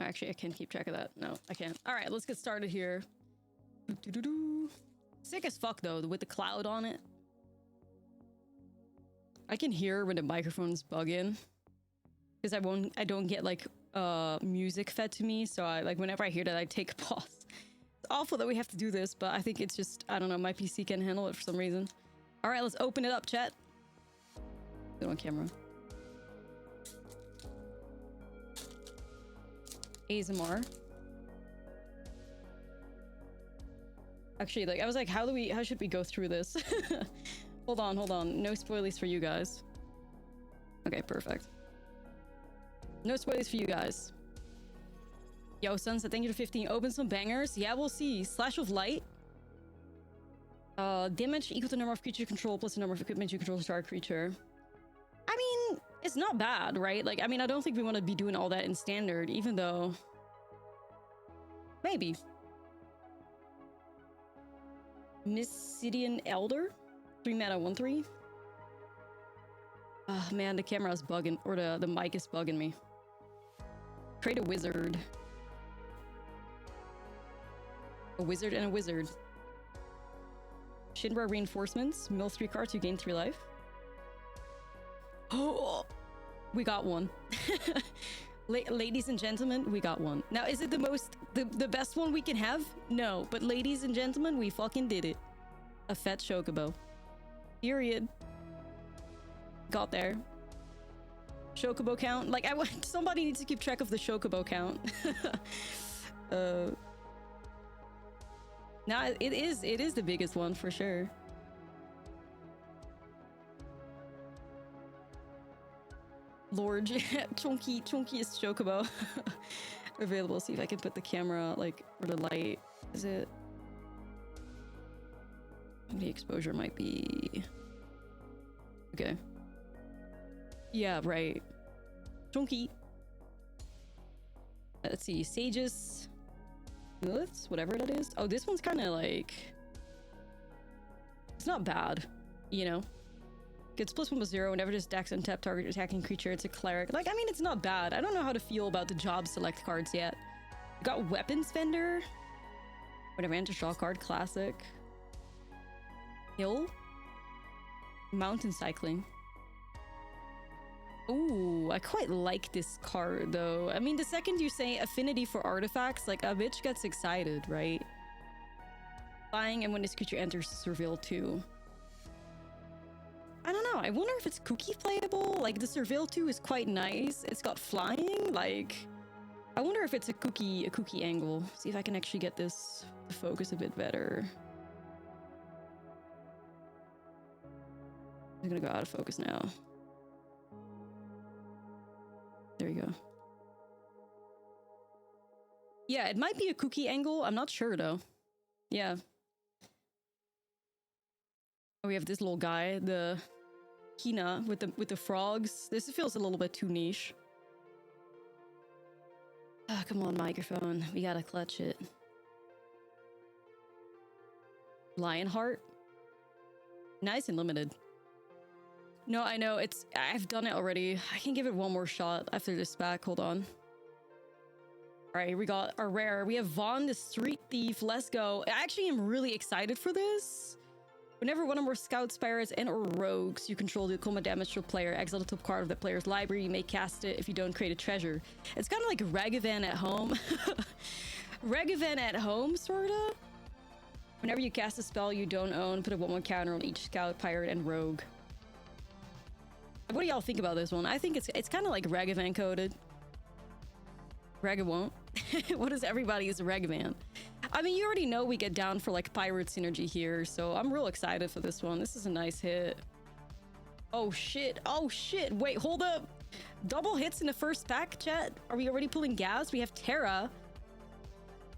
Actually, I can't keep track of that. No, I can't. All right, let's get started here. Sick as fuck though, with the cloud on it. I can hear when the microphone's bugging because I don't get like music fed to me, so I like whenever I hear that I take a pause. It's awful that we have to do this, but I think it's just, I don't know, my PC can handle it for some reason. All right, let's open it up, chat. Good on camera. ASMR. Actually, like I was like, how should we go through this? hold on. No spoilies for you guys. Okay, perfect. No spoilies for you guys. Yo, Sunset, thank you for 15. Open some bangers. Yeah, we'll see. Slash of light. Damage equal to the number of creature you control plus the number of equipment you control to start a creature. I mean, it's not bad, right? Like, I mean, I don't think we want to be doing all that in standard, even though... Maybe. Mysidian Elder? 3 mana, 1/3. Oh man, the camera's bugging, or the mic is bugging me. Create a wizard. A wizard and a wizard. Shinra reinforcements. Mill 3 cards, you gain 3 life. Oh, we got one. Ladies and gentlemen, we got one. Now, is it the best one we can have? No, but ladies and gentlemen, we fucking did it. A fat Chocobo. Period. Got there. Chocobo count. Like, somebody needs to keep track of the Chocobo count. Nah, it is the biggest one for sure. Lord, chunkiest Chocobo available. See if I can put the camera like or the light. Is it? The exposure might be okay. Yeah, right. Chunky. Let's see. Sages. Liliths, whatever that is. Oh, this one's kind of like, it's not bad, you know. Gets +1/+0 whenever this dex untap target attacking creature. It's a cleric. Like, I mean, it's not bad. I don't know how to feel about the job select cards yet. We got weapons vendor. Whenever enter draw card, classic. Hill. Mountain cycling. Ooh, I quite like this card though. I mean, the second you say affinity for artifacts, like a bitch gets excited, right? Flying, and when this creature enters, surveil 2. I don't know. I wonder if it's cookie playable. Like the surveil 2 is quite nice. It's got flying. Like, I wonder if it's a cookie angle. See if I can actually get this to focus a bit better. I'm gonna go out of focus now. There you go. Yeah, it might be a cookie angle. I'm not sure though. Yeah. Oh, we have this little guy, the Hina with the frogs. This feels a little bit too niche. Ah, come on, microphone. We gotta clutch it. Lionheart. Nice and limited. No, I know. I've done it already. I can give it one more shot after this back. Hold on. All right, we got our rare. We have Vaughn the Street Thief. Let's go. I actually am really excited for this. Whenever one or more Scout Spirits and or Rogues you control do combat damage to a player, exile the top card of the player's library. You may cast it if you don't create a treasure. It's kind of like Ragavan at home. Ragavan at home, sorta. Whenever you cast a spell you don't own, put a 1/1 counter on each Scout, Pirate, and Rogue. What do y'all think about this one? I think it's kind of like Ragavan coded. Raga won't. What is everybody's Ragavan? I mean, you already know we get down for like pirate synergy here, so I'm real excited for this one. This is a nice hit. Oh shit. Oh shit. Wait, hold up. Double hits in the first pack, chat. Are we already pulling gas? We have Terra.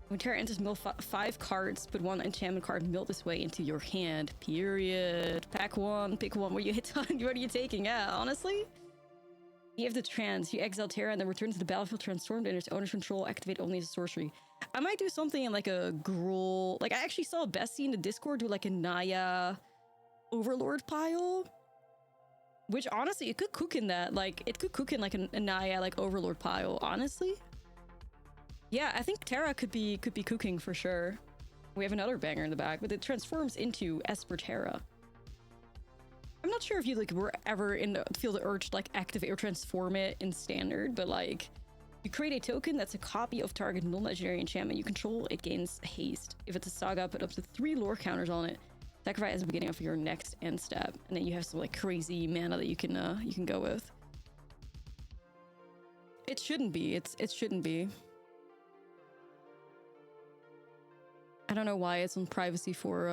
When Terra enters, mill 5 cards, put 1 enchantment card, mill this way into your hand. Period. Pack 1, pick 1. What are you taking? Yeah, honestly. You have the trans. You exile Terra and then return to the battlefield transformed in its owner's control. Activate only as a sorcery. I might do something in like a Gruul. Like I actually saw Bessie in the Discord do like a Naya Overlord pile. Which honestly, it could cook in that. Like it could cook in like a Naya like Overlord pile. Honestly. Yeah, I think Terra could be cooking for sure. We have another banger in the back, but it transforms into Esper Terra. I'm not sure if you like were ever feel the urge to like activate or transform it in standard, but like you create a token that's a copy of target non-legendary enchantment you control. It gains haste. If it's a saga, put up to 3 lore counters on it. Sacrifice at the beginning of your next end step, and then you have some like crazy mana that you can go with. It shouldn't be. It shouldn't be. I don't know why it's on privacy for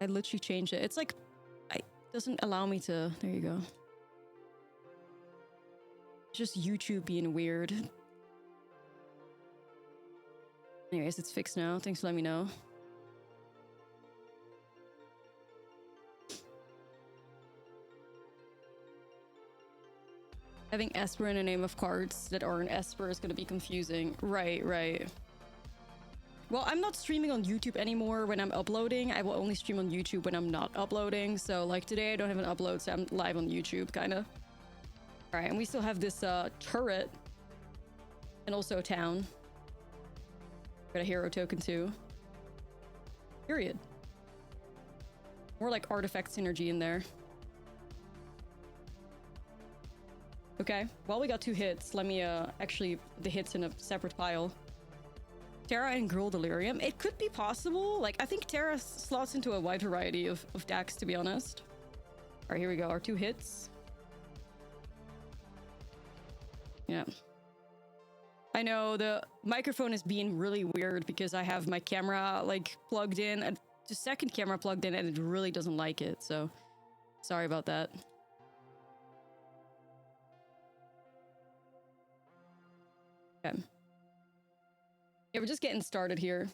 I literally changed it. It's like it doesn't allow me to. There you go. It's just YouTube being weird. Anyways, it's fixed now. Thanks for letting me know. Having Esper in a name of cards that aren't Esper is going to be confusing. Right, right. Well, I'm not streaming on YouTube anymore when I'm uploading. I will only stream on YouTube when I'm not uploading. So like today I don't have an upload, so I'm live on YouTube, kind of. All right, and we still have this turret and also a town. Got a hero token too. Period. More like artifact synergy in there. Okay, well, we got 2 hits. Let me actually the hits in a separate pile. Terra and Gruul Delirium. It could be possible. Like, I think Terra slots into a wide variety of decks, to be honest. All right, here we go. Our 2 hits. Yeah. I know the microphone is being really weird because I have my camera like plugged in and the second camera plugged in and it really doesn't like it. So sorry about that. Okay. Yeah, we're just getting started here.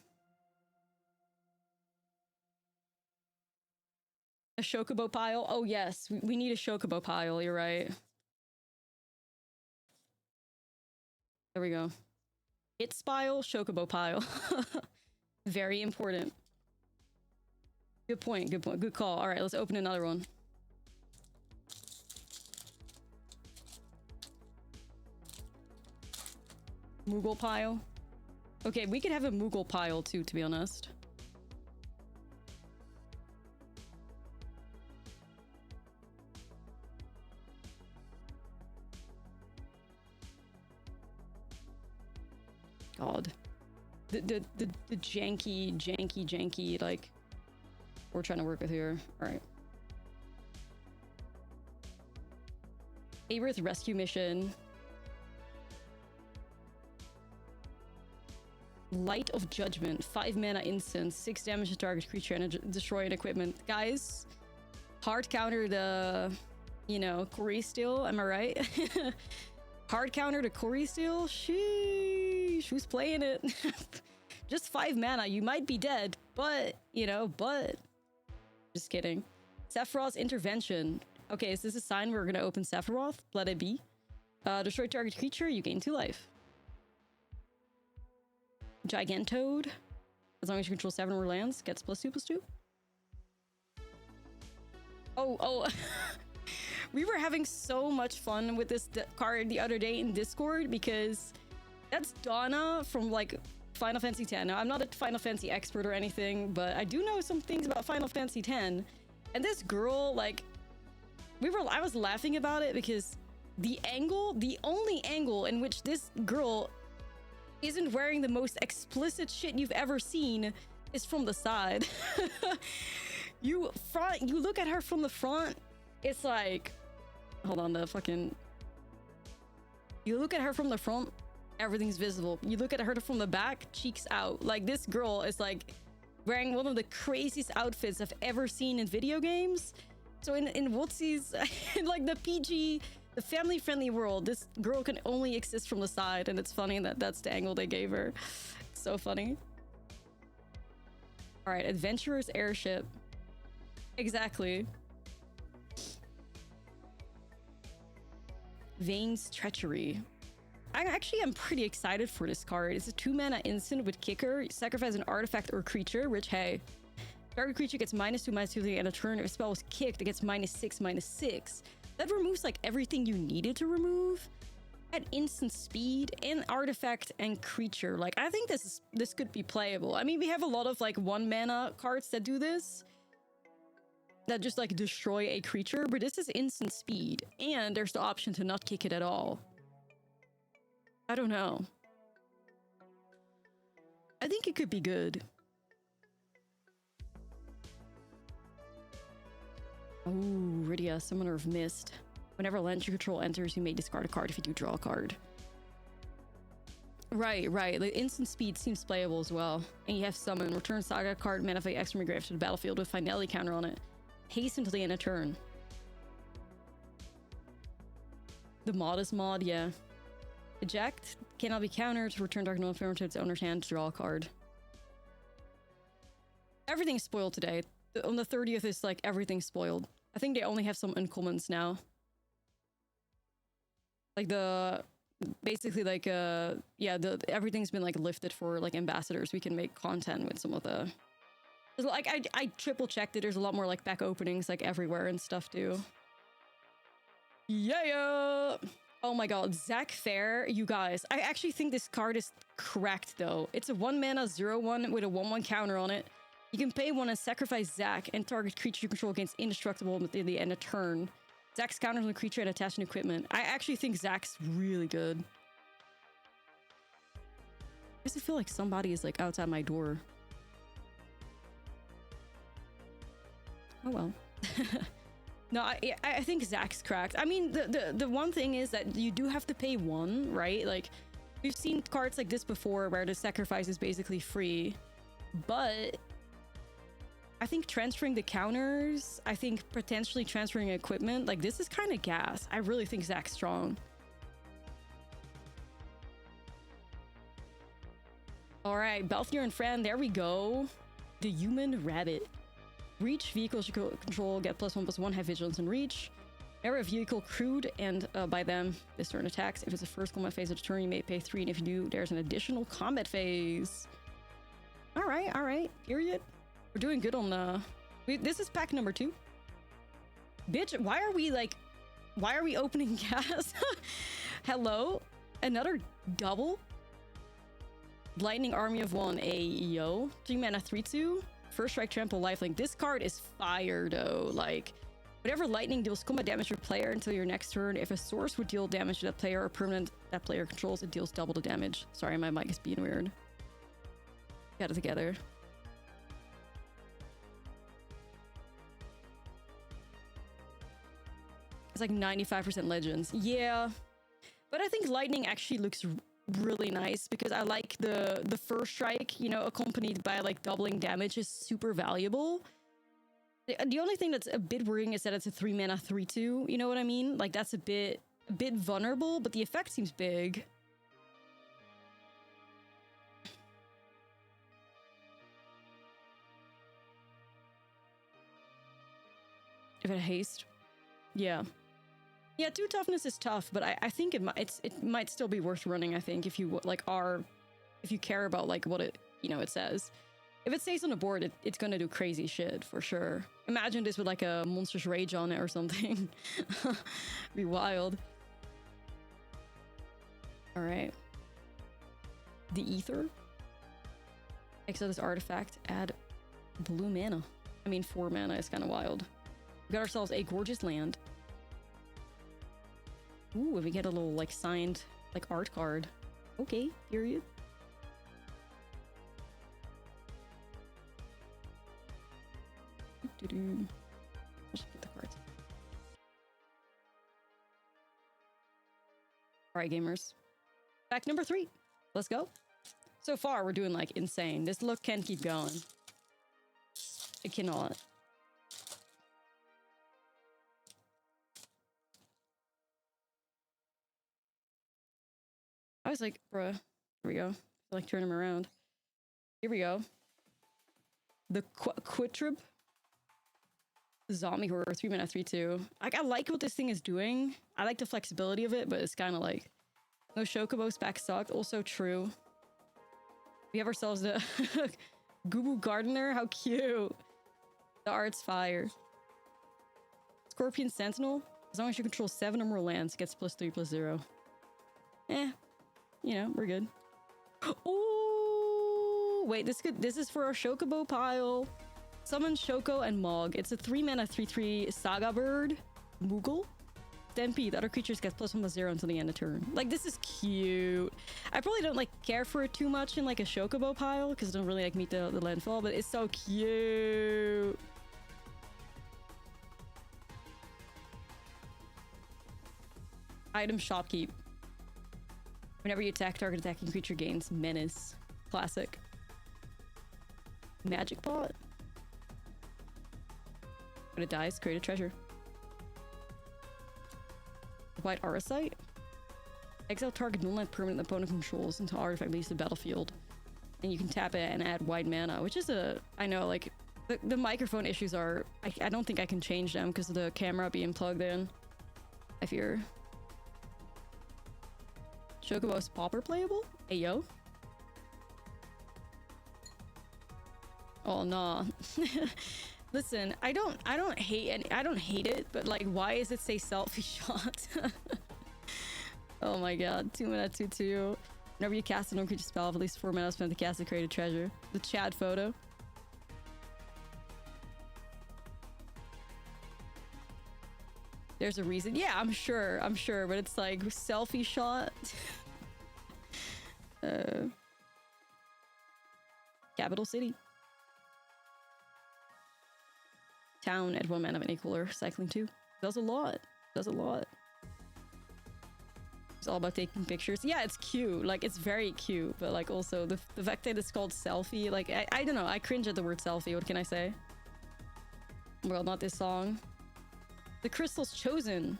A Chocobo pile? Oh yes, we need a Chocobo pile, you're right. There we go. Hits pile, Chocobo pile. Very important. Good point, good point, good call. All right, let's open another one. Moogle pile. Okay, we could have a Moogle pile too, to be honest. God. The janky, like, we're trying to work with here. All right. Aerith rescue mission. Light of Judgment, 5 mana instant, 6 damage to target creature and destroyed equipment. Guys, hard counter the, you know, Corey Steel, am I right? Hard counter to Corey Steel? Sheesh, who's playing it? Just 5 mana, you might be dead, but, you know, just kidding. Sephiroth's Intervention. Okay, is this a sign we're gonna open Sephiroth? Let it be. Destroy target creature, you gain 2 life. Gigantoad, as long as you control 7 or lands, gets +2/+2. Oh, we were having so much fun with this card the other day in Discord because that's Donna from like Final Fantasy X. Now, I'm not a Final Fantasy expert or anything, but I do know some things about Final Fantasy X. And this girl, like, I was laughing about it because the only angle in which this girl isn't wearing the most explicit shit you've ever seen is from the side. You look at her from the front, it's like, hold on, you look at her from the front, everything's visible. You look at her from the back, cheeks out. Like, this girl is like wearing one of the craziest outfits I've ever seen in video games. So in Wootsy's, in like the PG, the family-friendly world, this girl can only exist from the side, and it's funny that that's the angle they gave her. So funny. All right, Adventurer's Airship. Exactly. Vane's Treachery. I'm pretty excited for this card. It's a 2 mana instant with kicker. You sacrifice an artifact or creature, which, hey, target creature gets -2/-2 at the end of turn. If a spell was kicked, it gets -6/-6. That removes like everything you needed to remove. At instant speed and artifact and creature. Like, I think this could be playable. I mean, we have a lot of like 1 mana cards that do this, that just like destroy a creature, but this is instant speed and there's the option to not kick it at all. I don't know. I think it could be good. Oh, Rydia, Summoner of Mist. Whenever land you control enters, you may discard a card if you do draw a card. Right. Like, instant speed seems playable as well. And you have summon. Return saga card, mana for X from your grave to the battlefield with finality counter on it. Haste until the end of turn. The modest mod, yeah. Eject cannot be countered. Return Dark Null to its owner's hand to draw a card. Everything's spoiled today. On the 30th is like everything's spoiled. I think they only have some uncommons now. Like basically like yeah, everything's been like lifted for like ambassadors. We can make content with some of the, like I triple checked it. There's a lot more like back openings like everywhere and stuff too. Yeah. Oh my god, Zach Fair, you guys. I actually think this card is cracked though. It's a 1 mana 0/1 with a 1/1 counter on it. You can pay 1 and sacrifice Zach and target creature you control against indestructible at the end of turn. Zach's counters on the creature and attached to equipment. I actually think Zach's really good. I just feel like somebody is like outside my door. Oh well. No, I think Zach's cracked. I mean, the one thing is that you do have to pay 1, right? Like, we've seen cards like this before where the sacrifice is basically free. But I think transferring the counters, I think potentially transferring equipment, like this is kind of gas. I really think Zach's strong. All right, Balthier and Fran, there we go. The human rabbit. Reach, vehicles you control get +1/+1, have vigilance and reach. Whenever a vehicle crewed and by them, this turn attacks. If it's the first combat phase of the turn, you may pay 3, and if you do, there's an additional combat phase. All right, period. We're doing good on the... This is pack number 2. Bitch, why are we opening gas? Hello? Another double? Lightning Army of 1, Ayo. 3 mana 3/2. First strike, trample, lifelink. This card is fire though. Like, whatever lightning deals combat damage to your player until your next turn. If a source would deal damage to that player or permanent that player controls, it deals double the damage. Sorry, my mic is being weird. Got it together. It's like 95% legends. Yeah. But I think lightning actually looks really nice because I like the first strike, you know, accompanied by like doubling damage is super valuable. The only thing that's a bit worrying is that it's a 3 mana 3/2. You know what I mean? Like that's a bit vulnerable, but the effect seems big. If it haste, yeah. Yeah, 2 toughness is tough, but I think it might still be worth running. I think if you like if you care about like what it it says. If it stays on the board, it's gonna do crazy shit for sure. Imagine this with like a Monstrous Rage on it or something. Be wild. All right. The Ether. Exile this artifact. Add blue mana. I mean 4 mana is kind of wild. We got ourselves a gorgeous land. Ooh, and we get a little like signed like art card. Okay, period. Let's get the cards. All right, gamers. Pack number 3. Let's go. So far, we're doing like insane. This look can keep going. It cannot. I was like, bruh, here we go. Like, turn him around. Here we go. The Quitrib. Zombie Horror, 3 mana 3/2. Like, I like what this thing is doing. I like the flexibility of it, but it's kind of like... No Chocobos back sucked. Also true. We have ourselves the... Gubu Gardener. How cute. The art's fire. Scorpion Sentinel. As long as you control 7 or more lands, it gets +3/+0. You know, we're good. Oh, wait, this is for our Chocobo pile. Summon Shoko and Mog. It's a 3-mana 3/3 Saga Bird. Moogle. Stampede. Other creatures get +1/+0 until the end of turn. Like, this is cute. I probably don't like care for it too much in like a Chocobo pile because it don't really like meet the landfall, but it's so cute. Item Shopkeep. Whenever you attack, target attacking creature gains Menace. Classic. Magic Pot. When it dies, create a treasure. White Auracite. Exile target non-land permanent opponent controls until artifact leaves the battlefield. And you can tap it and add white mana, which is a... I know, like, the microphone issues are... I don't think I can change them because of the camera being plugged in. I fear. Chocobo's Pauper playable? Ayo. Oh, nah. Listen, I don't hate it, but like, why does it say selfie shot? Oh my god, 2-mana 2/2. Whenever you cast a non-creature spell, have at least 4 mana spent to cast a created treasure. The Chad photo. There's a reason. Yeah, I'm sure, but it's like selfie shot. Capital City. Town at 1 mana of an equaler. Cycling 2. Does a lot. It's all about taking pictures. Yeah, it's cute. Like, it's very cute. But like, also the fact that it's called selfie. Like, I don't know. I cringe at the word selfie. What can I say? Well, not this song. The Crystal's Chosen.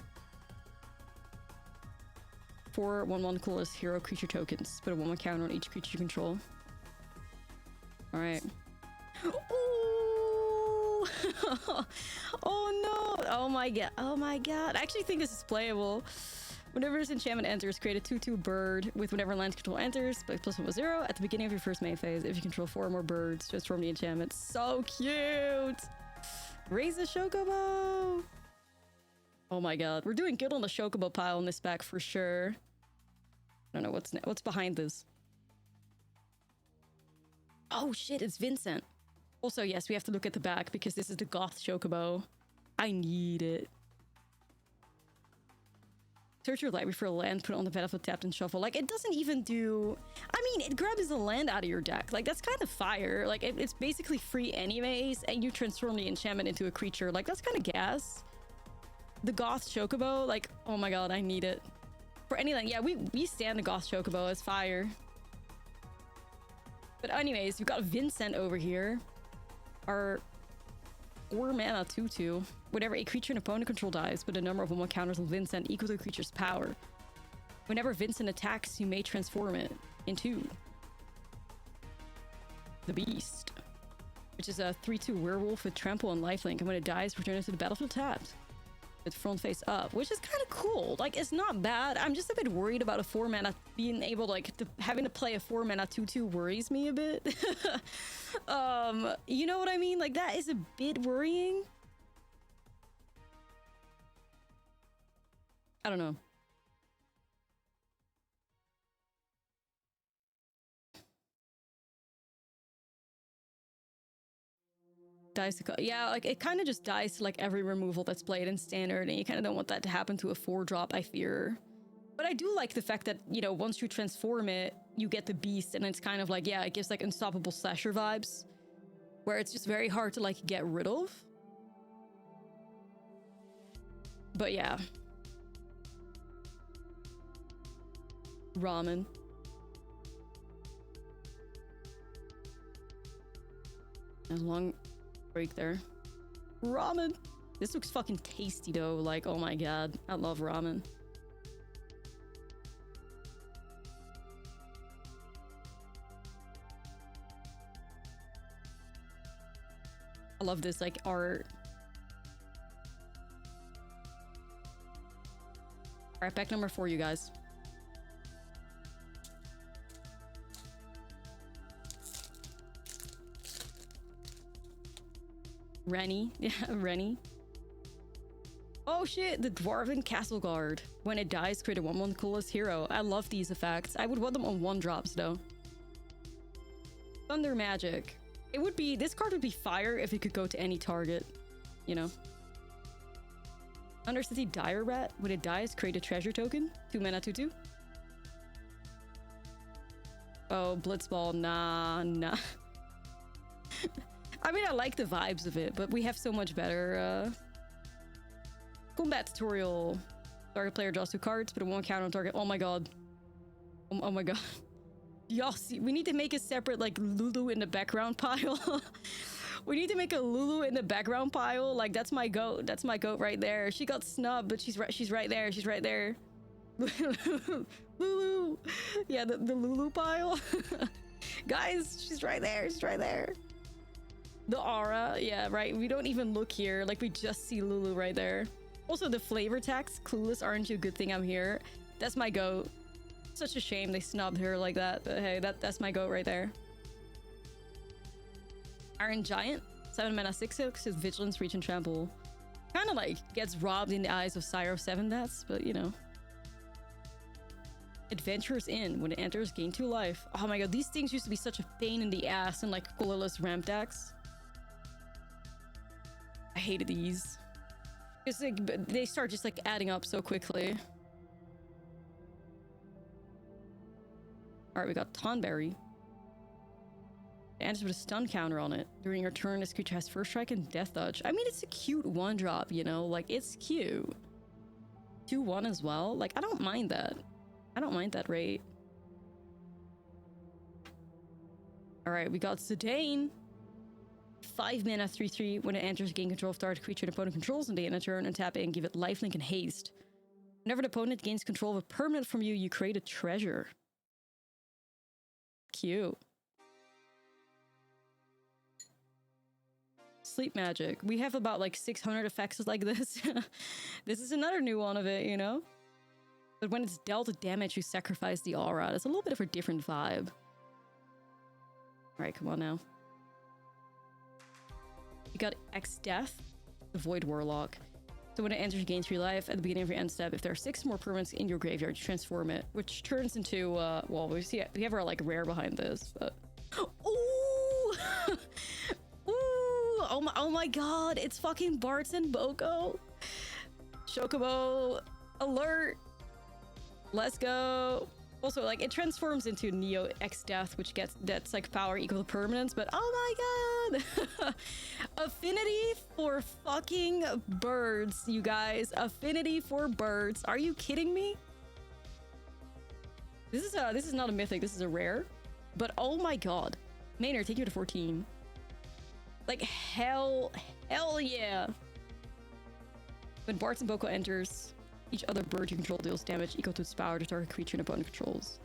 4 1/1 coolest hero creature tokens. Put a 1/1 counter on each creature you control. Alright. Oh! Oh no! Oh my god. I actually think this is playable. Whenever this enchantment enters, create a 2/2 bird with whenever land control enters, but +1/+0 at the beginning of your first main phase. If you control 4 or more birds, transform the enchantment. So cute! Raise the Chocobo! Oh my god, we're doing good on the Chocobo pile in this pack for sure. I don't know what's behind this. Oh shit, it's Vincent. Also, yes, we have to look at the back because this is the Goth Chocobo. I need it. Search your library for a land, put it on the battlefield, tapped and shuffle. Like, it doesn't even do... I mean, it grabs the land out of your deck. Like, that's kind of fire. Like, it's basically free anyways, and you transform the enchantment into a creature. Like, that's kind of gas. The Goth Chocobo, like, oh my god, I need it. For anything, yeah, we stand the Goth Chocobo as fire. But anyways, we've got Vincent over here. Our 4 mana 2/2. Whenever a creature an opponent control dies, but a number of 1/1 counters on Vincent equal to the creature's power. Whenever Vincent attacks, you may transform it into the Beast, which is a 3/2 werewolf with trample and lifelink, and when it dies, return it to the battlefield tapped with front face up, which is kind of cool. Like, it's not bad. I'm just a bit worried about a 4 mana being able to, like, having to play a 4 mana 2/2 worries me a bit. You know what I mean? Like, that is a bit worrying. I don't know. Dies to... Yeah, like, it kind of just dies to, like, every removal that's played in Standard, and you kind of don't want that to happen to a 4-drop, I fear. But I do like the fact that, you know, once you transform it, you get the Beast, and it's kind of like, yeah, it gives, like, Unstoppable Slasher vibes, where it's just very hard to, like, get rid of. But yeah. Ramen. There's a long break there. Ramen! This looks fucking tasty though. Like, oh my god. I love ramen. I love this, like, art. Alright, pack number 4, you guys. Rennie. Yeah, Rennie. Oh, Oh shit, the Dwarven Castle Guard. When it dies, create a 1/1 coolest hero. I love these effects. I would want them on 1-drops though. Thunder Magic. It would be, this card would be fire if it could go to any target, you know. Undercity Dire Rat. When it dies, create a treasure token. 2 mana, 2/2. Oh, Blitzball. Nah. I mean, I like the vibes of it, but we have so much better. Combat Tutorial. Target player draws 2 cards, but it won't count on target. Oh my god. Oh my god. Y'all see, we need to make a separate, like, Lulu in the background pile. We need to make a Lulu in the background pile. Like, that's my goat. That's my goat right there. She got snubbed, but she's right there. She's right there. Lulu. Yeah, the Lulu pile. Guys, she's right there. She's right there. The aura. Yeah, right. We don't even look here. Like, we just see Lulu right there. Also, the flavor text. Clueless, aren't you a good thing I'm here? That's my goat. Such a shame they snubbed her like that. But hey, that's my goat right there. Iron Giant. 7 mana, 6/6 with Vigilance, Reach, and Trample. Kind of like gets robbed in the eyes of Syro 7 deaths, but you know. Adventurer's Inn. When it enters, gain 2 life. Oh my god, these things used to be such a pain in the ass in like colorless ramp decks. I hated these. Because like, they start just like adding up so quickly. Alright, we got Tonberry. It enters with a stun counter on it. During your turn, this creature has First Strike and Death Touch. I mean, it's a cute 1-drop, you know? Like, it's cute. 2/1 as well. Like, I don't mind that. I don't mind that rate. Alright, we got Zidane. 5 mana, 3/3. When it enters, gain control of target creature an opponent controls and they end a turn, and tap it and give it lifelink and haste. Whenever the opponent gains control of a permanent from you, you create a treasure. Cute. Sleep Magic. We have about like 600 effects like this. This is another new one of it, you know? But when it's dealt damage, you sacrifice the aura. It's a little bit of a different vibe. Alright, come on now. You got X-Death, the Void Warlock. So when it enters, you gain 3 life. At the beginning of your end step, if there are 6 more permanents in your graveyard, you transform it, which turns into, well, we have our, like, rare behind this, but... Ooh! Ooh! Oh my god, it's fucking Barts and Boo. Chocobo alert! Let's go! Also, like, it transforms into Neo X-Death, which gets that's like power equal to permanence, but oh my god! Affinity for fucking birds, you guys. Affinity for birds. Are you kidding me? This is not a mythic, this is a rare. But oh my god. Maynard, take you to 14. Like, hell yeah! When Barts and Boo enters, each other bird you control deals damage equal to its power to target creature an opponent controls.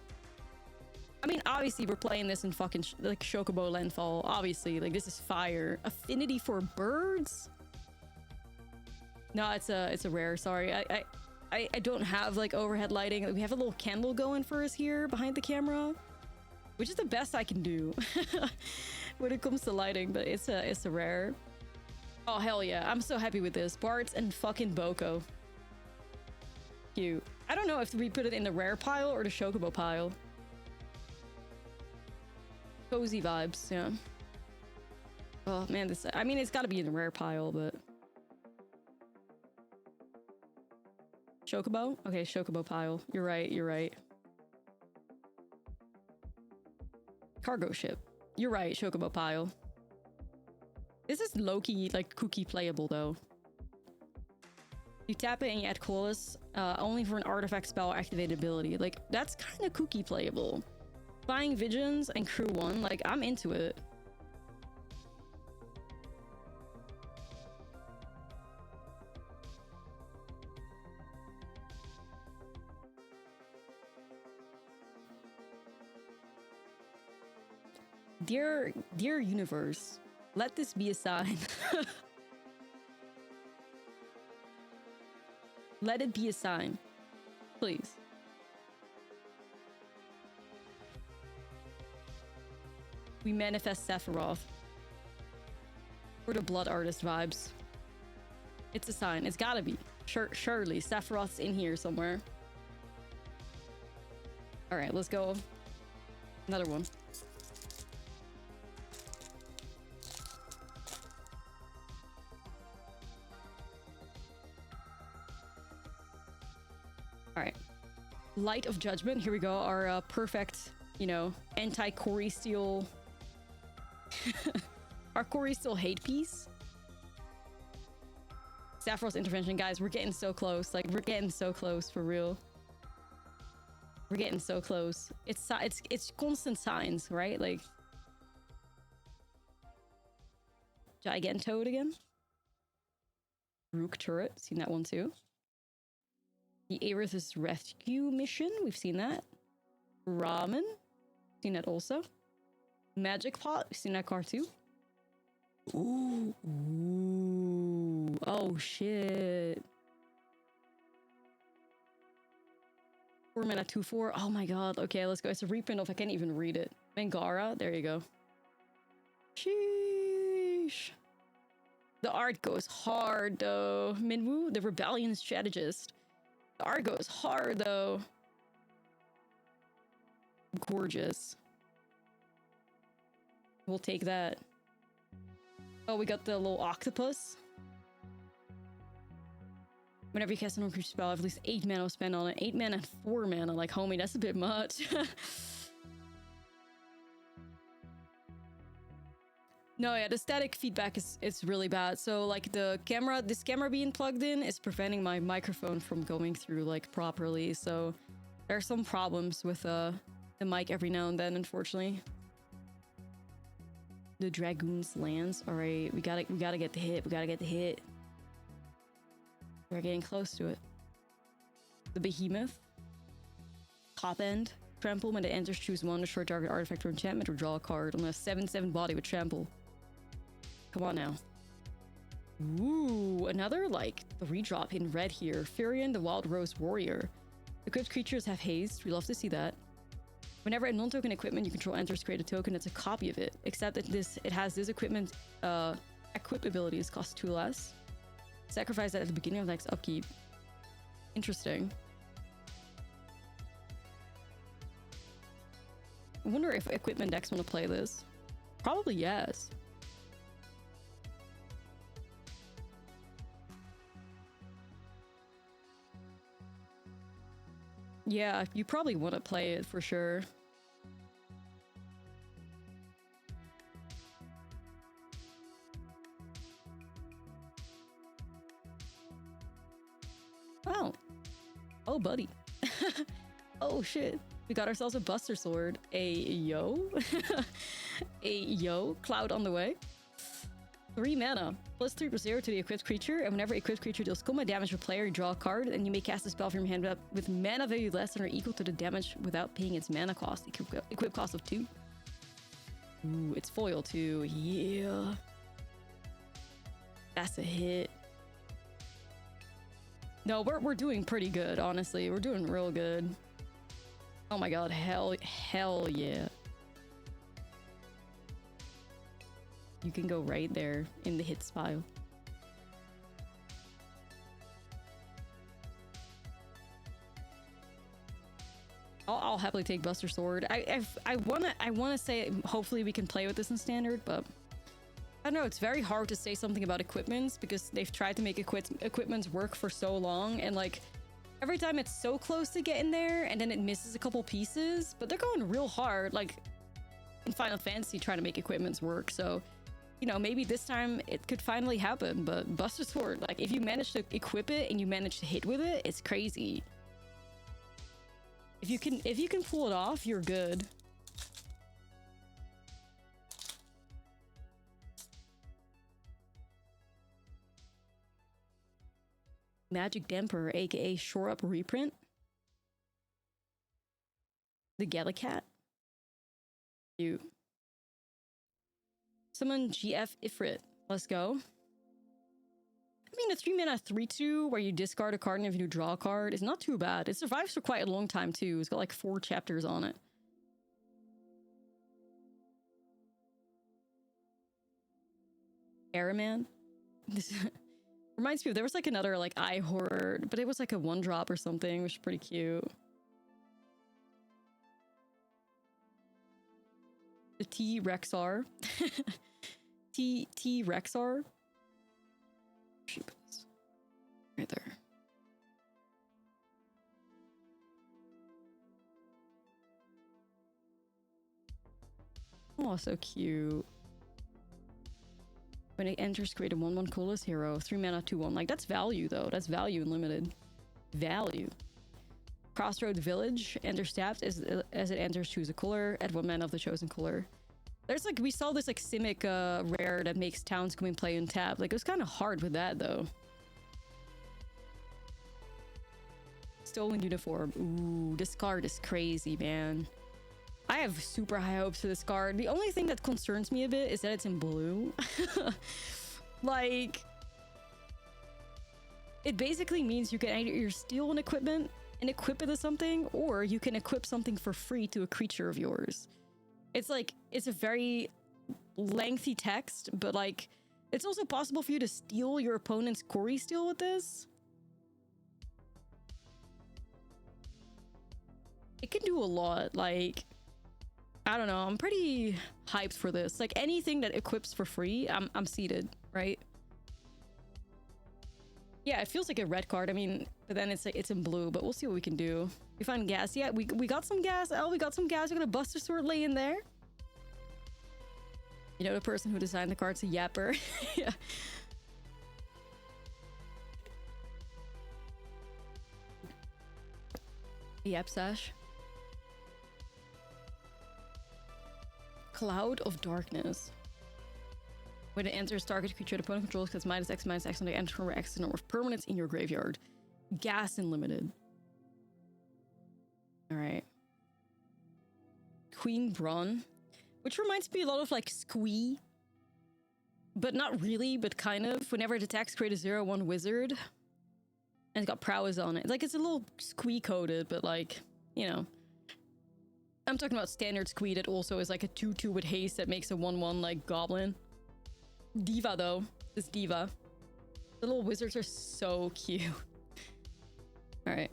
I mean, obviously, we're playing this in fucking like Chocobo Landfall. Obviously, like, this is fire. Affinity for birds? No, it's a rare. Sorry, I don't have like overhead lighting. We have a little candle going for us here behind the camera, which is the best I can do when it comes to lighting. But it's a rare. Oh hell yeah! I'm so happy with this. Barts and fucking Boo. Cute. I don't know if we put it in the rare pile or the Chocobo pile. Cozy vibes, yeah. Oh man, this, I mean, it's gotta be in the rare pile, but... Chocobo? Okay, Chocobo pile. You're right, you're right. Cargo ship. You're right, Chocobo pile. This is low-key, like, cookie playable, though. You tap it and you add Colossus, only for an artifact spell activated ability. Like, that's kind of cookie playable. Buying Vigilance and Crew 1, like, I'm into it. Dear universe, let this be a sign. Let it be a sign, please. We manifest Sephiroth. For the Blood Artist vibes. It's a sign. It's gotta be. Surely Sephiroth's in here somewhere. All right, let's go. Another one. All right. Light of Judgment. Here we go. Our perfect, you know, anti-Corey Steel. Our Corey Steel hate piece. Sephiroth's intervention, guys. We're getting so close. Like, we're getting so close for real. We're getting so close. It's constant signs, right? Like, Gigantoad again. Rook turret. Seen that one too. The Aerith's rescue mission. We've seen that. Ramen. Seen that also. Magic pot. We've seen that card too. Ooh. Ooh. Oh shit. 4 mana 2/4. Oh my god. Okay, let's go. It's a reprint of, I can't even read it. Mangara. There you go. Sheesh. The art goes hard though. Minwoo, the rebellion strategist. The art goes hard though. Gorgeous. We'll take that. Oh, we got the little octopus. Whenever you cast an creature spell, I have at least 8 mana spent on it. 8 mana and 4 mana. Like, homie, that's a bit much. No, yeah, the static feedback is really bad. So, like, this camera being plugged in is preventing my microphone from going through, like, properly. So, there are some problems with the mic every now and then, unfortunately. The Dragoon's lands. All right, we gotta get the hit. We gotta get the hit. We're getting close to it. The Behemoth. Top end. Trample. When it enters, choose one, destroy target artifact or enchantment, or draw a card on a 7/7 body with trample. Come on now. Ooh, another like 3-drop in red here. Furion, the Wild Rose Warrior. Equipped creatures have haste. We love to see that. Whenever a non-token equipment you control enters, create a token that's a copy of it. Except that it has this equipment equip abilities cost 2 less. Sacrifice that at the beginning of the next upkeep. Interesting. I wonder if equipment decks want to play this. Probably yes. Yeah, you probably want to play it for sure. Oh. Oh, buddy. Oh, shit. We got ourselves a Buster Sword. A yo. A yo. Cloud on the way. 3 mana. +3/+0 to the equipped creature. And whenever equipped creature deals combat damage to a player, you draw a card. And you may cast a spell from your hand with mana value less than or equal to the damage without paying its mana cost. Equip cost of 2. Ooh, it's foil too. Yeah. That's a hit. No, we're doing pretty good, honestly. We're doing real good. Oh my god, hell yeah. You can go right there in the hits pile. I'll happily take Buster Sword. I wanna say hopefully we can play with this in standard, but I don't know, it's very hard to say something about equipments because they've tried to make equipments work for so long, and like every time it's so close to getting there and then it misses a couple pieces, but they're going real hard like in Final Fantasy trying to make equipments work. So, you know, maybe this time it could finally happen. But Buster Sword, like if you manage to equip it and you manage to hit with it, it's crazy. If you can pull it off, you're good. Magic Damper, aka Shore Up reprint. The Gallicat. You. Summon GF Ifrit. Let's go. I mean, a 3 mana 3/2 where you discard a card and if you draw a card is not too bad. It survives for quite a long time too. It's got like 4 chapters on it. Araman. Reminds me of, there was like another like eye horror, but it was like a 1-drop or something, which is pretty cute. The T-Rexar. T-Rexar. Right there. Oh, so cute. When it enters, create a 1/1 coolest hero. 3 mana, 2/1. Like, that's value, though. That's value in limited. Value. Crossroad Village. Enters tapped. As it enters, choose a color. Add 1 mana of the chosen color. There's, like, we saw this, like, Simic rare that makes towns come in play and tap. Like, it was kind of hard with that, though. Stolen Uniform. Ooh, this card is crazy, man. I have super high hopes for this card. The only thing that concerns me a bit is that it's in blue. Like, it basically means you can either steal an equipment and equip it as something, or you can equip something for free to a creature of yours. It's like, it's a very lengthy text, but like, it's also possible for you to steal your opponent's Quarry Steel with this. It can do a lot. Like, I don't know. I'm pretty hyped for this. Like, anything that equips for free, I'm seated, right? Yeah, it feels like a red card. I mean, but then it's like, it's in blue, but we'll see what we can do. We find gas. Yeah, we got some gas. Oh, we got some gas. We're gonna Buster Sword lay in there. You know, the person who designed the card's a yapper. Yeah. Yep, Sash. Cloud of Darkness. When it enters, target creature the opponent controls gets -X on the enter from X number of permanents in your graveyard. Gas and limited. Alright. Queen Brawn. Which reminds me a lot of like Squee. But not really, but kind of. Whenever it attacks, create a 0/1 wizard. And it's got prowess on it. Like, it's a little Squee coded, but like, you know. I'm talking about standard Squee that also is like a 2/2 with haste that makes a 1/1 like goblin. Diva though. This Diva. The little wizards are so cute. Alright.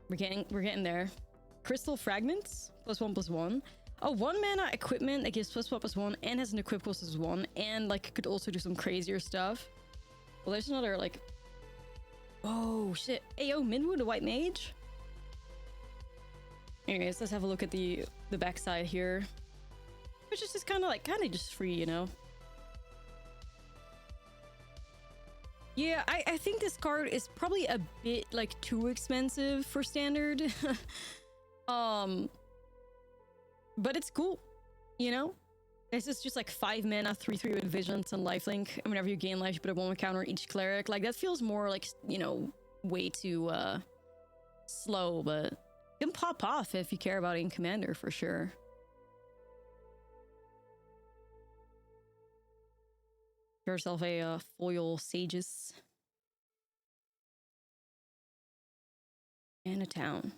We're getting there. Crystal Fragments. +1/+1. Oh, 1 mana equipment that gives +1/+1 and has an equip cost +1 and like could also do some crazier stuff. Well, there's another like... Oh shit. Ayo, Minwu the White Mage. Anyways, let's have a look at the backside here. Which is just kind of just free, you know? Yeah, I think this card is probably a bit like too expensive for standard. But it's cool, you know? This is just like 5 mana, 3/3 with Vigilance and Lifelink. And whenever you gain life, you put a 1 counter on each cleric. Like, that feels more like, you know, way too slow, but it can pop off if you care about it in Commander for sure. Get yourself a foil Sages. And a town.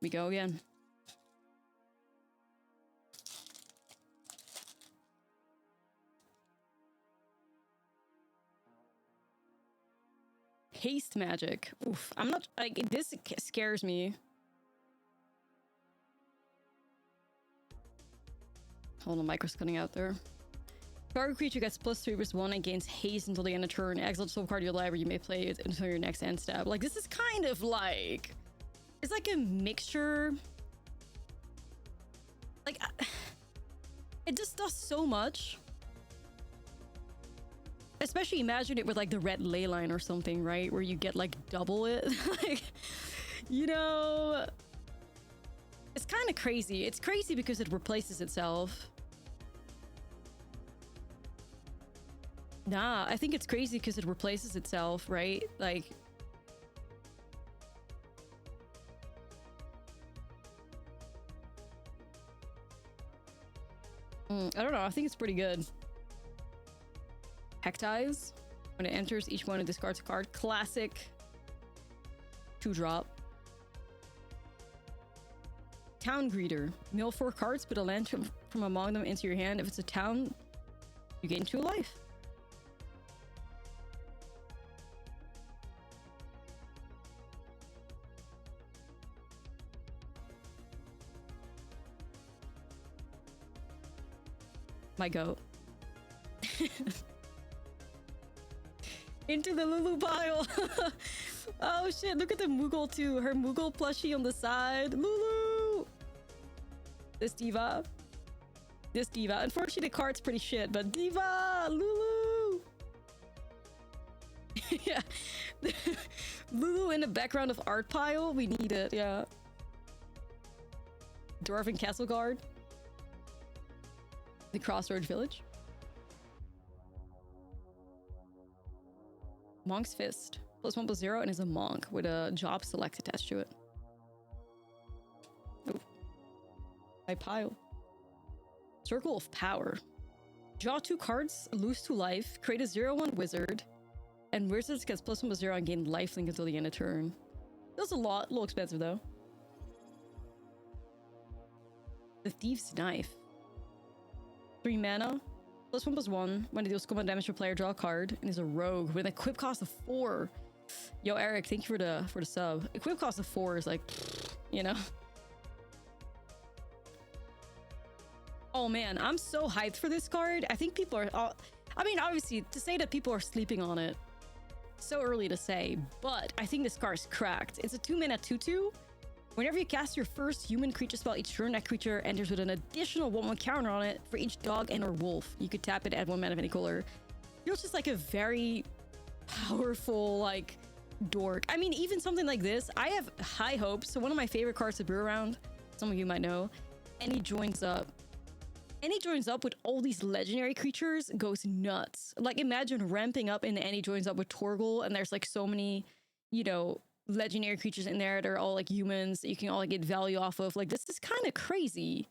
We go again. Haste magic. Oof. I'm not like, this scares me. Hold on, micro's cutting out there. Target creature gets +3/+1 and gains haste until the end of turn. Exile the card of your library. You may play it until your next end step. Like, this is kind of like, it's like a mixture. Like, it just does so much. Especially imagine it with like the red ley line or something, right? Where you get like double it. Like, you know, it's kind of crazy. It's crazy because it replaces itself. Nah, I think it's crazy because it replaces itself, right? Like, I don't know. I think it's pretty good. Hectize. When it enters, each one discards a card. Classic. 2-drop. Town Greeter. Mill 4 cards, put a land from among them into your hand. If it's a town, you gain 2 life. My goat. Into the Lulu pile. Oh shit, look at the Moogle too. Her Moogle plushie on the side. Lulu! This diva. This diva. Unfortunately, the card's pretty shit, but diva! Lulu! Yeah. Lulu in the background of art pile. We need it, yeah. Dwarven Castle Guard. The Crossroad Village. Monk's Fist. +1/+0 and is a monk with a job select attached to it. Oh. My pile. Circle of Power. Draw 2 cards, lose 2 life, create a 0/1 wizard, and wizards gets +1/+0 and gain lifelink until the end of turn. That's a little expensive though. The Thief's Knife. 3 mana, +1/+1. When it deals combat damage to a player, draw a card, and is a rogue with an equip cost of 4. Yo, Eric, thank you for the sub. Equip cost of 4 is like, you know. Oh man, I'm so hyped for this card. I think people are. I mean, obviously, to say that people are sleeping on it, so early to say. But I think this card is cracked. It's a 2-mana 2/2. Whenever you cast your first human creature spell each turn, that creature enters with an additional 1/1 counter on it for each dog and or wolf. You could tap it, add 1 mana of any color. Feels just like a very powerful, like, dork. I mean, even something like this, I have high hopes. So one of my favorite cards to brew around, some of you might know, and he joins up. And he joins up with all these legendary creatures, goes nuts. Like, imagine ramping up and he joins up with Torgal, and there's like so many, you know, legendary creatures in there that are all like humans that you can all like, get value off of. Like, this is kind of crazy.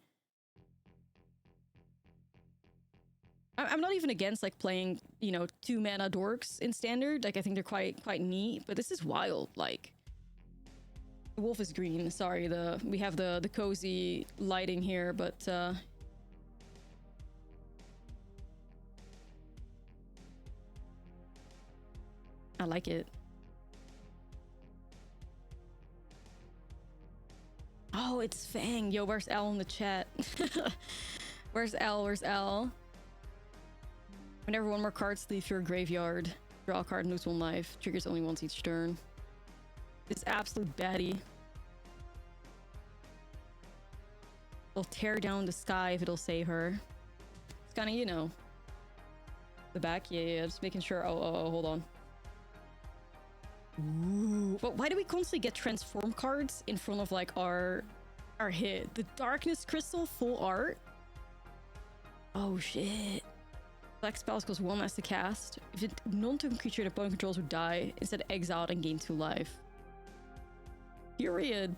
I'm not even against like playing, you know, 2-mana dorks in standard. Like, I think they're quite neat, but this is wild. Like, the wolf is green. Sorry, we have the cozy lighting here, but I like it. Oh, it's Fang. Yo, where's L in the chat? Where's L? Where's L? Whenever 1 more cards leave your graveyard, draw a card and lose 1 life. Triggers only once each turn. This absolute baddie. It'll tear down the sky if it'll save her. It's kind of, you know, the back. Yeah, just making sure. Oh, hold on. Ooh. But why do we constantly get transform cards in front of like our hit? The Darkness Crystal full art. Oh shit. Black spells cost 1 less to cast. If a non-token creature the opponent controls would die, instead exiled and gain 2 life. Period.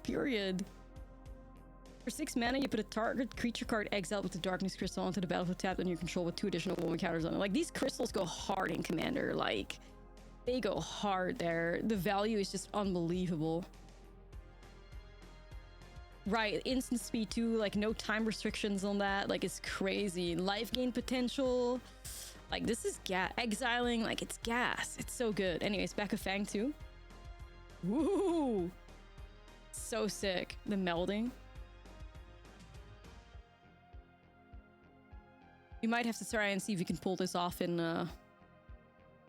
For 6 mana, you put a target creature card exiled with the Darkness Crystal onto the battlefield tapped on your control with 2 additional 1/1 counters on it. Like, these crystals go hard in Commander. Like, they go hard there. The value is just unbelievable. Right, instant speed too, like no time restrictions on that. Like, it's crazy. Life gain potential. Like, this is exiling, like, it's gas. It's so good. Anyways, back of Fang too. Woo! So sick. The melding. You might have to try and see if you can pull this off in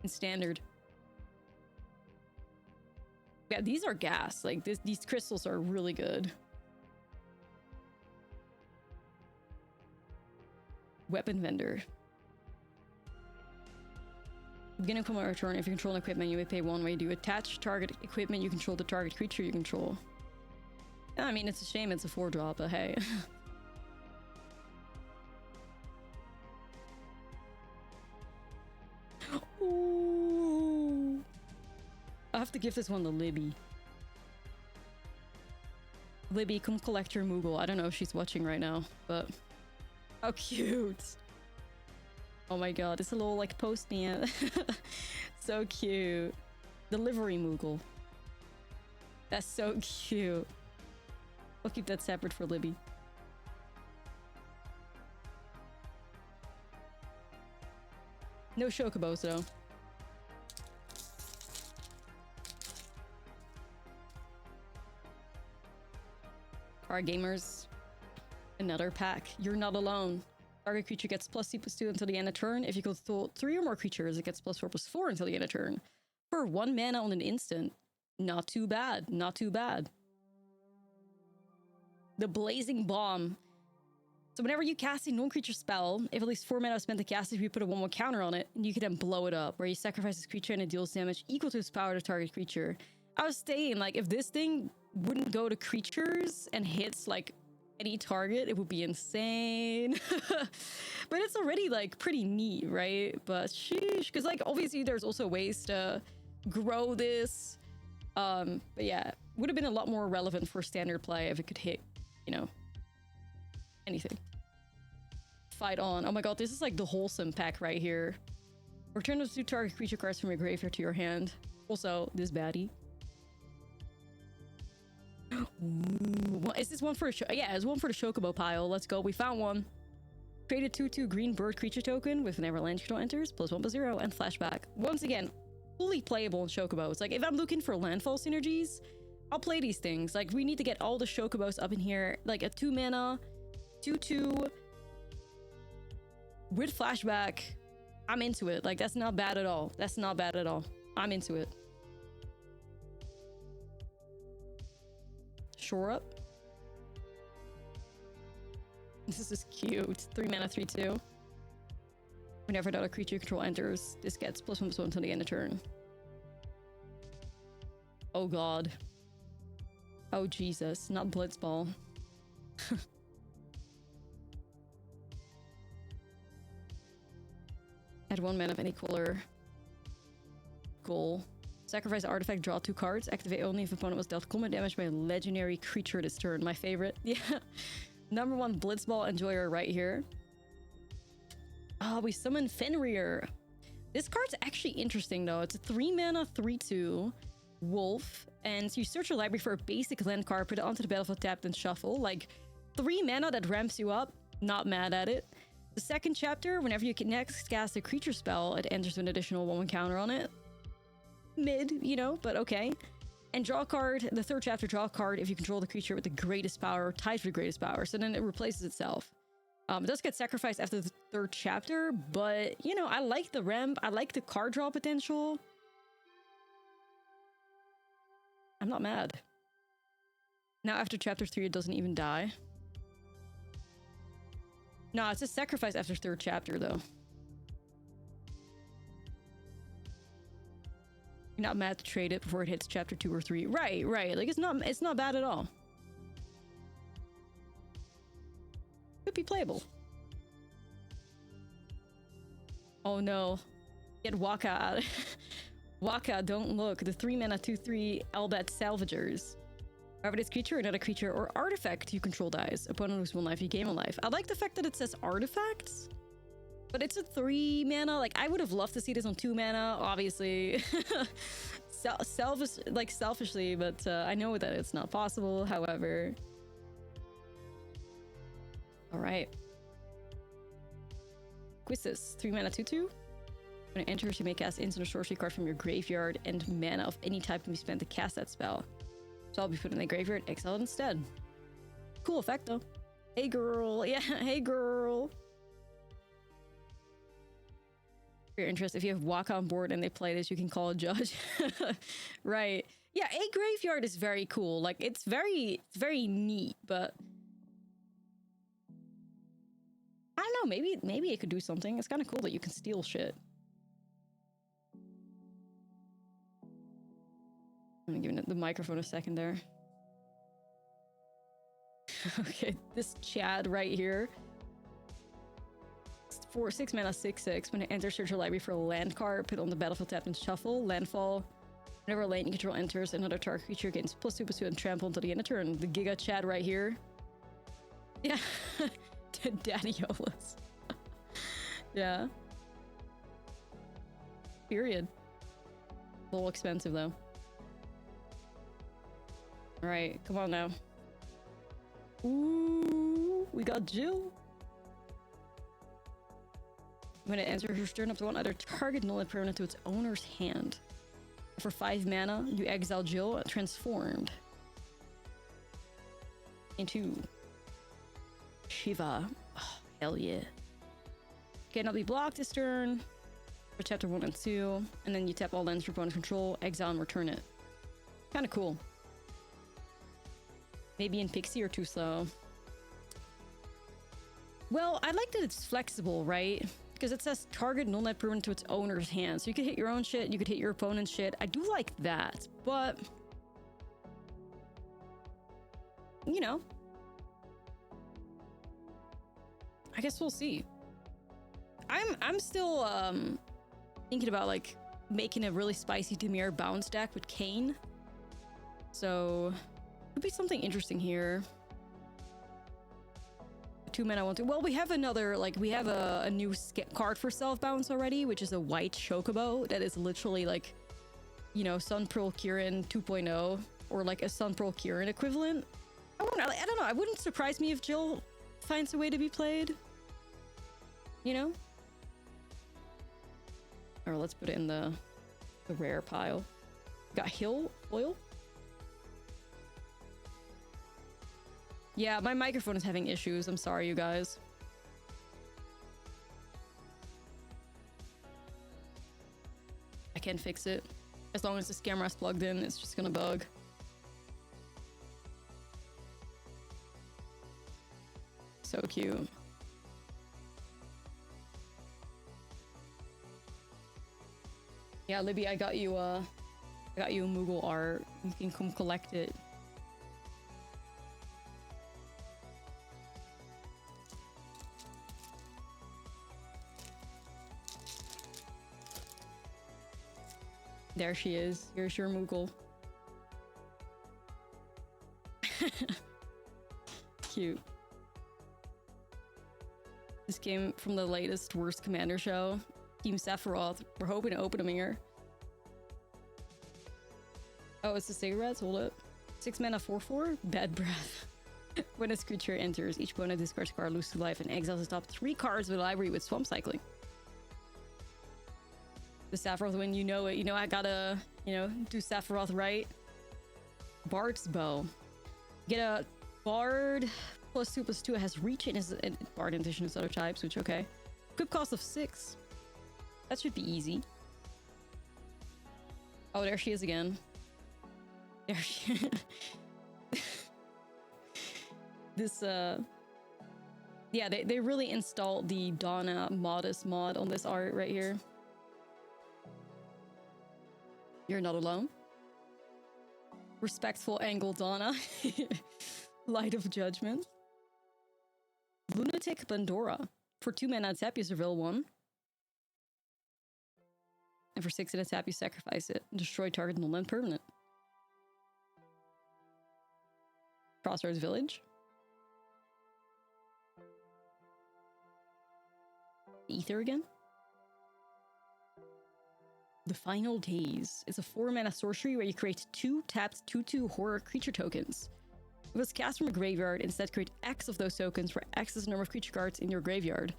standard. Yeah, these are gas. Like, these crystals are really good. Weapon Vendor. Beginning of combat return. If you control an equipment, you may pay 1 way. Do you attach target equipment, you control the target creature you control. I mean, it's a shame it's a 4-drop, but hey. Ooh. I have to give this one to Libby. Libby, come collect your Moogle. I don't know if she's watching right now, but how cute. Oh my god, it's a little like post-me. So cute. Delivery Moogle. That's so cute. I'll keep that separate for Libby. No Chocobos, though. Alright, gamers. Another pack. You're not alone. Target creature gets +2/+2 until the end of turn. If you control 3 or more creatures, it gets +4/+4 until the end of turn. For 1 mana on an instant. Not too bad. Not too bad. The Blazing Bomb. So whenever you cast a non-creature spell, if at least 4 mana is spent to cast it, you put a 1/1 counter on it, and you can then blow it up, where you sacrifice this creature and it deals damage equal to its power to target creature. I was saying, like, if this thing wouldn't go to creatures and hits, like, any target, it would be insane. But it's already, like, pretty neat, right? But sheesh, because, like, obviously there's also ways to grow this. But yeah, would have been a lot more relevant for standard play if it could hit, you know, anything. Fight on. Oh my god, this is like the wholesome pack right here. Return those 2 target creature cards from your graveyard to your hand. Also, this baddie. Ooh, is this one for the yeah, it's one for the Chocobo pile. Let's go. We found one. Create a 2/2 green bird creature token with whenever land control enters, +1/+0, and flashback. Once again, fully playable in Chocobos. Like, if I'm looking for landfall synergies, I'll play these things. Like, we need to get all the Chocobos up in here. Like, a 2 mana, 2/2 with flashback. I'm into it. Like, that's not bad at all. That's not bad at all. I'm into it. Shore Up. This is cute. 3 mana, 3/2. Whenever another creature you control enters, this gets +1/+1 until the end of turn. Oh god. Oh Jesus, not Blitzball. Add 1 mana of any color. Goal. Sacrifice an artifact, draw 2 cards. Activate only if opponent was dealt combat damage by a legendary creature this turn. My favorite. Yeah. Number 1 Blitzball enjoyer right here. Ah, we summon Fenrir. This card's actually interesting though. It's a 3 mana, 3/2 wolf. And so you search your library for a basic land card, put it onto the battlefield tapped and shuffle. Like 3 mana that ramps you up. Not mad at it. The second chapter, whenever you can next cast a creature spell, it enters with an additional 1/1 counter on it. Mid, you know, but okay. And draw a card. The third chapter, draw a card if you control the creature with the greatest power, tied for the greatest power. So then it replaces itself. It does get sacrificed after the third chapter, but, you know, I like the ramp. I like the card draw potential. I'm not mad. Now after chapter 3, it doesn't even die. No, it's a sacrifice after third chapter, though. You're not mad to trade it before it hits chapter 2 or 3. Right, right. Like, it's not bad at all. Could be playable. Oh no. Get Waka out. Waka, don't look. The 3 mana 2/3 Elbat Salvagers. Whenever this creature, another creature, or artifact you control dies, opponent loses 1 life, you gain 1 life. I like the fact that it says artifacts, but it's a 3 mana. Like, I would have loved to see this on 2 mana, obviously. Selfishly, but I know that it's not possible, however. Alright. Quistis, 3 mana 2/2. When it enters, you may cast instant or sorcery card from your graveyard, and mana of any type can be spent to cast that spell. So I'll be put in the graveyard, exiled instead. Cool effect though. Hey girl, yeah, hey girl. For your interest, if you have Waka on board and they play this, you can call a judge. Right. Yeah, a graveyard is very cool. Like, it's very neat, but I don't know, maybe it could do something. It's kind of cool that you can steal shit. I'm giving it the microphone a second there. Okay, this Chad right here. 6 mana 6/6. When it enters, search your library for a land card, put it on the battlefield tapped and shuffle. Landfall. Whenever a land you control enters, another target creature gains +2/+2 and trample until the end of turn. The Giga Chad right here. Yeah. Daddy Yolas. Yeah. Period. A little expensive though. All right, come on now. Ooh, we got Jill. When it enters your turn, up to one other target null and permanent to its owner's hand. For 5 mana, you exile Jill transformed into Shiva. Oh, hell yeah. Cannot be blocked this turn. For chapter 1 and 2. And then you tap all lands for opponent's control, exile and return it. Kind of cool. Maybe in Pixie or too slow. Well, I like that it's flexible, right? Because it says target null net permanent to its owner's hand. So you could hit your own shit, you could hit your opponent's shit. I do like that, but you know, I guess we'll see. I'm still thinking about like making a really spicy Dimir bounce deck with Kane. So could be something interesting here. 2 mana 1/2. Well, we have another, like, we have a new card for self bounce already, which is a white Chocobo that is literally like, you know, Sun Pearl Kirin 2.0 or like a Sun Pearl Kirin equivalent. I don't know. I wouldn't surprise me if Jill finds a way to be played. You know? Or let's put it in the rare pile. Got Hill Foil. Yeah, my microphone is having issues. I'm sorry, you guys. I can't fix it. As long as this camera's plugged in, it's just gonna bug. So cute. Yeah, Libby, I got you Moogle art. You can come collect it. There she is. Here's your Moogle. Cute. This came from the latest Worst Commander show. Team Sephiroth. We're hoping to open them here. Oh, it's the cigarettes? Hold up. 6 mana 4/4? Bad breath. When this creature enters, each opponent discards a card, loses 2 life, and exiles the top 3 cards of the library with swamp cycling. The Sephiroth win, you know it. You know I gotta, you know, do Sephiroth right. Bart's Bow. Get a Bard +2/+2. It has reach and is Bard in addition to other types, which okay. Equip cost of 6. That should be easy. Oh, there she is again. There she This yeah, they really installed the Donna Modest mod on this art right here. You're not alone. Respectful angle Donna. Light of Judgment. Lunatic Pandora. For 2 mana tap, you surveil 1. And for 6 in a tap, you sacrifice it. Destroy target non-land permanent. Crossroads Village. Ether again. The Final Days. It's a 4 mana sorcery where you create 2 tapped 2/2 horror creature tokens. It was cast from a graveyard. Instead, create X of those tokens, where X is the number of creature cards in your graveyard.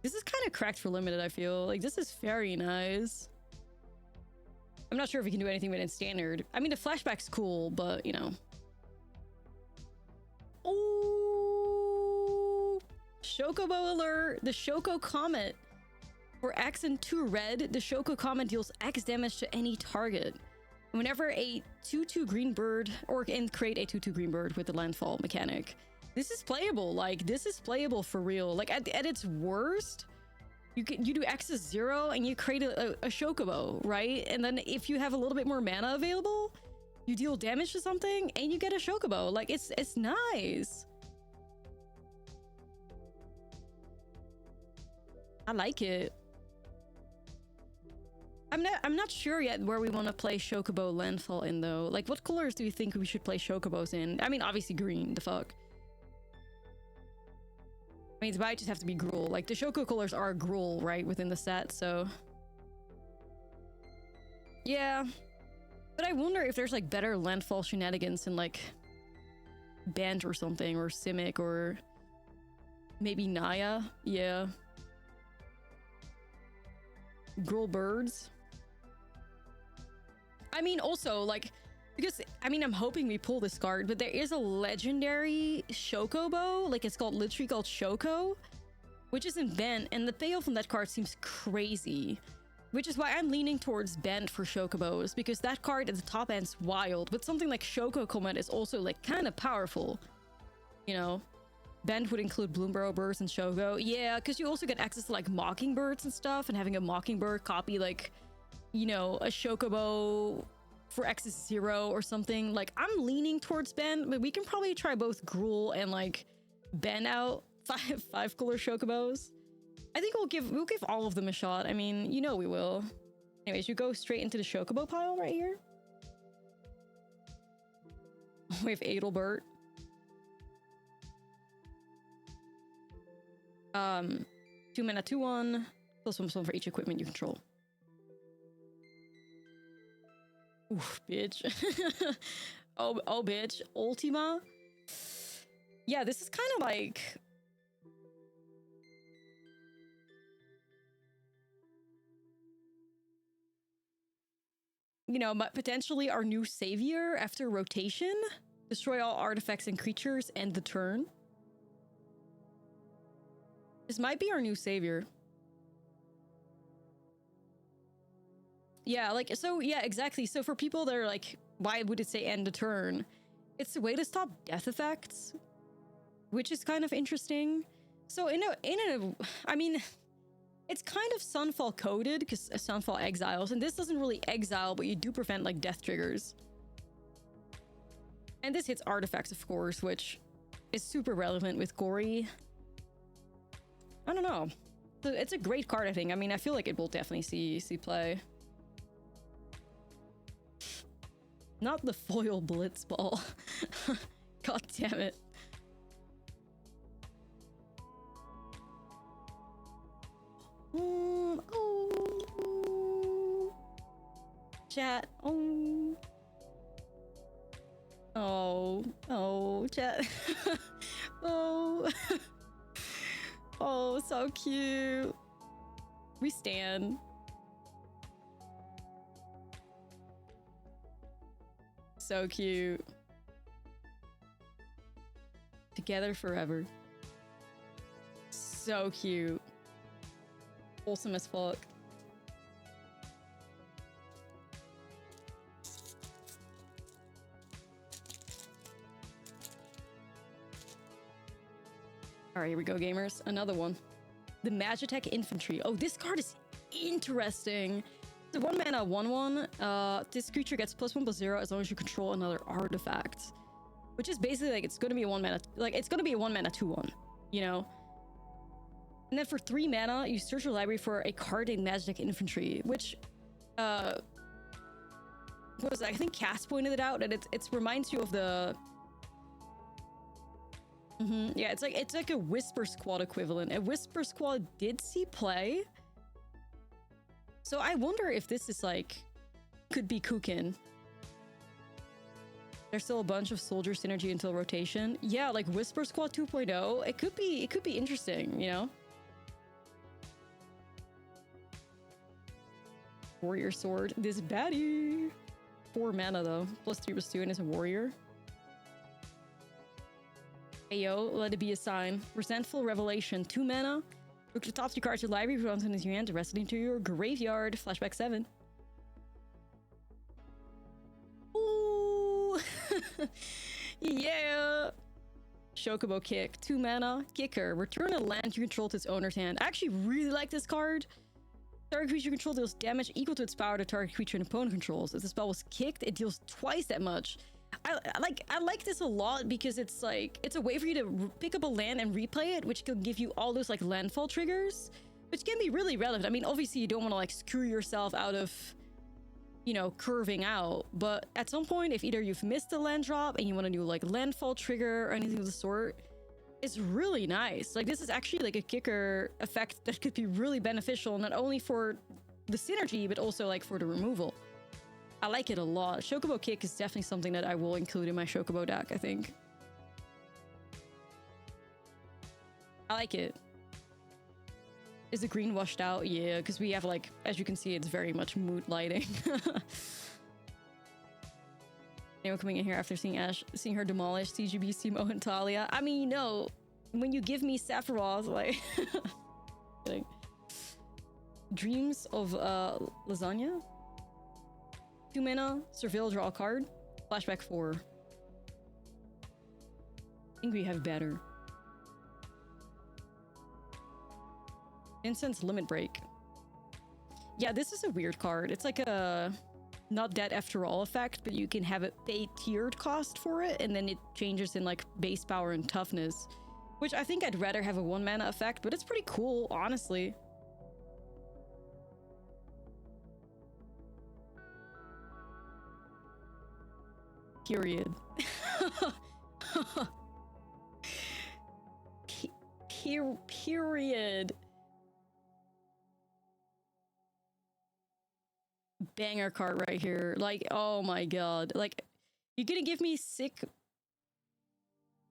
This is kind of cracked for limited, I feel. Like, this is very nice. I'm not sure if we can do anything with it in standard. I mean, the flashback's cool, but, you know. Oh! Chocobo alert! The Choco Comet. For X and 2 red, the Choco Comet deals X damage to any target. Whenever a 2/2 green bird, or can create a 2/2 green bird with the landfall mechanic. This is playable. Like, this is playable for real. Like, at its worst, you do X is 0 and you create a Chocobo, right? And then if you have a little bit more mana available, you deal damage to something and you get a Chocobo. Like, it's nice. I like it. I'm not sure yet where we want to play Chocobo Landfall in, though. Like, what colors do you think we should play Chocobos in? I mean, obviously green, the fuck. I mean, it might just have to be Gruul. Like, the Choco colors are Gruul, right, within the set, so... Yeah. But I wonder if there's, like, better Landfall shenanigans in, like, Bent or something, or Simic, or maybe Naya. Yeah. Gruul Birds. I mean, also, like, because, I mean, I'm hoping we pull this card, but there is a legendary Chocobo, like, it's literally called Choco, which is in Bent, and the payoff on that card seems crazy, which is why I'm leaning towards Bent for Chocobos, because that card at the top end's wild, but something like Choco Comet is also, like, kind of powerful, you know? Bent would include Bloomburrow Birds and Choco. Yeah, because you also get access to, like, Mockingbirds and stuff, and having a Mockingbird copy, like, you know, a Chocobo for X is 0 or something. Like, I'm leaning towards Bent, but we can probably try both Gruul and, like, Bent out. Five color Chocobos. I think we'll give all of them a shot. I mean, you know we will. Anyways, you go straight into the Chocobo pile right here. We have Adelbert. 2 mana, 2/1. +1/+1 for each equipment you control. Oof, bitch. oh, bitch. Ultima. Yeah, this is kind of like... you know, but potentially our new savior after rotation. Destroy all artifacts and creatures, end the turn. This might be our new savior. Yeah, like, so, yeah, exactly. So for people that are like, why would it say end the turn? It's a way to stop death effects, which is kind of interesting. So I mean, it's kind of Sunfall coded, because Sunfall exiles, and this doesn't really exile, but you do prevent, like, death triggers. And this hits artifacts, of course, which is super relevant with Gory. I don't know. It's a great card, I think. I mean, I feel like it will definitely see play. Not the foil Blitzball. God damn it. Oh. Chat. Oh, chat. Oh. Oh, so cute. We stan. So cute. Together forever. So cute. Wholesome as fuck. All right, here we go, gamers. Another one. The Magitech Infantry. Oh, this card is interesting. It's a 1 mana 1/1. This creature gets +1/+0 as long as you control another artifact, which is basically like it's gonna be a 1 mana, like it's gonna be a 1 mana 2/1, you know. And then for 3 mana, you search your library for a card named Magitech Infantry, which what was that? I think Cass pointed it out, and it reminds you of the yeah, it's like a Whisper Squad equivalent. A Whisper Squad did see play, so I wonder if this is like could be Kukin. There's still a bunch of soldier synergy until rotation. Yeah, like Whisper Squad 2.0. It could be interesting, you know. Warrior Sword. This baddie. 4 mana though. +3/+2 and is a warrior. Ayo, let it be a sign. Resentful Revelation, 2 mana. Look to the top 3 cards of your library, put onto your hand, the rest into your graveyard. Flashback 7. Ooh! Yeah! Chocobo Kick, 2 mana. Kicker, return a land you control to its owner's hand. I actually really like this card. Target creature you control deals damage equal to its power to target creature an opponent controls. If the spell was kicked, it deals twice that much. I like this a lot because it's like it's a way for you to pick up a land and replay it, which can give you all those like landfall triggers, which can be really relevant. I mean, obviously you don't want to like screw yourself out of, you know, curving out, but at some point, if either you've missed a land drop and you want to do like landfall trigger or anything of the sort, it's really nice. Like this is actually like a kicker effect that could be really beneficial, not only for the synergy but also like for the removal. I like it a lot. Chocobo Kick is definitely something that I will include in my Chocobo deck, I think. I like it. Is the green washed out? Yeah, because we have like, as you can see, it's very much mood lighting. Anyone coming in here after seeing her demolish CGB, Simo, and Talia? I mean, you know, when you give me Sephiroth, like... Kidding. Dreams of lasagna? 2 mana, surveil, draw a card. Flashback 4. I think we have better. Vincent's Limit Break. Yeah, this is a weird card. It's like a not dead after all effect, but you can have it pay tiered cost for it, and then it changes in like base power and toughness, which I think I'd rather have a 1 mana effect, but it's pretty cool, honestly. Period. Period. Banger card right here. Like, oh my god. Like, you're gonna give me sick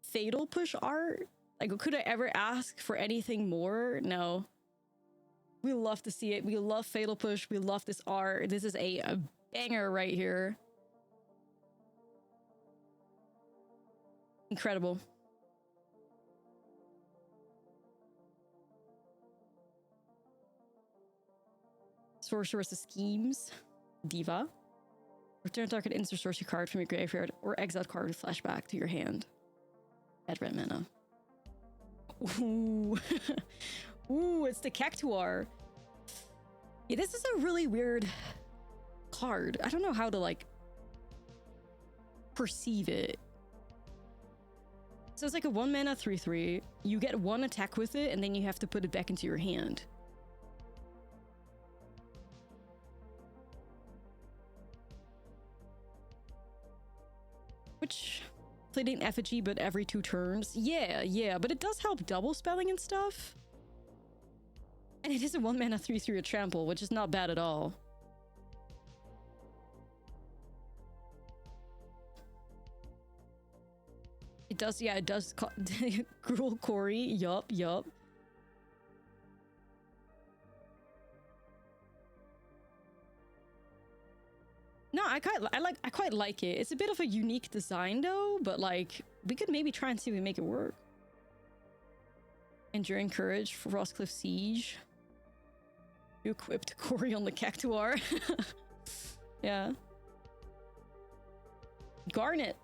Fatal Push art? Like, could I ever ask for anything more? No. We love to see it. We love Fatal Push. We love this art. This is a banger right here. Incredible. Sorceress Schemes. Diva. Return target instant sorcery card from your graveyard or exile card with flashback to your hand. Add red mana. Ooh. Ooh, it's the Cactuar. Yeah, this is a really weird card. I don't know how to, like, perceive it. So it's like a 1 mana 3/3. You get 1 attack with it, and then you have to put it back into your hand. Which, played in effigy, but every 2 turns. Yeah, but it does help double spelling and stuff. And it is a 1 mana 3/3 a trample, which is not bad at all. It does, yeah, it does. Gruel Corey, yup. No, I quite like it. It's a bit of a unique design though, but like we could maybe try and see if we make it work. Enduring Courage for Frostcliff Siege. You equipped Corey on the Cactuar. Yeah. Garnet.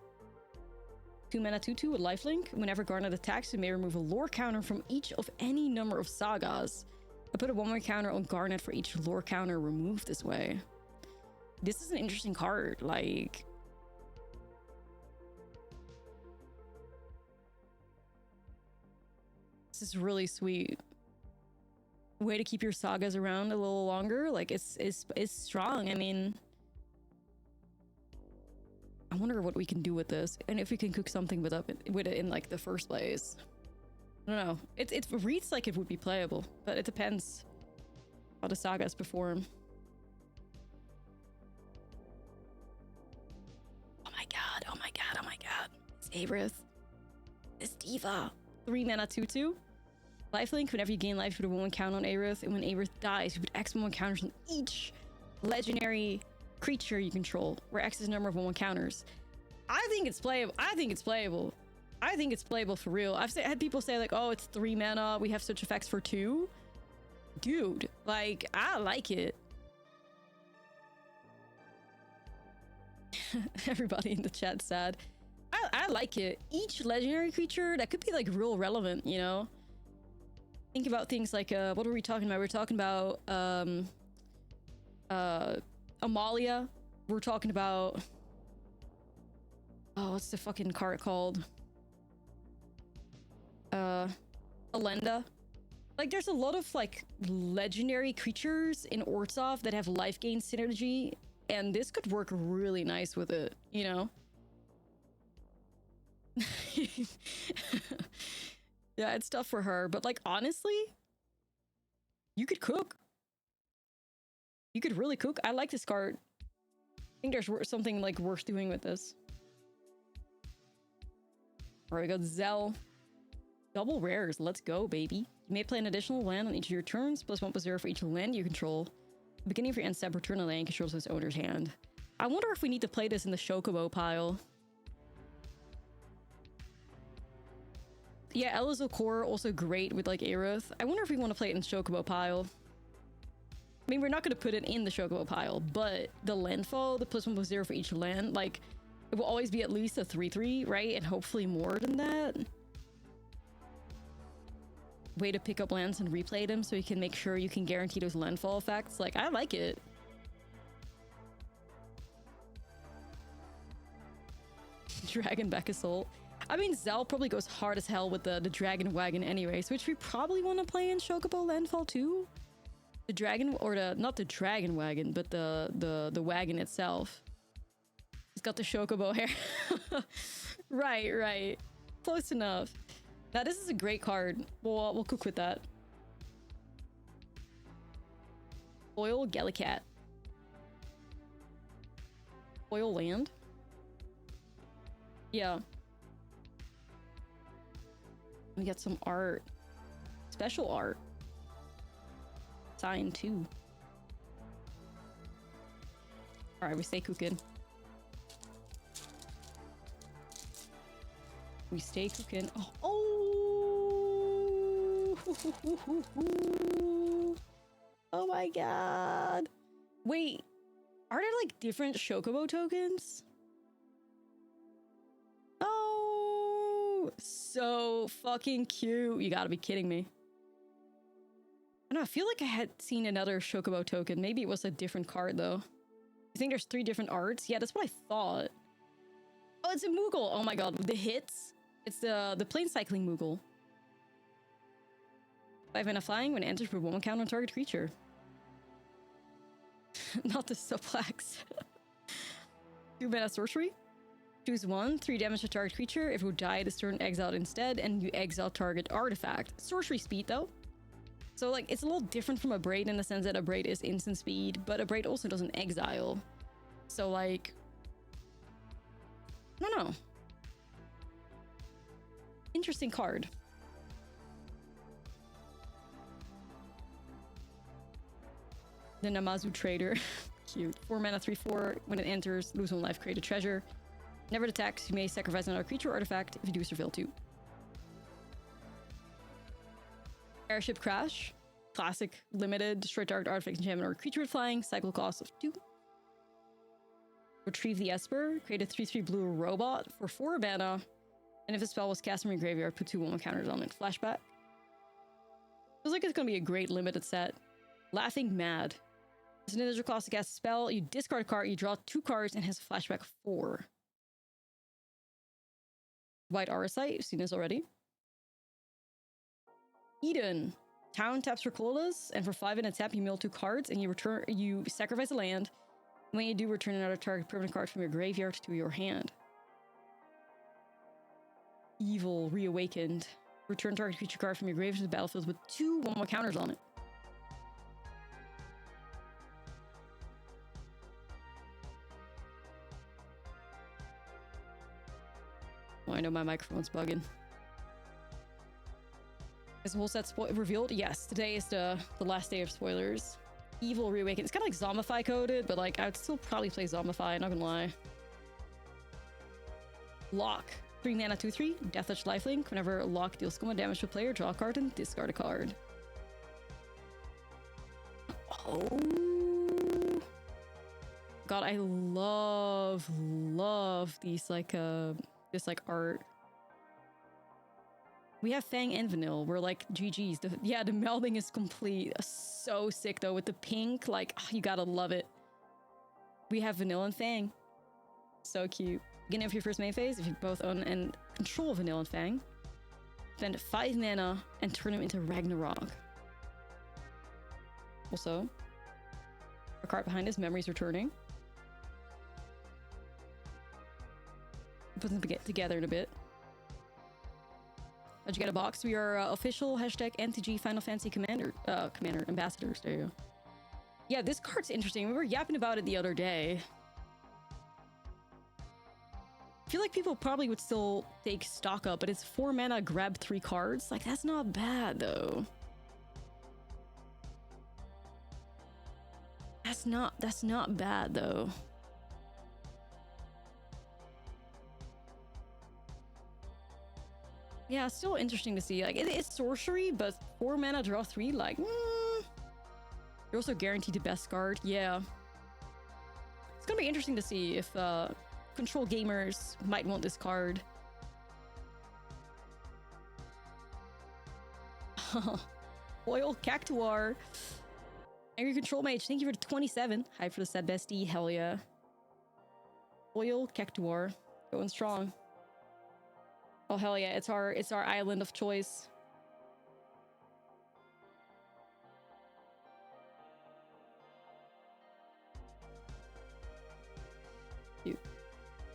2 mana 2/2 with lifelink. Whenever Garnet attacks, you may remove a lore counter from each of any number of sagas. I put a 1-more counter on Garnet for each lore counter removed this way. This is an interesting card, like... This is really sweet. Way to keep your sagas around a little longer. Like, it's strong. I mean... I wonder what we can do with this, and if we can cook something with it in, like, the first place. I don't know. It reads like it would be playable, but it depends how the sagas perform. Oh my god. It's Aerith. It's Diva. 3 mana 2/2. Lifelink, whenever you gain life, you put a 1/1 counter on Aerith, and when Aerith dies, you put X 1/1 counters on each legendary creature you control, where X is the number of 1/1 counters. I think it's playable. I think it's playable for real. I've had people say, like, oh, it's 3 mana, we have such effects for 2. Dude, like, I like it. Everybody in the chat sad. I like it. Each legendary creature, that could be, like, real relevant, you know? Think about things like, what were we talking about? We're talking about, Amalia. We're talking about... Oh, what's the fucking card called? Alenda. Like, there's a lot of, like, legendary creatures in Ortov that have life gain synergy, and this could work really nice with it, you know? Yeah, it's tough for her, but, like, honestly, you could cook. You could really cook. I like this card. I think there's something, like, worth doing with this. Alright, we got Zell. Double rares. Let's go, baby. You may play an additional land on each of your turns, +1/+0 for each land you control. At the beginning of your end step, return a land controls its owner's hand. I wonder if we need to play this in the Chocobo pile. Yeah, Ashlizzlle core also great with like Aerith. I wonder if we want to play it in Chocobo pile. I mean, we're not going to put it in the Chocobo pile, but the landfall, the +1/+0 for each land, like, it will always be at least a 3/3, right? And hopefully more than that. Way to pick up lands and replay them so you can make sure you can guarantee those landfall effects. Like, I like it. Dragonback Assault. I mean, Zal probably goes hard as hell with the Dragon Wagon anyways, which we probably want to play in Chocobo Landfall too. The dragon, or the, not the Dragon Wagon, but the wagon itself. It's got the Chocobo hair. Right, right. Close enough. Now, this is a great card. We'll cook with that. Oil Gallicat. Oil land? Yeah. We got some art. Special art. Sign too. Alright, we stay cooking. We stay cooking. Oh! Oh my god. Wait. Are there like different Chocobo tokens? Oh! So fucking cute. You gotta be kidding me. I don't know, I feel like I had seen another Chocobo token. Maybe it was a different card though. I think there's 3 different arts. Yeah, that's what I thought. Oh, it's a Moogle. Oh my god, the hits. It's the plane cycling Moogle. 5 mana flying. When it enters, put 1 count on target creature. Not the Suplex. 2 mana sorcery. Choose 1, 3 damage to target creature. If it would die this turn, exile it instead, and you exile target artifact. Sorcery speed though. So like, it's a little different from a Braid in the sense that a Braid is instant speed, but a Braid also doesn't exile. So like, I don't know. Interesting card. The Namazu Trader. Cute. 4 mana, 3/4. When it enters, lose 1 life, create a treasure. Never it attacks, you may sacrifice another creature or artifact. If you do, surveil 2. Airship Crash. Classic. Limited. Destroy target artifact, enchantment, or creature with flying. Cycle cost of 2. Retrieve the Esper. Create a 3/3 blue robot for 4 mana. And if a spell was cast from your graveyard, put 2 1/1 counters on it. Flashback. Feels like it's going to be a great limited set. Laughing Mad. As an individual class to cast a spell, you discard a card, you draw 2 cards, and has a flashback 4. White Auracite, you've seen this already. Eden. Town taps for colorless, and for 5 in a tap, you mill 2 cards, and you sacrifice a land. When you do, return another target permanent card from your graveyard to your hand. Evil Reawakened. Return target creature card from your graveyard to the battlefield with 2 1/1 counters on it. Oh, I know my microphone's bugging. Is the whole set revealed? Yes, today is the last day of spoilers. Evil Reawakened. It's kind of like Zombify coded, but like, I would still probably play Zombify, not gonna lie. Lock. 3 mana, 2/3. Death Touch Lifelink. Whenever Lock deals 1 damage to a player, draw a card and discard a card. Oh. God, I love these like, this like art. We have Fang and Vanille. We're like GG's. The melding is complete. So sick though with the pink. Like, you gotta love it. We have Vanille and Fang. So cute. Beginning of your first main phase, if you both own and control Vanille and Fang, spend 5 mana and turn them into Ragnarok. Also, a card behind is Memories Returning. Put them together in a bit. How'd you get a box? We are official #MTG Final Fantasy Commander ambassadors. There you go. Yeah, this card's interesting. We were yapping about it the other day. I feel like people probably would still take stock up, but it's 4 mana, grab 3 cards. Like, that's not bad, though. That's not bad, though. Yeah, it's still interesting to see. Like, it's sorcery, but 4 mana, draw 3, like, you're also guaranteed the best card. Yeah. It's gonna be interesting to see if, control gamers might want this card. Foil Cactuar. Angry Control Mage, thank you for the 27. Hype for the set bestie, hell yeah. Foil Cactuar, going strong. Oh hell yeah, it's our island of choice.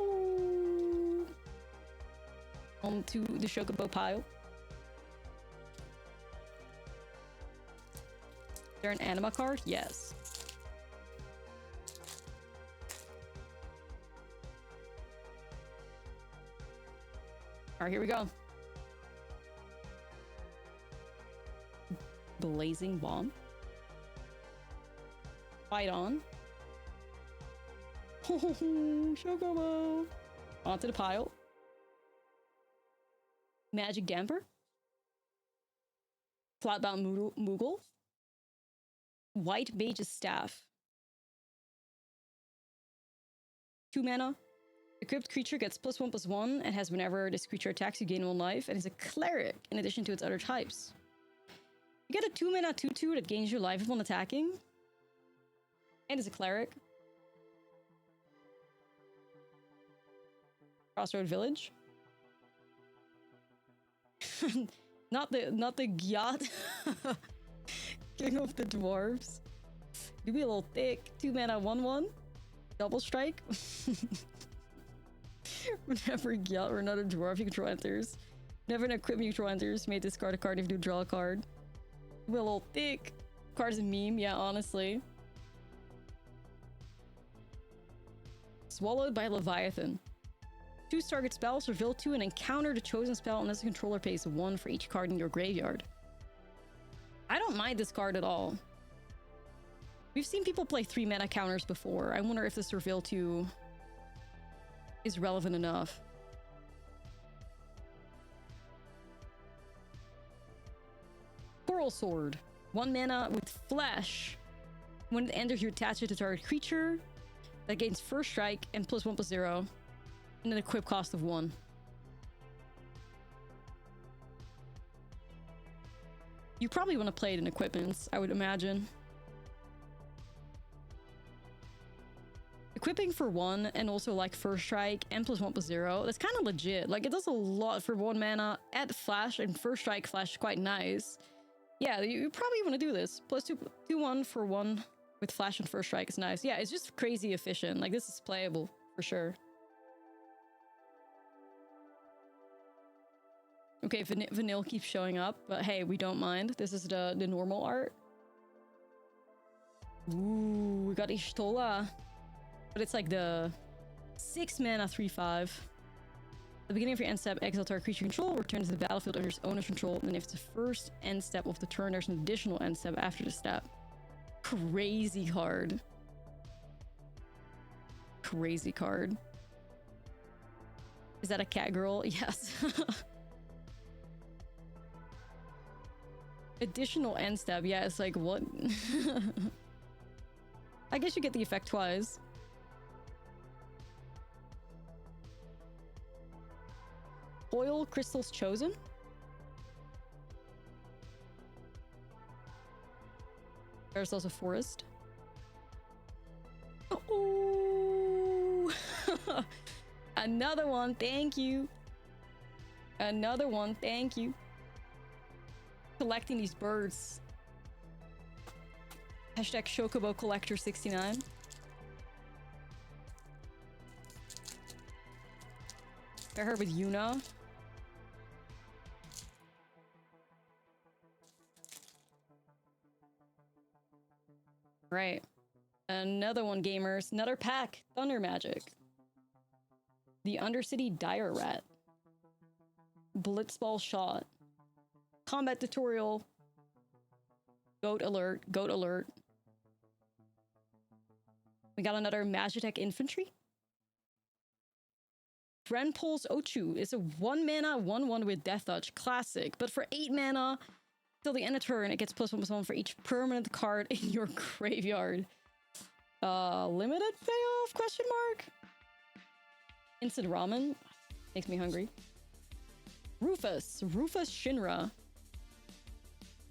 Ooh. On to the Chocobo pile. Is there an anima card? Yes. Alright, here we go. Blazing Bomb. Fight on. Chocobo. Onto the pile. Magic Damper. Flatbound Moogle. White Mage's Staff. 2 mana. Equipped creature gets +1/+1 and has whenever this creature attacks you gain 1 life and is a cleric in addition to its other types. You get a 2 mana 2/2 that gains your life upon attacking. And is a cleric. Crossroad Village. not the Gyat. King of the Dwarves. You be a little thick. 2 mana 1/1. Double strike. Whenever Gyat or another dwarf you control enters. Whenever an equipment you control enters, you may discard a card if you do draw a card. You be a little thick. Card's a meme, yeah, honestly. Swallowed by Leviathan. Choose target spells, reveal 2, and encounter the chosen spell unless the controller pays 1 for each card in your graveyard. I don't mind this card at all. We've seen people play 3 mana counters before. I wonder if this reveal 2 is relevant enough. Coral Sword. 1 mana with Flesh. When it enters, you attach it to target creature that gains first strike and +1/+0. And an equip cost of 1. You probably want to play it in equipments, I would imagine. Equipping for 1 and also like first strike and +1/+0. That's kind of legit. Like, it does a lot for 1 mana at Flash, and first strike Flash is quite nice. Yeah, you probably want to do this. +2/+1 for 1 with Flash and first strike is nice. Yeah, it's just crazy efficient. Like, this is playable for sure. Okay, Vanille keeps showing up, but hey, we don't mind. This is the normal art. Ooh, we got Ishtola. But it's like the 6 mana 3/5. At the beginning of your end step, exile target creature control, returns to the battlefield under its owner's control, and if it's the first end step of the turn, there's an additional end step after the step. Crazy card. Crazy card. Is that a cat girl? Yes. Additional end step. Yeah, it's like, what? I guess you get the effect twice. Foil Crystals Chosen. There's also Forest. Oh, another one. Thank you. Another one. Thank you. Collecting these birds. Hashtag Chocobo Collector 69. Pair her with Yuna. Right. Another one, gamers. Another pack. Thunder Magic. The Undercity Dire Rat. Blitzball Shot. Combat Tutorial. Goat Alert. Goat Alert. We got another Magitech Infantry. Renpul's Ochu is a 1 mana 1/1 with Death Touch. Classic. But for 8 mana, till the end of turn, it gets +1/+1 for each permanent card in your graveyard. Limited payoff? Question mark? Instant ramen. Makes me hungry. Rufus. Rufus Shinra.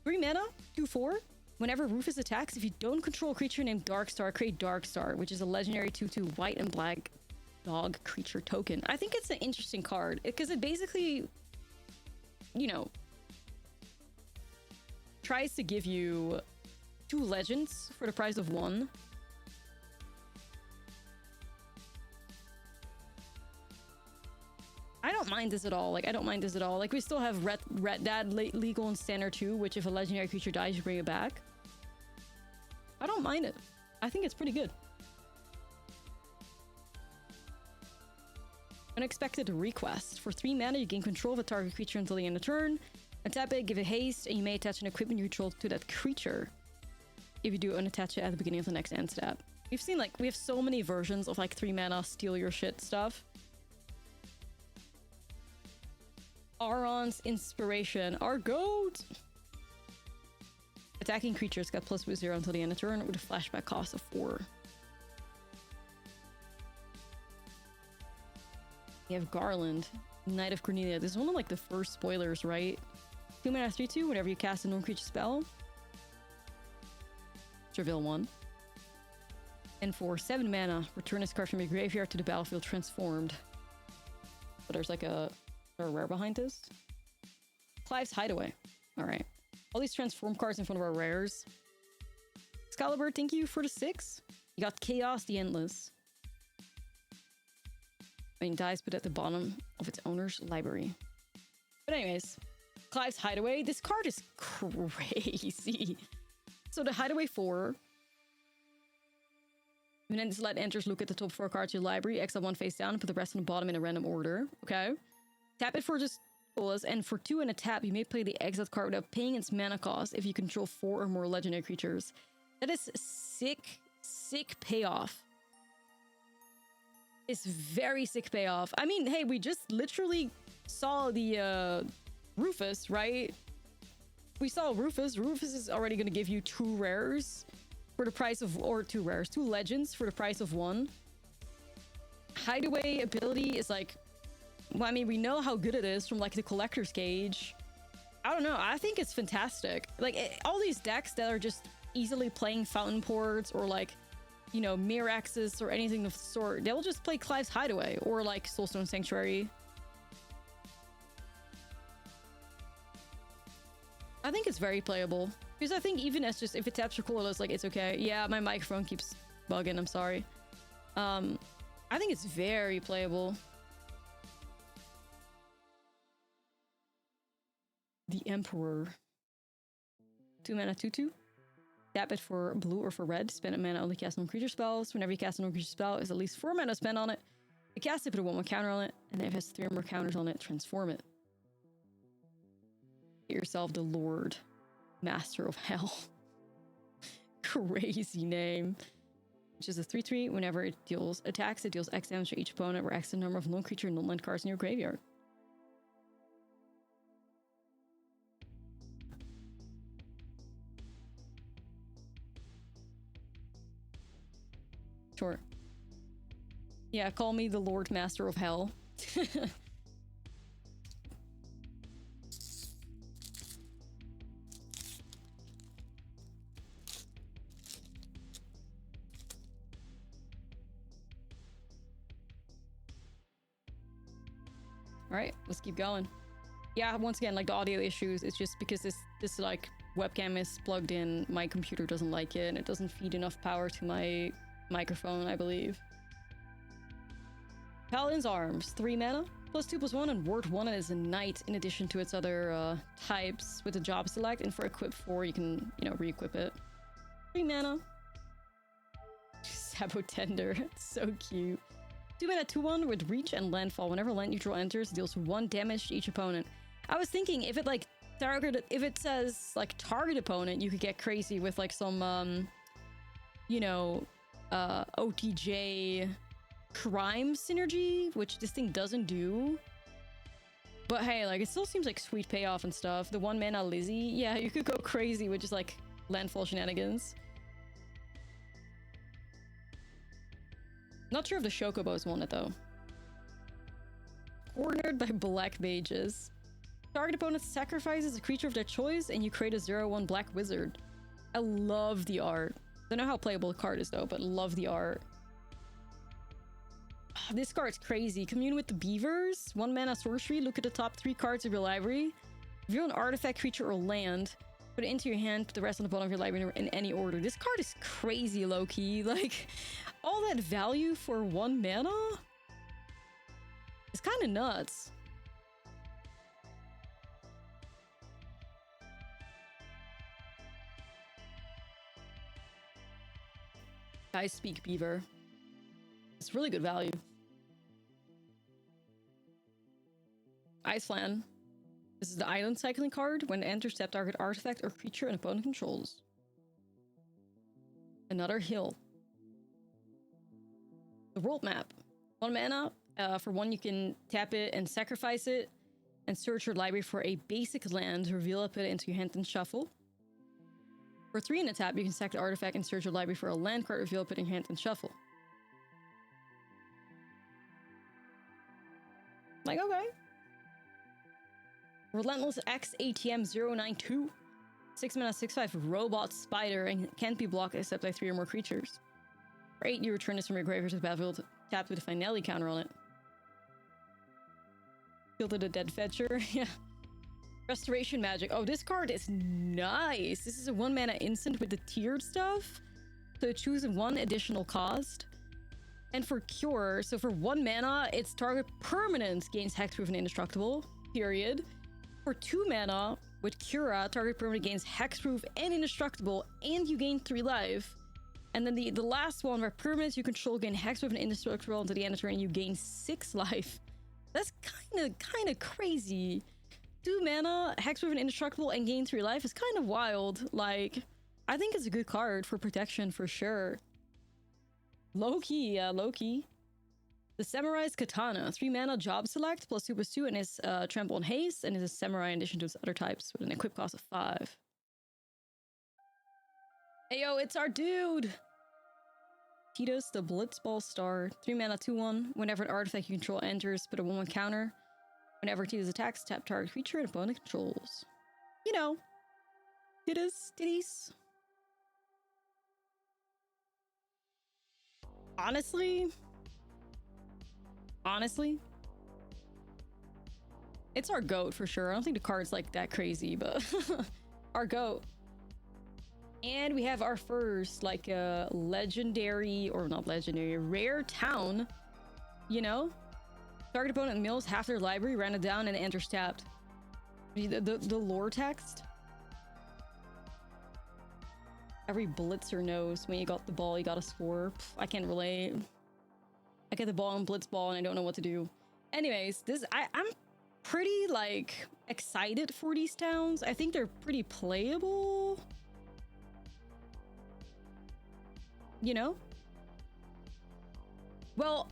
3 mana, 2/4. Whenever Rufus attacks, if you don't control a creature named Darkstar, create Darkstar, which is a legendary 2/2 white and black dog creature token. I think it's an interesting card because it basically, you know, tries to give you 2 legends for the price of 1. I don't mind this at all. Like, I don't mind this at all. Like, we still have Red Dad legal in Standard 2, which if a legendary creature dies, you bring it back. I don't mind it. I think it's pretty good. Unexpected Request. For 3 mana, you gain control of a target creature until the end of turn. Untap it, give it haste, and you may attach an equipment you control to that creature. If you do, unattach it at the beginning of the next end step. We've seen, like, we have so many versions of, like, 3 mana steal your shit stuff. Aron's Inspiration. Our goat! Attacking creatures got +0 until the end of turn with a flashback cost of 4. We have Garland, Knight of Cornelia. This is one of like the first spoilers, right? 2 mana 3/2. Whenever you cast a non-creature spell, reveal 1. And for 7 mana, return this card from your graveyard to the battlefield transformed. But there's like a rare behind this. Clive's Hideaway. All right. All these transform cards in front of our rares. Excalibur, thank you for the 6. You got Chaos the Endless. I mean, dies put at the bottom of its owner's library. But anyways, Clive's Hideaway. This card is crazy. So the Hideaway 4. And then this let enters look at the top 4 cards of your library. Exile 1 face down and put the rest on the bottom in a random order. Okay. Tap it for just coolest. And for 2 and a tap, you may play the exiled card without paying its mana cost if you control 4 or more legendary creatures. That is sick, sick payoff. It's very sick payoff. I mean, hey, we just literally saw the Rufus, right? We saw Rufus. Rufus is already going to give you 2 rares for the price of, or 2 rares, 2 legends for the price of 1. Hideaway ability is like, well, I mean, we know how good it is from like the collector's cage. I don't know. I think it's fantastic. Like all these decks that are just easily playing Fountain Ports or like, you know, Miraxes or anything of the sort, they'll just play Clive's Hideaway or like Soulstone Sanctuary. I think it's very playable because I think even as just if it taps your colorless, like it's okay. Yeah, my microphone keeps bugging. I'm sorry. I think it's very playable. The Emperor. 2 mana 2/2. Tap it for blue or for red. Spend a mana only cast non-creature spells. Whenever you cast a non-creature spell, is at least 4 mana spent on it. You cast it, put a 1/1 counter on it, and then if it has 3 or more counters on it, transform it. Get yourself the Lord Master of Hell. Crazy name. Which is a 3/3. Whenever it deals attacks, it deals X damage to each opponent, where X is the number of non-creature non-land cards in your graveyard. Sure. Yeah, call me the Lord Master of Hell. All right, let's keep going. Yeah, once again, like the audio issues, it's just because this like webcam is plugged in, my computer doesn't like it, and it doesn't feed enough power to my microphone, I believe. Paladin's Arms, 3 mana, +2/+1, and ward 1 is a knight in addition to its other types with the job select, and for equip 4, you can, you know, re-equip it. 3 mana. Sabotender, so cute. 2 mana 2/1 with reach and landfall. Whenever land neutral enters, deals 1 damage to each opponent. I was thinking if it like if it says like target opponent, you could get crazy with like some you know, OTJ crime synergy, which this thing doesn't do. But hey, like it still seems like sweet payoff and stuff. The 1 mana Lizzie, yeah, you could go crazy with just like landfall shenanigans. Not sure if the Chocobos want it though. Cornered by black mages. Target opponent sacrifices a creature of their choice and you create a 0/1 black wizard. I love the art. Don't know how playable the card is though, but love the art. This card's crazy. Commune with the beavers. 1 mana sorcery. Look at the top 3 cards of your library. Reveal an artifact, creature, or land. Put it into your hand. Put the rest on the bottom of your library in any order. This card is crazy low-key. Like, all that value for 1 mana? It's kind of nuts. I speak beaver. It's really good value. Iceland. This is the island cycling card. When it enters, tap target artifact or creature an opponent controls. Another hill. The world map. 1 mana. For 1, you can tap it and sacrifice it and search your library for a basic land. Reveal it, put it into your hand and shuffle. For 3 in a tap, you can sack the artifact and search your library for a land card. Reveal it, put it in your hand and shuffle. Like, okay. Relentless X ATM 092. 6 mana 6/5 robot spider and can't be blocked except by 3 or more creatures. For 8, you return this from your graveyard to the battlefield tapped with a finale counter on it. Tilted a dead fetcher. Yeah. Restoration magic. Oh, this card is nice. This is a 1 mana instant with the tiered stuff. So choose 1 additional cost. And for cure, so for 1 mana, its target permanent gains hexproof and indestructible. Period. For 2 mana, with Cura, target permanent gains hexproof and indestructible, and you gain 3 life. And then the last one, where permanents you control gain hexproof and indestructible until the end of turn, and you gain 6 life. That's kind of crazy. 2 mana, hexproof and indestructible, and gain 3 life is kind of wild. Like, I think it's a good card for protection for sure. Low-key, yeah, low-key. The Samurai's Katana, 3 mana, job select, plus 2/2, and is trample and haste, and is a samurai in addition to its other types, with an equip cost of 5. Ayo, it's our dude! Titus, the Blitzball Star, 3 mana, 2/1. Whenever an artifact you control enters, put a 1/1 counter. Whenever Titus attacks, tap target creature and opponent controls. You know, Titus. Honestly, it's our GOAT for sure. I don't think the card's like that crazy, but our GOAT. And we have our first like legendary, or not legendary, rare town, you know? Target opponent mills half their library, ran it down, and it enters tapped. The lore text. Every blitzer knows when you got the ball, you gotta score. Pff, I can't relate. I get the ball and blitz ball and I don't know what to do. Anyways, I'm pretty like excited for these towns. I think they're pretty playable. You know? Well,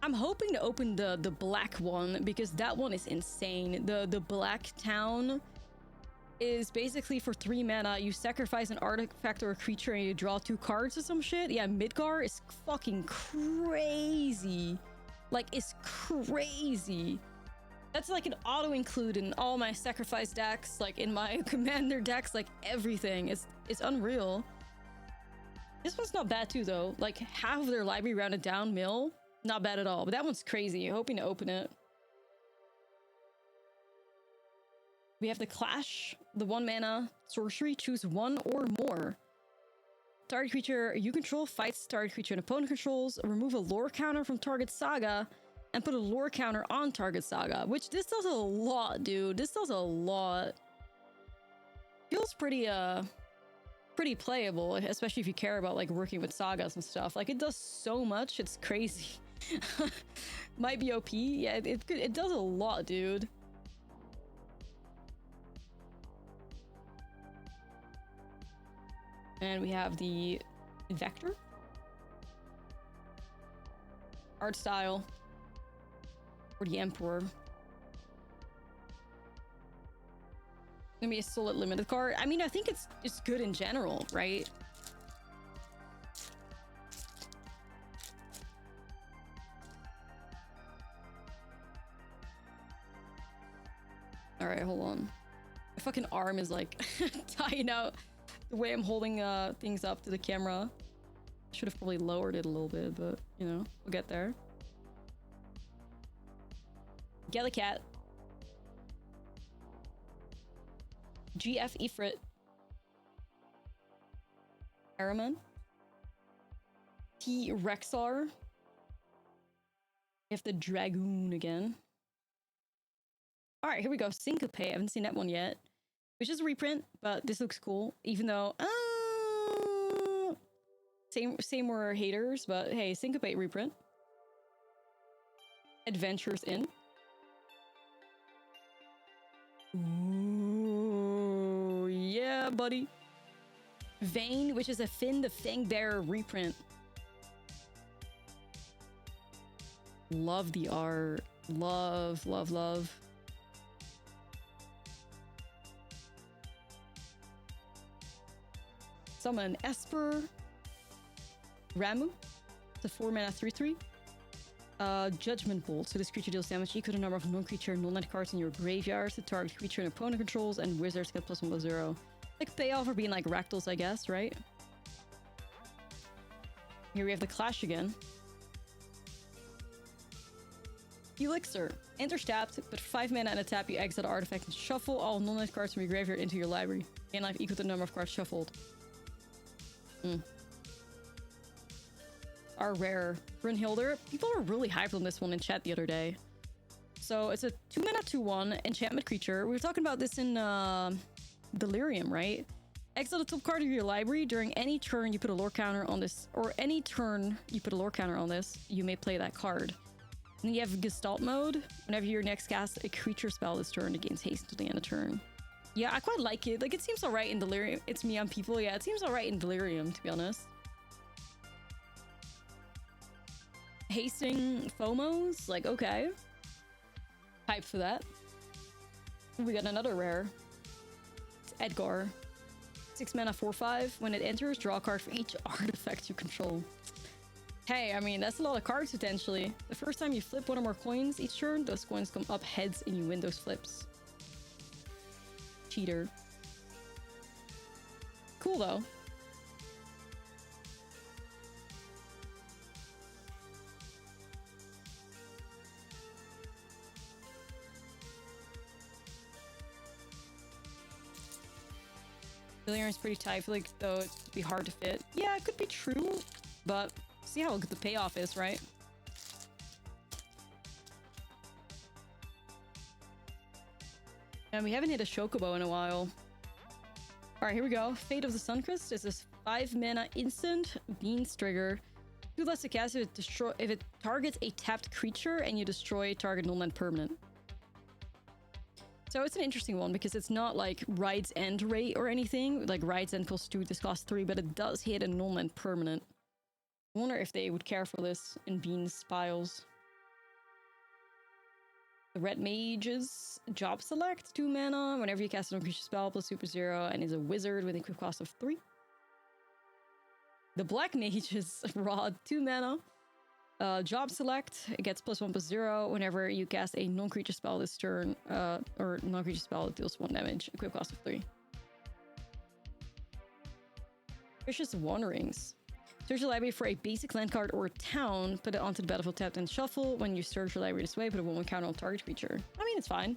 I'm hoping to open the black one because that one is insane. The black town is basically for 3 mana, you sacrifice an artifact or a creature and you draw 2 cards or some shit. Yeah, Midgar is fucking crazy. Like, it's crazy. That's like an auto include in all my sacrifice decks, like in my commander decks, like everything. It's unreal. This one's not bad too though. Like half of their library rounded down mill. Not bad at all, but that one's crazy. Hoping to open it. We have the Clash, the 1 mana sorcery, choose 1 or more. Target creature you control fights target creature and opponent controls. Remove a lore counter from target saga and put a lore counter on target saga, which this does a lot, dude. This does a lot. Feels pretty pretty playable, especially if you care about like working with sagas and stuff. Like it does so much, it's crazy. Might be OP. Yeah, it does a lot, dude. And we have the Vector. Art style. For the Emperor. Gonna be a solid limited card. I mean, I think it's good in general, right? All right, hold on. My fucking arm is like tying out the way I'm holding things up to the camera. Should have probably lowered it a little bit, but you know, we'll get there. Gellicat. GF Ifrit. Araman. T Rexar. We have the Dragoon again. Alright, here we go. Syncope. I haven't seen that one yet. Which is a reprint, but this looks cool. Even though same were haters, but hey, Syncope reprint. Adventures in. Ooh, yeah, buddy. Vane, which is a Finn the Fangbearer reprint. Love the art. Love, love, love. Summon Esper. Ramu. It's a 4-mana 3/3. Judgment Bolt. So this creature deals damage equal to the number of non-creature non-land cards in your graveyard. The target creature and opponent controls, and wizards get +1/+0. Like payoff for being like Ractals, I guess, right? Here we have the Clash again. Elixir. Enter tapped, but 5 mana and a tap, you exile the artifact and shuffle all non-land cards from your graveyard into your library. Gain life equal to the number of cards shuffled. Are rare. Brunhilder. People were really hyped on this one in chat the other day. So it's a 2-mana 2/1 enchantment creature. We were talking about this in Delirium, right? Exile the top card of your library. During any turn you put a lore counter on this, or any turn you put a lore counter on this, you may play that card. And then you have Gestalt mode. Whenever you next cast a creature spell this turn, it gains haste until the end of turn. Yeah, I quite like it. Like, it seems alright in Delirium. It's me on people. Yeah, it seems alright in Delirium, to be honest. Hasting FOMOs? Like, okay. Hype for that. We got another rare. It's Edgar. 6 mana 4/5. When it enters, draw a card for each artifact you control. Hey, I mean, that's a lot of cards potentially. The first time you flip one or more coins each turn, those coins come up heads and you win those flips. Cheater. Cool though. Delirium is pretty tight. I feel like though it'd be hard to fit. Yeah, it could be true, but see how good the payoff is, right? And we haven't hit a Chocobo in a while. Alright, here we go. Fate of the Suncrist is this 5-mana instant Beans trigger. 2 less to cast if it targets a tapped creature and you destroy target non-land permanent. So it's an interesting one because it's not like Ride's End rate or anything. Like Ride's End costs 2, this costs 3, but it does hit a non-land permanent. I wonder if they would care for this in Beans piles. The Red Mage's Job Select, 2 mana. Whenever you cast a non-creature spell, plus super 0, and is a wizard with a equip cost of 3. The Black Mage's Rod, 2 mana. Job Select, it gets +1/+0 whenever you cast a non-creature spell this turn, or non-creature spell that deals 1 damage, equip cost of 3. Vicious Wanderings. Search your library for a basic land card or a town, put it onto the battlefield tapped and shuffle. When you search your library this way, put a 1/1 counter on target creature. I mean, it's fine.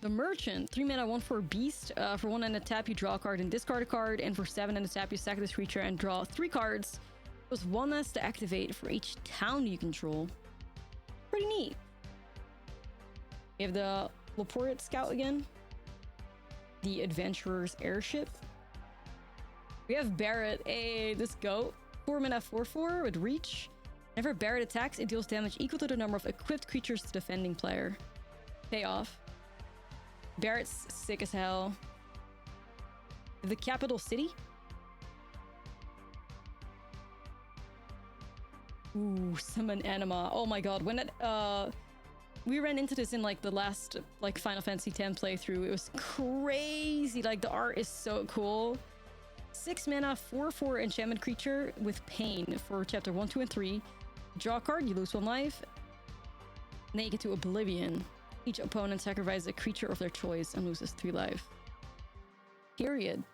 The Merchant, 3 mana 1/4 beast. For 1 and a tap, you draw a card and discard a card, and for 7 and a tap, you sack this creature and draw 3 cards. Plus 1 less to activate for each town you control. Pretty neat. We have the Laporte Scout again. The Adventurer's Airship. We have Barret, this goat. 4 mana 4/4 with reach. Whenever Barret attacks, it deals damage equal to the number of equipped creatures to the defending player. Pay off. Barret's sick as hell. The Capital City. Ooh, summon anima. Oh my god, when that we ran into this in like the last like Final Fantasy X playthrough. It was crazy. Like the art is so cool. 6 mana 4/4 enchantment creature with pain for chapter 1, 2, and 3. Draw a card, you lose 1 life. And then you get to Oblivion. Each opponent sacrifices a creature of their choice and loses 3 life. Period.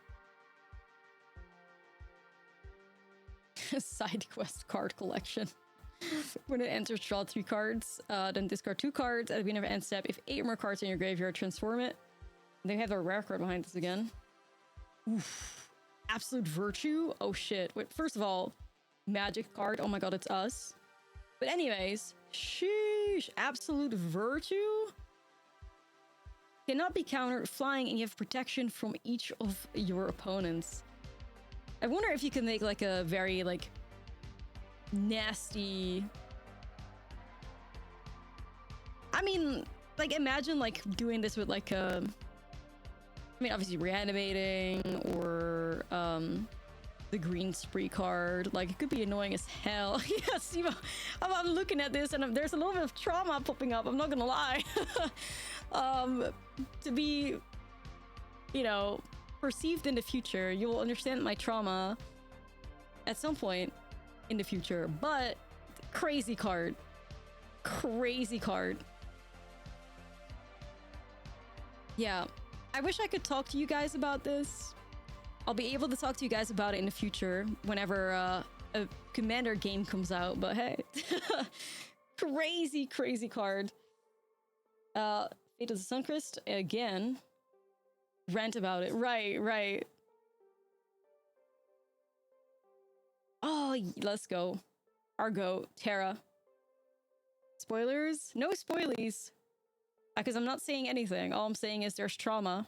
Side quest card collection. When it enters, draw 3 cards, then discard 2 cards. At the beginning of end step, if 8 or more cards in your graveyard, transform it. They have a rare card behind this again. Oof. Absolute Virtue. Oh shit. Wait, first of all, magic card. Oh my god, it's us. But anyways, sheesh. Absolute Virtue cannot be countered flying, and you have protection from each of your opponents. I wonder if you can make like a very like nasty, I mean, like imagine like doing this with like I mean obviously reanimating or the green spree card. Like it could be annoying as hell. Yeah, see, I'm looking at this and there's a little bit of trauma popping up, I'm not gonna lie. To be, you know, perceived in the future, you will understand my trauma at some point in the future. But crazy card. Crazy card. Yeah, I wish I could talk to you guys about this. I'll be able to talk to you guys about it in the future whenever a Commander game comes out, but hey. Crazy, crazy card. Fate of the Suncrist, again. Rant about it. Right, right. Oh, let's go. Our goat, Terra. Spoilers? No spoilies. Because I'm not saying anything. All I'm saying is there's trauma.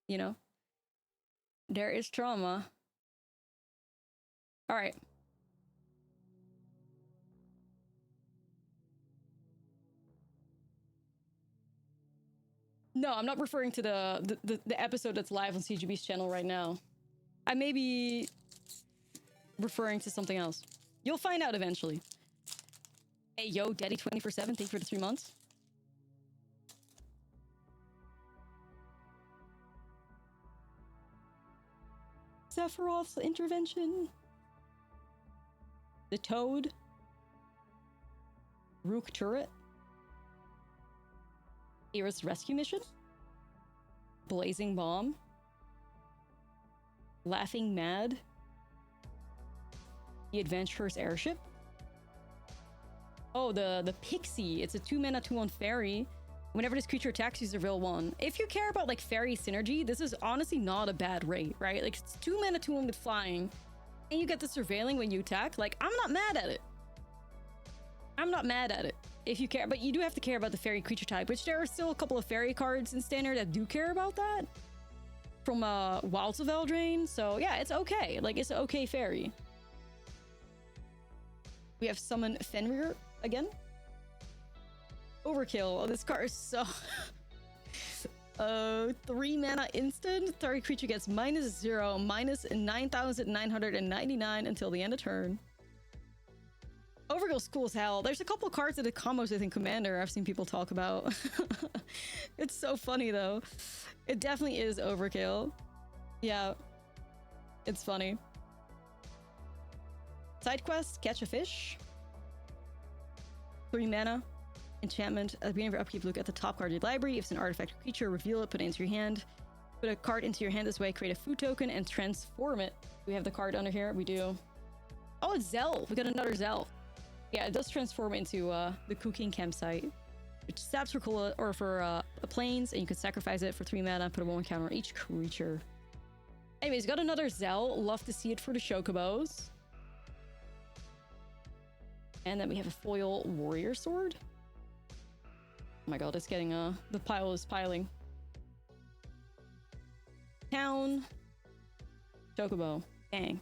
You know? There is trauma. Alright. No, I'm not referring to the episode that's live on CGB's channel right now. I may be referring to something else. You'll find out eventually. Hey, yo, Daddy 24/7, thank you for the 3 months. Sephiroth's intervention. The Toad. Rook Turret. Era's Rescue Mission. Blazing Bomb. Laughing Mad. The Adventurer's Airship. Oh, the Pixie. It's a 2 mana 2/1 fairy. Whenever this creature attacks, use a real 1. If you care about like fairy synergy, this is honestly not a bad rate, right? Like it's 2 mana 2/1 with flying, and you get the surveilling when you attack. Like I'm not mad at it. I'm not mad at it if you care, but you do have to care about the fairy creature type, which there are still a couple of fairy cards in standard that do care about that. From Wilds of Eldraine, so yeah, it's okay. Like it's an okay fairy. We have Summon Fenrir again. Overkill. Oh, this card is so 3 mana instant. Target creature gets -0, -9,999 until the end of turn. Overkill's cool as hell. There's a couple of cards that it combos with in Commander I've seen people talk about. It's so funny though. It definitely is overkill. Yeah. It's funny. Side quest, catch a fish. 3 mana. Enchantment. At the beginning of your upkeep, look at the top card of your library. If it's an artifact or creature, reveal it, put it into your hand. Put a card into your hand this way, create a food token, and transform it. We have the card under here. We do. Oh, it's Zell. We got another Zell. Yeah, it does transform into the cooking campsite, which stabs for cola or for planes, and you can sacrifice it for 3 mana, put a 1 counter on each creature. Anyways, got another Zell. Love to see it for the Chocobos. And then we have a foil warrior sword. Oh my god, it's getting the pile is piling. Town. Chocobo. Dang.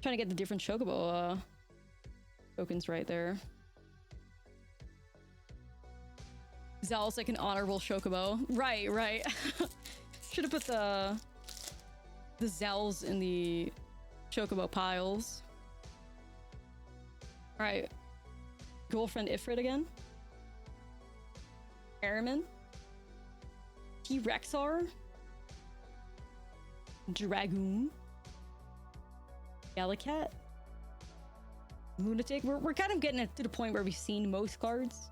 Trying to get the different Chocobo tokens right there. Zal's like an honorable Chocobo. Right, right. Should have put the Zals in the Chocobo piles. Alright. Girlfriend Ifrit again. Airman. T-Rexar. Dragoon. Galacat. Lunatic. We're kind of getting it to the point where we've seen most cards.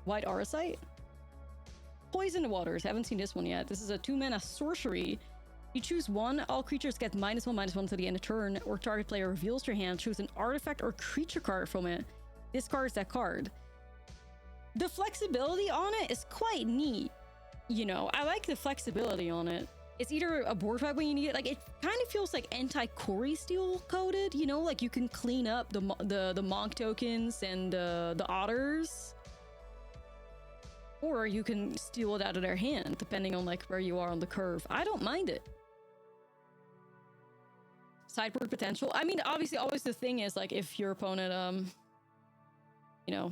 White Auracite. Poison Waters. Haven't seen this one yet. This is a 2-mana sorcery. You choose one. All creatures get -1/-1 to the end of turn, or target player reveals your hand. Choose an artifact or creature card from it. Discards that card. The flexibility on it is quite neat. You know, I like the flexibility on it. It's either a board wipe when you need it. Like, it kind of feels like anti-Cory Steel coded. You know, like you can clean up the Monk tokens and the Otters. Or you can steal it out of their hand, depending on like where you are on the curve. I don't mind it. Sideboard potential. I mean, obviously, always the thing is like if your opponent, you know,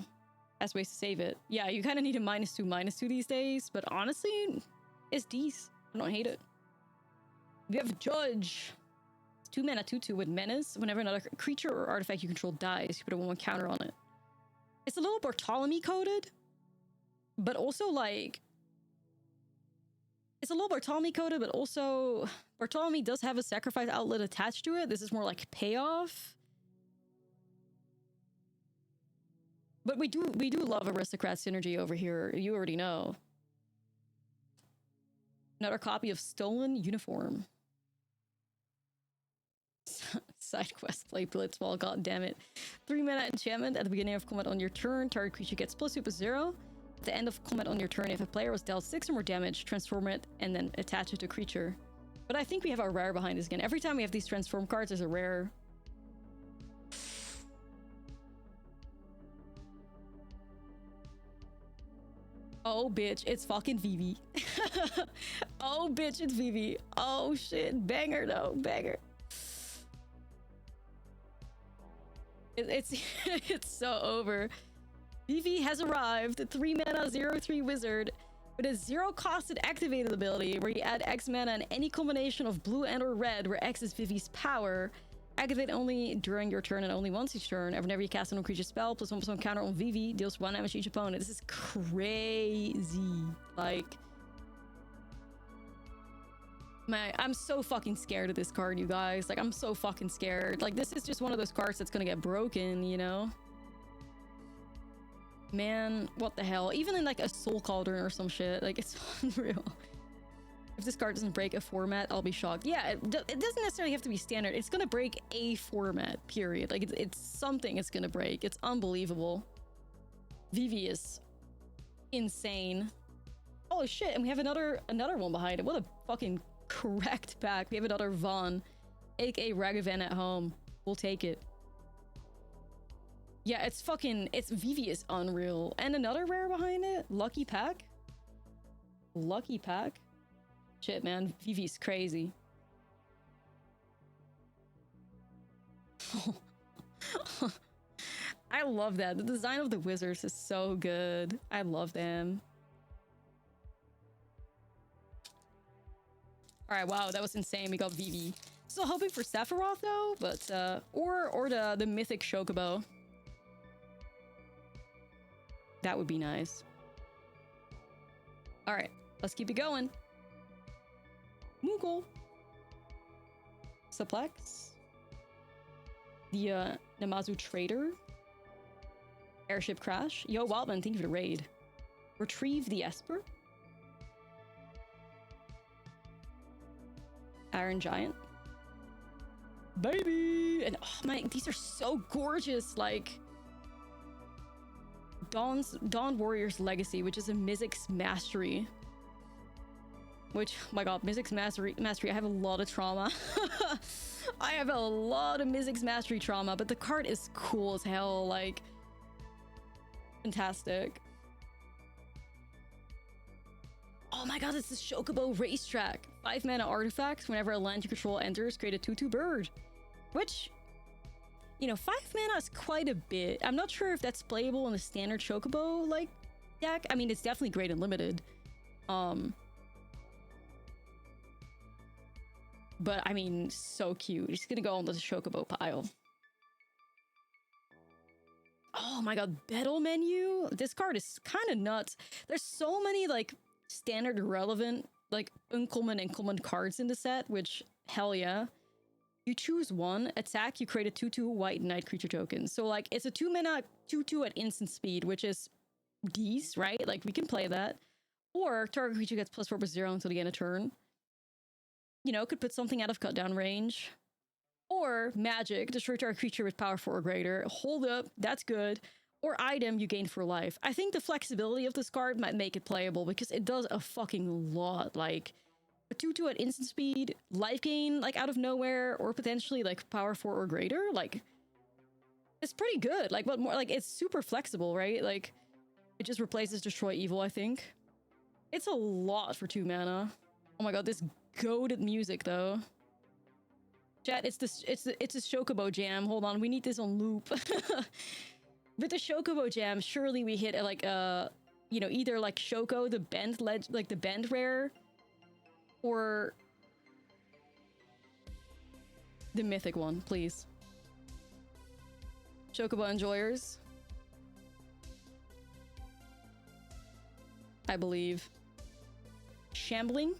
has ways to save it. Yeah, you kind of need a -2/-2 these days. But honestly, it's decent. I don't hate it. We have Judge. It's 2-mana 2/2 with menace. Whenever another creature or artifact you control dies, you put a 1/1 counter on it. It's a little Bartholomew coded. But also, like, it's a little Bartholomew coded, but also Bartholomew does have a sacrifice outlet attached to it. This is more like payoff. But we do love aristocrat synergy over here. You already know. Another copy of Stolen Uniform. Side quest, play Blitzball, god damn it. 3-mana enchantment. At the beginning of combat on your turn, target creature gets +2/+0. At the end of combat on your turn, if a player was dealt 6 or more damage, transform it and then attach it to creature. But I think we have our rare behind this again. Every time we have these transform cards, there's a rare. Oh, bitch, it's fucking Vivi. Oh, bitch, it's Vivi. Oh, shit. Banger, though. Banger. It's it's so over. Vivi has arrived. 3-mana 0/3 wizard with a 0-costed activated ability where you add X mana in any combination of blue and or red where X is Vivi's power. Activate only during your turn and only once each turn. And whenever you cast a creature spell, +1/+1 counter on Vivi, deals 1 damage to each opponent. This is crazy. Like, I'm so fucking scared of this card, you guys. Like, I'm so fucking scared. Like, this is just one of those cards that's gonna get broken, you know? Man, what the hell? Even in like a Soul Cauldron or some shit, like it's unreal. If this card doesn't break a format, I'll be shocked. Yeah, it doesn't necessarily have to be standard. It's gonna break a format, period. Like it's something it's gonna break. It's unbelievable. Vivi is insane. Oh shit, and we have another one behind it. What a fucking correct pack. We have another Vaughn, aka Ragavan at home. We'll take it. Yeah, it's Vivi is unreal. And another rare behind it, Lucky Pack. Lucky Pack. Shit, man, Vivi's crazy. I love that. The design of the wizards is so good. I love them. All right, wow, that was insane. We got Vivi. Still hoping for Sephiroth though, but or the mythic Chocobo. That would be nice. All right, let's keep it going. Moogle. Suplex. The Namazu Trader. Airship Crash. Yo, Wildman, thank you for the raid. Retrieve the Esper. Iron Giant. Baby! And oh my, these are so gorgeous. Like Dawn Warrior's Legacy, which is a Mizzix Mastery. Which, oh my god, Mizzix Mastery, I have a lot of trauma. I have a lot of Mizzix Mastery trauma, but the card is cool as hell, like, fantastic. Oh, my god, it's the Chocobo Racetrack. 5 mana artifact. Whenever a land you control enters, create a 2/2 bird. Which, you know, 5 mana is quite a bit. I'm not sure if that's playable in a standard Chocobo like deck. I mean, it's definitely great and limited. But I mean, so cute. It's gonna go on the Chocobo pile. Oh my god, battle menu. This card is kind of nuts. There's so many like standard relevant like uncommon and common cards in the set, which hell yeah. You choose one, attack, you create a 2/2 white knight creature token. So like it's a 2 mana 2/2 at instant speed, which is D's, right? Like we can play that. Or target creature gets +4/+0 until the end of turn. You know, could put something out of cut down range. Or magic, destroy target creature with power 4 or greater. Hold up, that's good. Or item you gain for life. I think the flexibility of this card might make it playable because it does a fucking lot. Like a 2/2 at instant speed, life gain like out of nowhere, or potentially like power 4 or greater. Like it's pretty good. Like what more? Like it's super flexible, right? Like it just replaces destroy evil. I think it's a lot for 2 mana. Oh my god, this goated music though. Chat, it's a Chocobo jam. Hold on, we need this on loop. With the Chocobo jam, surely we hit like you know, either like Choco, the bend like the bend rare, or the mythic one, please. Chocobo enjoyers, I believe. Shambling,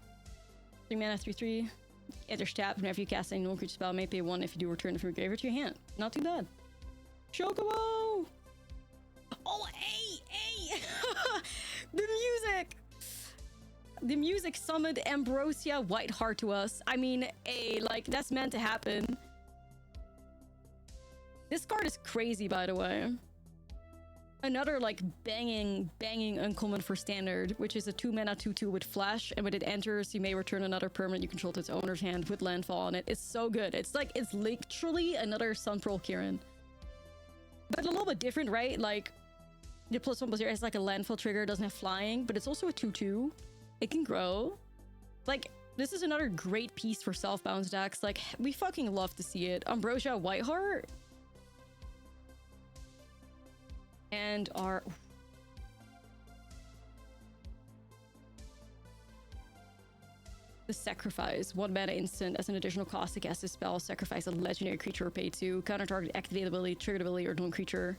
3 mana, 3/3. Enter tap. Whenever you cast any non-creature spell, may pay 1 if you do return it from your graveyard to your hand. Not too bad. Chocobo! Oh, hey! The music! The music summoned Ambrosia Whiteheart to us. I mean, like, that's meant to happen. This card is crazy, by the way. Another, like, banging uncommon for standard, which is a 2 mana 2/2 with flash, and when it enters, you may return another permanent you control to its owner's hand with landfall on it. It's so good. It's like, it's literally another Sunpearl Kirin. But a little bit different, right? Like, the +1/+0 has like a landfall trigger, doesn't have flying, but it's also a 2/2. It can grow. Like, this is another great piece for self-bounce decks. Like, we fucking love to see it. Ambrosia Whiteheart. And our... The Sacrifice. 1 mana instant. As an additional cost to cast this spell, sacrifice a legendary creature or pay 2. Counter target activate ability, triggered ability, or non-creature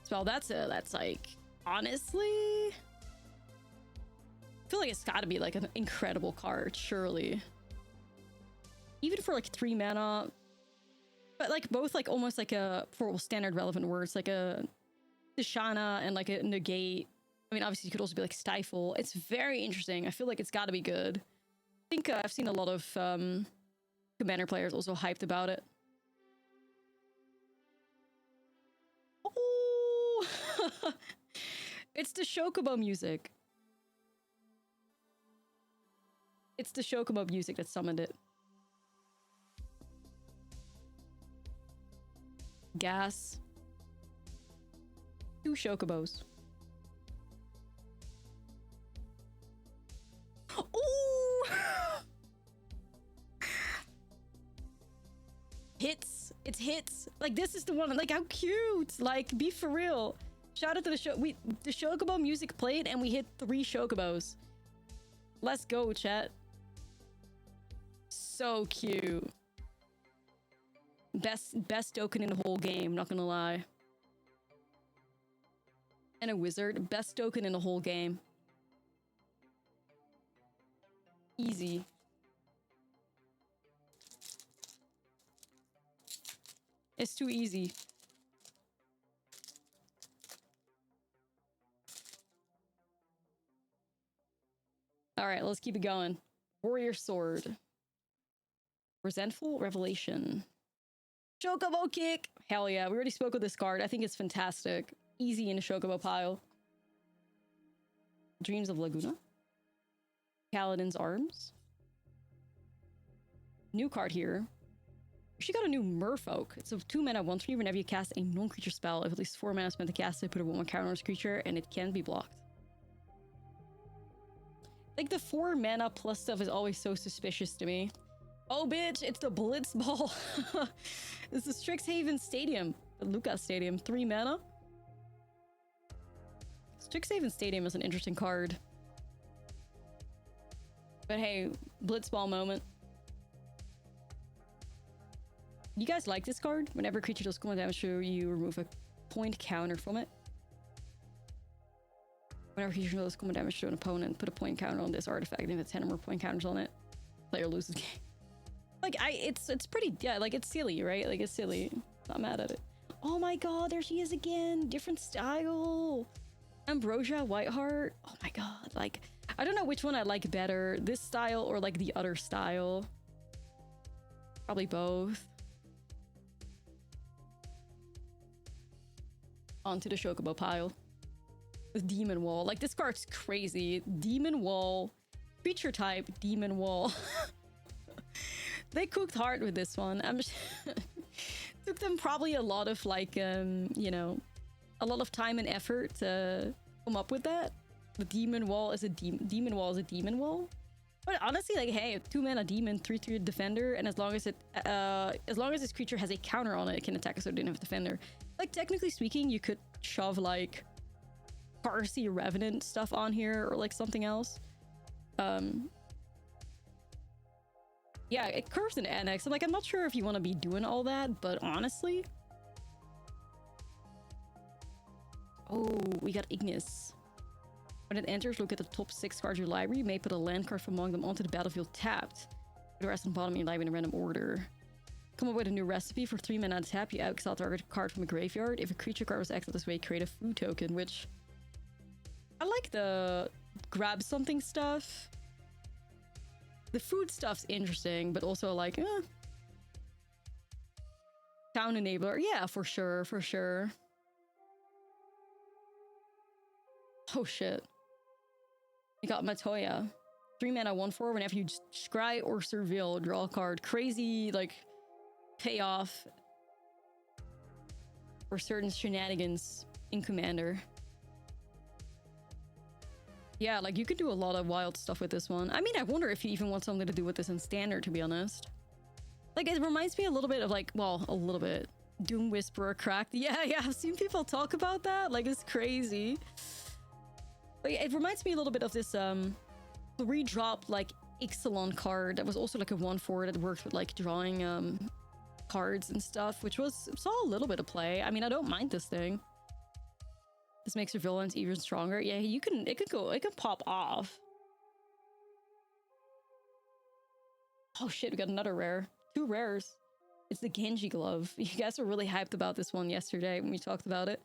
spell. That's like... Honestly... I feel like it's gotta be like an incredible card, surely. Even for like 3 mana. But like both like almost like a... For standard relevant words, like a... Shana and like a negate. I mean, obviously you could also be like stifle. It's very interesting. I feel like it's got to be good. I think I've seen a lot of Commander players also hyped about it. Oh, it's the Chocobo music. It's the Chocobo music that summoned it. Gas. 2 Chocobos. Ooh! Hits. It's hits. Like, this is the one. Like, how cute. Like, be for real. Shout out to the show. The Chocobo music played and we hit 3 Chocobos. Let's go, chat. So cute. Best token in the whole game, not gonna lie. And a wizard. Best token in the whole game. Easy. It's too easy. Alright, let's keep it going. Warrior Sword. Resentful Revelation. Chocobo Kick! Hell yeah, we already spoke of this card. I think it's fantastic. Easy in the Chocobo pile. Dreams of Laguna. Paladin's Arms. New card here. She got a new Merfolk. It's a 2 mana 1/3. Whenever you cast a non-creature spell, if at least 4 mana spent to cast it, put a 1/1 counter on this creature, and it can be blocked. Like the 4 mana plus stuff is always so suspicious to me. Oh, bitch, it's the Blitzball. It's the Strixhaven Stadium. The Lucas Stadium. 3 mana. Strixhaven Stadium is an interesting card. But hey, Blitzball moment. You guys like this card? Whenever a creature does combat damage to you, remove a point counter from it. Whenever a creature does combat damage to an opponent, put a point counter on this artifact. And if it's 10 or more point counters on it, player loses game. Like, it's pretty, yeah, like, it's silly, right? Like, it's silly. Not mad at it. Oh my god, there she is again. Different style. Ambrosia Whiteheart. Oh my god, like, I don't know which one I like better. This style or, like, the other style. Probably both. Onto the Chocobo pile. The Demon Wall. Like, this card's crazy. Demon Wall. Creature type, Demon Wall. They cooked hard with this one. Took them probably a lot of like, you know, a lot of time and effort to come up with that. The Demon Wall is a Demon Wall is a Demon Wall. But honestly, like, hey, 2 mana demon, 3/3 defender, and as long as this creature has a counter on it, it can attack a certain defender. Like, technically speaking, you could shove like Parsi Revenant stuff on here or like something else. Yeah, it curves an annex. I'm like, I'm not sure if you want to be doing all that, but honestly. Oh, we got Ignis. When it enters, look at the top 6 cards of your library. You may put a land card from among them onto the battlefield tapped. Put the rest on the bottom of your library in a random order. Come up with a new recipe for 3 mana tap. You exile target card from a graveyard. If a creature card was exiled this way, create a food token, which I like the grab something stuff. The food stuff's interesting, but also like, town enabler. Yeah, for sure, for sure. Oh shit. You got Matoya. 3 mana 1/4. Whenever you scry or surveil, draw a card. Crazy, like, payoff for certain shenanigans in Commander. Yeah, like, you could do a lot of wild stuff with this one. I mean, I wonder if you even want something to do with this in Standard, to be honest. Like, it reminds me a little bit of, like, well, a little bit. Doom Whisperer Cracked. Yeah, I've seen people talk about that. Like, it's crazy. But yeah, it reminds me a little bit of this, 3-drop, like, Ixalan card that was also, like, a 1/4 that worked with, like, drawing, cards and stuff, which saw a little bit of play. I mean, I don't mind this thing. This makes your villains even stronger. Yeah, it can pop off. Oh shit, we got another rare. 2 rares. It's the Genji Glove. You guys were really hyped about this one yesterday when we talked about it.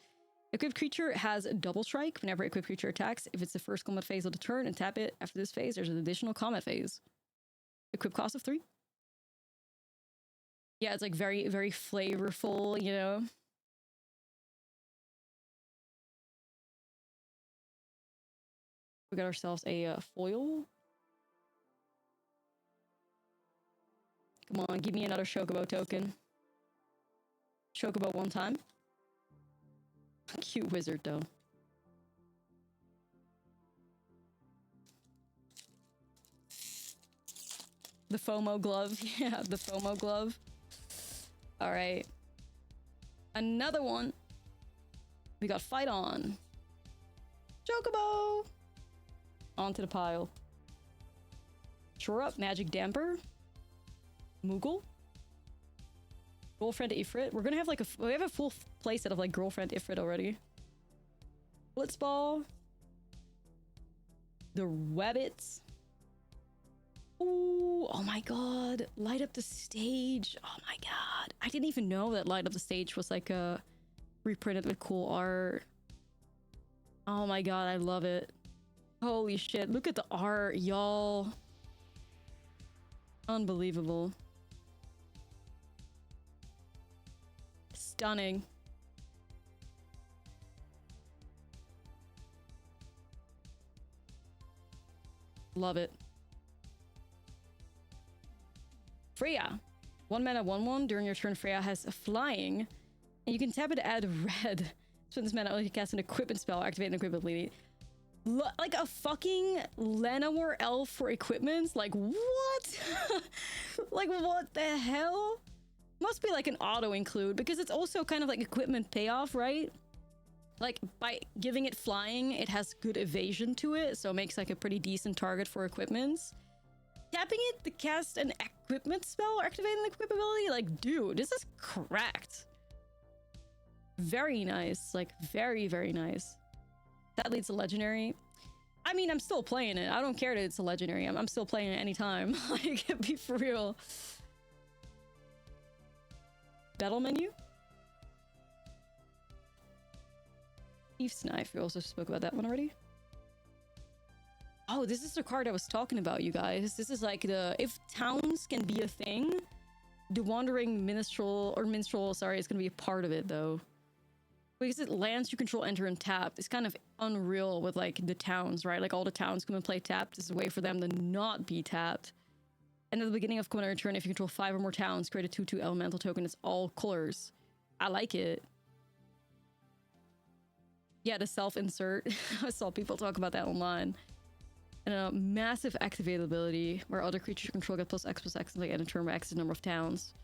Equipped creature has a double strike whenever equipped creature attacks. If it's the first combat phase of the turn and tap it after this phase, there's an additional combat phase. Equip cost of 3. Yeah, it's like very, very flavorful, you know? We got ourselves a foil. Come on, give me another Chocobo token. Chocobo one time. Cute wizard, though. The FOMO glove. Yeah, the FOMO glove. All right. Another one. We got Fight On. Chocobo! Onto the pile. Shore Up, Magic Damper. Moogle. Girlfriend Ifrit. We're gonna have like we have a full playset of like Girlfriend Ifrit already. Blitzball. The Wabbits. Ooh, oh my god. Light Up the Stage. Oh my god. I didn't even know that Light Up the Stage was like a reprinted with cool art. Oh my god, I love it. Holy shit, look at the art, y'all. Unbelievable. Stunning. Love it. Freya. 1 mana 1/1. During your turn, Freya has a flying. And you can tap it to add red. Spend this mana only to cast an equipment spell, activate an equipment ability. Like a fucking Lenamore elf for equipments? Like, what? Like, what the hell? Must be like an auto include, because it's also kind of like equipment payoff, right? Like, by giving it flying, it has good evasion to it, so it makes like a pretty decent target for equipments. Tapping it to cast an equipment spell or activating the equip ability? Like, dude, this is cracked. Very nice. Like, very, very nice. Sadly, it's a legendary. I mean, I'm still playing it. I don't care that it's a legendary. I'm still playing it anytime. Like, be for real. Battle menu? Thief's Knife. We also spoke about that one already. Oh, this is the card I was talking about, you guys. This is like the... If towns can be a thing, the Wandering Minstrel, or Minstrel, sorry, is going to be a part of it, though. Because it lands you control, enter, and tap. It's kind of unreal with, like, the towns, right? Like, all the towns come and play tapped. This is a way for them to not be tapped. And at the beginning of commander turn, if you control 5 or more towns, create a 2/2 elemental token. It's all colors. I like it. Yeah, the self-insert. I saw people talk about that online. And a massive activate ability, where other creatures you control get +X and like end a turn by X the number of towns.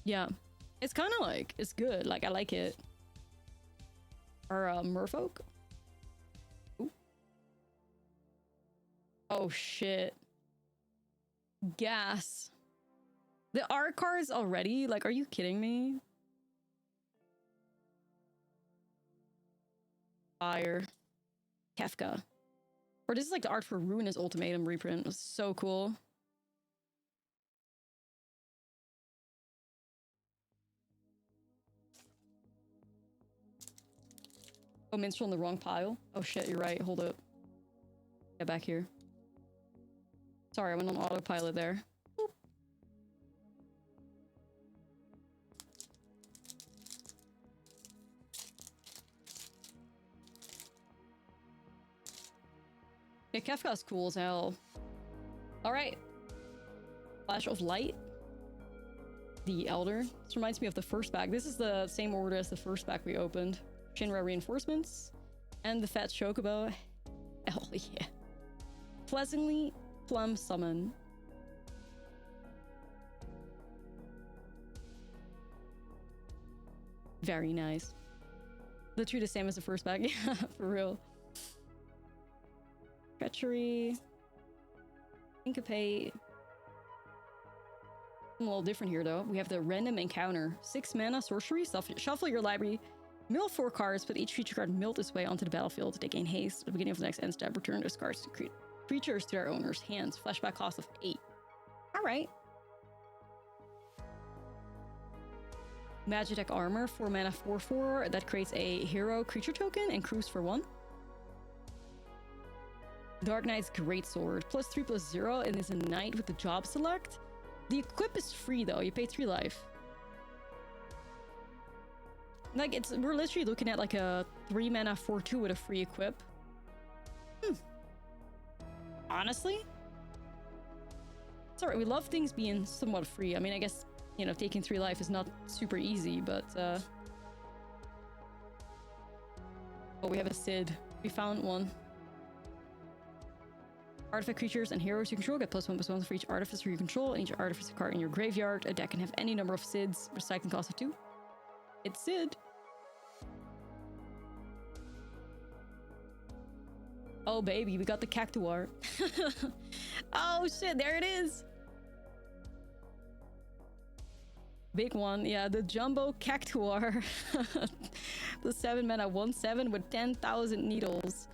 Yeah, it's kind of like, it's good. Like, I like it. Our merfolk. Ooh. Oh shit. Gas. The art cards already? Like, are you kidding me? Fire. Kefka. Or this is like the art for Ruinous Ultimatum reprint. It was so cool. Oh, Minstrel in the wrong pile. Oh shit, you're right. Hold up. Get back here. Sorry, I went on autopilot there. Boop. Yeah, Kefka's cool as hell. Alright. Flash of Light. The Elder. This reminds me of the first pack. This is the same order as the first pack we opened. Shinra Reinforcements. And the Fat Chocobo. Hell yeah. Pleasantly Plum Summon. Very nice. Literally the same as the first pack. Yeah, for real. Treachery. Syncopate. A little different here though. We have the Random Encounter. 6 mana sorcery. Shuffle your library. Mill 4 cards, put each feature card milled its way onto the battlefield. They gain haste. At the beginning of the next end step, return those cards to creatures to their owner's hands. Flashback cost of 8. Alright. Magitech Armor, 4 mana 4/4. That creates a hero creature token and cruise for 1. Dark Knight's Greatsword, +3/+0, and is a knight with the job select. The equip is free though, you pay 3 life. Like, we're literally looking at like a 3 mana 4/2 with a free equip. Honestly? Sorry, we love things being somewhat free. I mean, I guess, you know, taking 3 life is not super easy, but oh, we have a Sid. We found one. Artifact creatures and heroes you control get +1/+1 for each artificer you control, and each artificer card in your graveyard. A deck can have any number of Sids, recycling cost of 2. It's Sid. Oh baby, we got the Cactuar. Oh shit, there it is. Big one, yeah, the Jumbo Cactuar. The 7 mana 1/7 with 10,000 needles.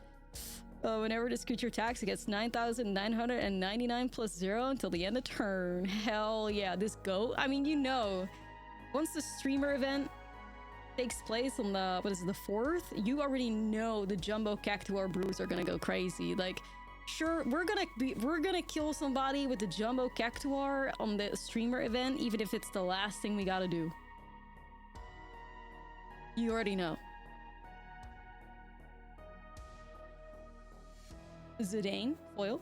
Whenever this creature attacks, it gets 9,999 +0 until the end of turn. Hell yeah, this goat. I mean, you know, once the streamer event takes place on the, what is it, the 4th, you already know the Jumbo Cactuar brews are gonna go crazy. Like, sure, we're gonna kill somebody with the Jumbo Cactuar on the streamer event, even if it's the last thing we gotta do. You already know. Zidane, foil.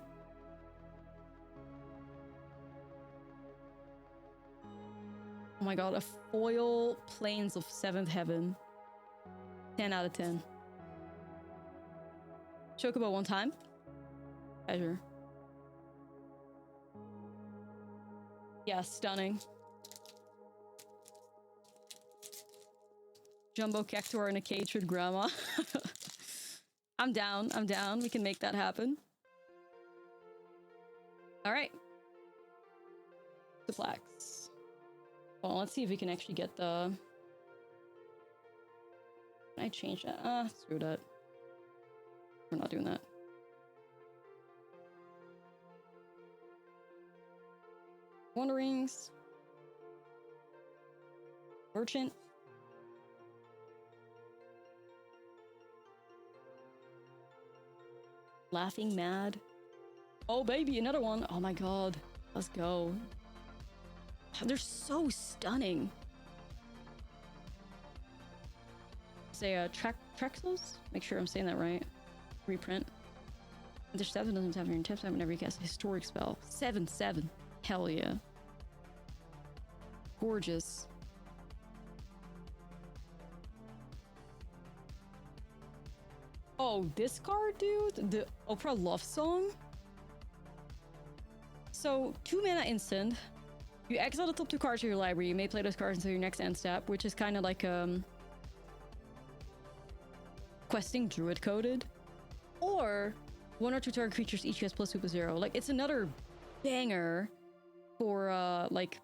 Oh my god, a foil Plains of 7th Heaven. 10 out of 10. Chocobo one time. Pleasure. Yeah, stunning. Jumbo Cactuar in a cage with grandma. I'm down. I'm down. We can make that happen. All right. The blacks. Well, let's see if we can actually get the... Can I change that? Screw that. We're not doing that. Wonder Rings. Merchant. Laughing Mad. Oh, baby, another one. Oh my god. Let's go. They're so stunning. Say, Trexels? Make sure I'm saying that right. Reprint. Their 7 doesn't have your tips. I whenever you cast a historic spell. 7/7. Hell yeah. Gorgeous. Oh, this card, dude? The Oprah Love Song? So, 2 mana instant. You exile the top 2 cards of your library. You may play those cards until your next end step, which is kind of like questing druid coded. Or 1 or 2 target creatures each has +2/+0. Like, it's another banger for like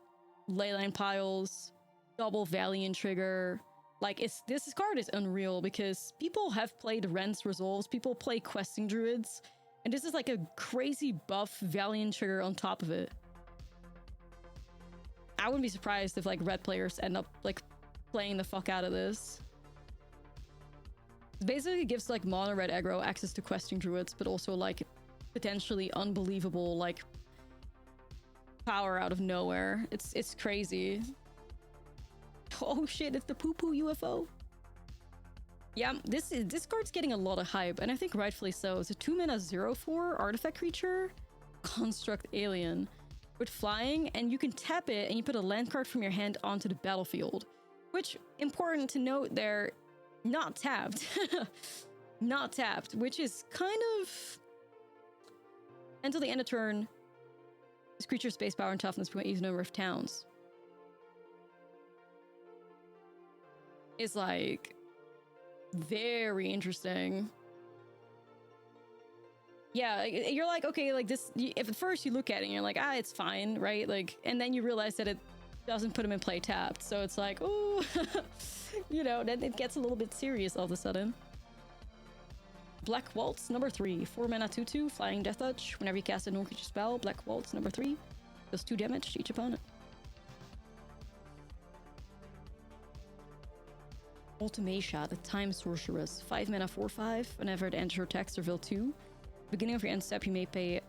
leyline piles, double Valiant trigger. Like, this card is unreal because people have played Rent's Resolves, people play questing druids, and this is like a crazy buff Valiant trigger on top of it. I wouldn't be surprised if like red players end up like playing the fuck out of this. It basically gives like mono red aggro access to questing druids, but also like potentially unbelievable like power out of nowhere. It's crazy. Oh shit, it's the poo-poo UFO. Yeah, this card's getting a lot of hype, and I think rightfully so. It's a 2 mana 0/4 artifact creature, construct alien, with flying, and you can tap it and you put a land card from your hand onto the battlefield. Which, important to note there, not tapped. Not tapped, which is kind of... Until the end of turn, this creature's base power and toughness prevent even number of towns. Is like very interesting. Yeah, you're like, okay, like this, if at first you look at it and you're like, it's fine, right? Like, and then you realize that it doesn't put him in play tapped, so it's like, oh, you know, then it gets a little bit serious all of a sudden. Black Waltz number 3, 4 mana 2/2, flying death touch. Whenever you cast a non-creature spell, Black Waltz number 3 does 2 damage to each opponent. Ultimatia, the Time Sorceress, 5 mana 4/5. Whenever it enters your text, reveal 2. Beginning of your end step, you may pay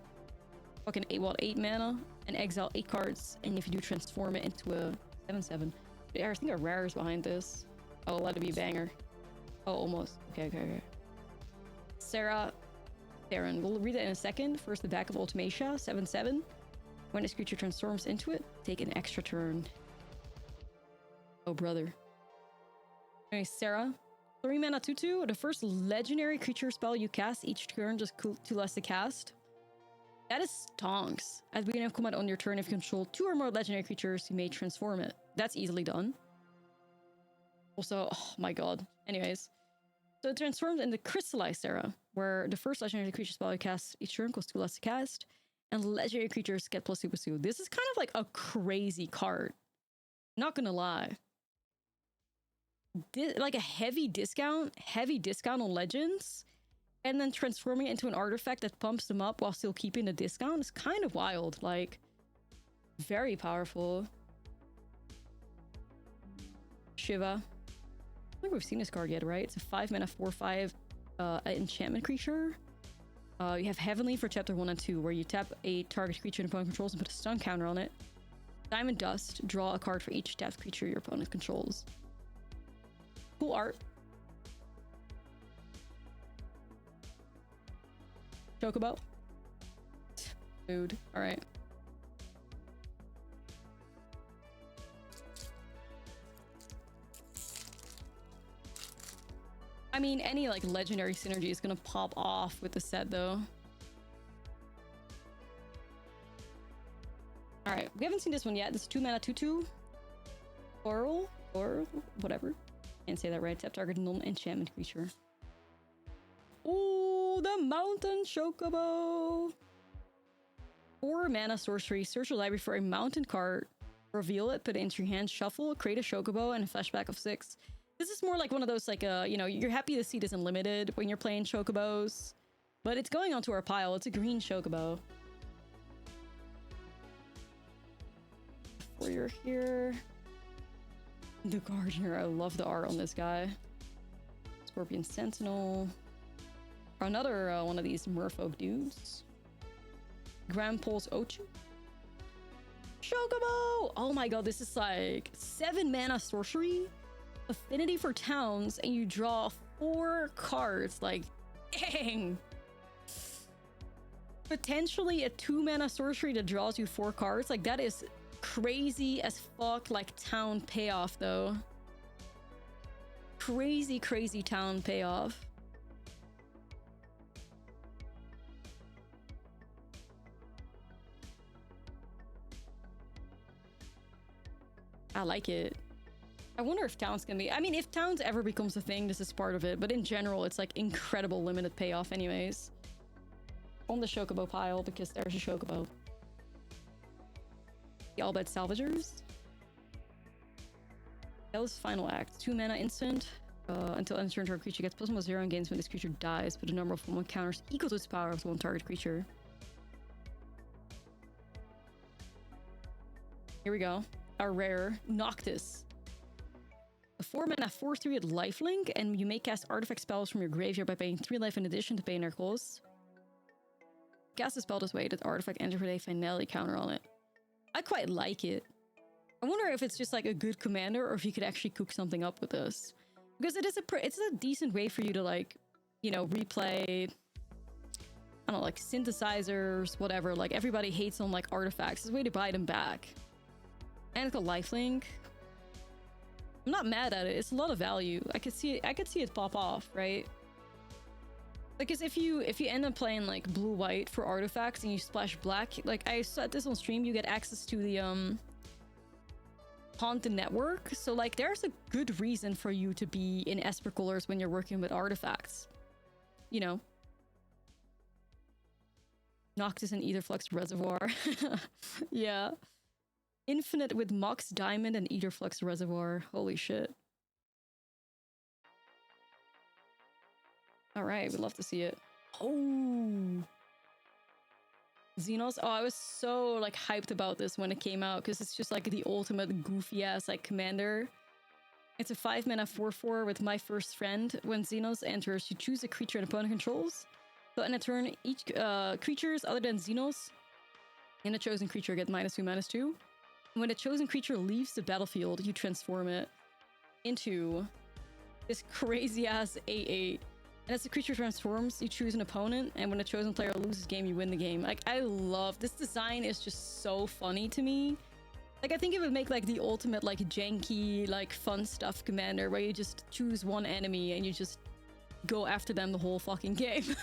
fucking 8 mana and exile 8 cards. And if you do, transform it into a 7/7. I think a rare is behind this. Oh, let it be banger. Oh, almost. Okay. Sarah Theron. We'll read it in a second. First, the back of Ultimatia, 7/7. When this creature transforms into it, take an extra turn. Oh, brother. Okay, Sarah. 3 mana 2/2. The first legendary creature spell you cast each turn, just 2 less to cast. That is stonks. At the beginning of combat on your turn, if you control 2 or more legendary creatures, you may transform it. That's easily done. Also, oh my god. Anyways. So it transforms into Crystallized Sarah, where the first legendary creature spell you cast each turn costs 2 less to cast, and legendary creatures get +2/+2. This is kind of like a crazy card. Not gonna lie. Like a heavy discount on legends, and then transforming it into an artifact that pumps them up while still keeping the discount is kind of wild. Like, very powerful. Shiva. I think we've seen this card yet, right? It's a 5 mana 4/5 enchantment creature. You have Heavenly for chapter 1 and 2, where you tap a target creature your opponent controls and put a stun counter on it. Diamond Dust, draw a card for each tapped creature your opponent controls. Cool art. Chocobo. Dude. Alright. I mean, any like legendary synergy is gonna pop off with the set though. All right, we haven't seen this one yet. This is 2 mana 2/2 Coral or whatever. Can't say that right. Tap target non-enchantment creature. Oh, the Mountain Chocobo. 4 mana sorcery. Search your library for a mountain card. Reveal it, put it into your hand, shuffle, create a Chocobo, and a flashback of 6. This is more like one of those, like, you know, you're happy to see this unlimited when you're playing Chocobos. But it's going onto our pile. It's a green Chocobo. Before you're here... The Gardener. I love the art on this guy. Scorpion Sentinel. Another one of these merfolk dudes. Grampol's Ochu. Chocobo! Oh my god, this is like 7 mana sorcery, affinity for towns, and you draw 4 cards. Like, dang! Potentially a 2 mana sorcery that draws you 4 cards. Like, that is crazy as fuck, like, town payoff, though. Crazy, crazy town payoff. I like it. I wonder if towns can be... I mean, if towns ever becomes a thing, this is part of it. But in general, it's like incredible limited payoff anyways. On the Chocobo pile, because there's a Chocobo. The All Bad Salvagers. That was final act. 2 mana instant. Until end turn, target creature gets +1/+0 and gains when this creature dies, but the number of one counters equal to its power of one target creature. Here we go. Our rare Noctis. A 4 mana 4/3 with lifelink, and you may cast artifact spells from your graveyard by paying 3 life in addition to paying their cost. Cast a spell this way, that artifact enters with a finality counter on it. I quite like it. I wonder if it's just like a good commander, or if you could actually cook something up with this. Because it is it's a decent way for you to, like, you know, replay, I don't know, like synthesizers, whatever. Like, everybody hates on like artifacts. It's a way to buy them back. And it's a lifelink. I'm not mad at it. It's a lot of value. I could see it pop off, right? Because if you end up playing like blue-white for artifacts and you splash black, like I said this on stream, you get access to the Haunted Network. So like there's a good reason for you to be in Esper colors when you're working with artifacts. You know. Noctis and Aetherflux Reservoir. Yeah. Infinite with Mox Diamond and Aetherflux Reservoir. Holy shit. Alright, we'd love to see it. Oh! Xenos. Oh, I was so like hyped about this when it came out because it's just like the ultimate goofy ass like commander. It's a 5 mana 4/4 with My First Friend. When Xenos enters, you choose a creature an opponent controls. So in a turn, each creatures other than Xenos and a chosen creature get -2/-2. When a chosen creature leaves the battlefield, you transform it into this crazy-ass 8/8. And as the creature transforms, you choose an opponent, and when a chosen player loses game, you win the game. Like, I love... This design is just so funny to me. Like, I think it would make, like, the ultimate, like, janky, like, fun stuff commander, where you just choose one enemy and you just go after them the whole fucking game.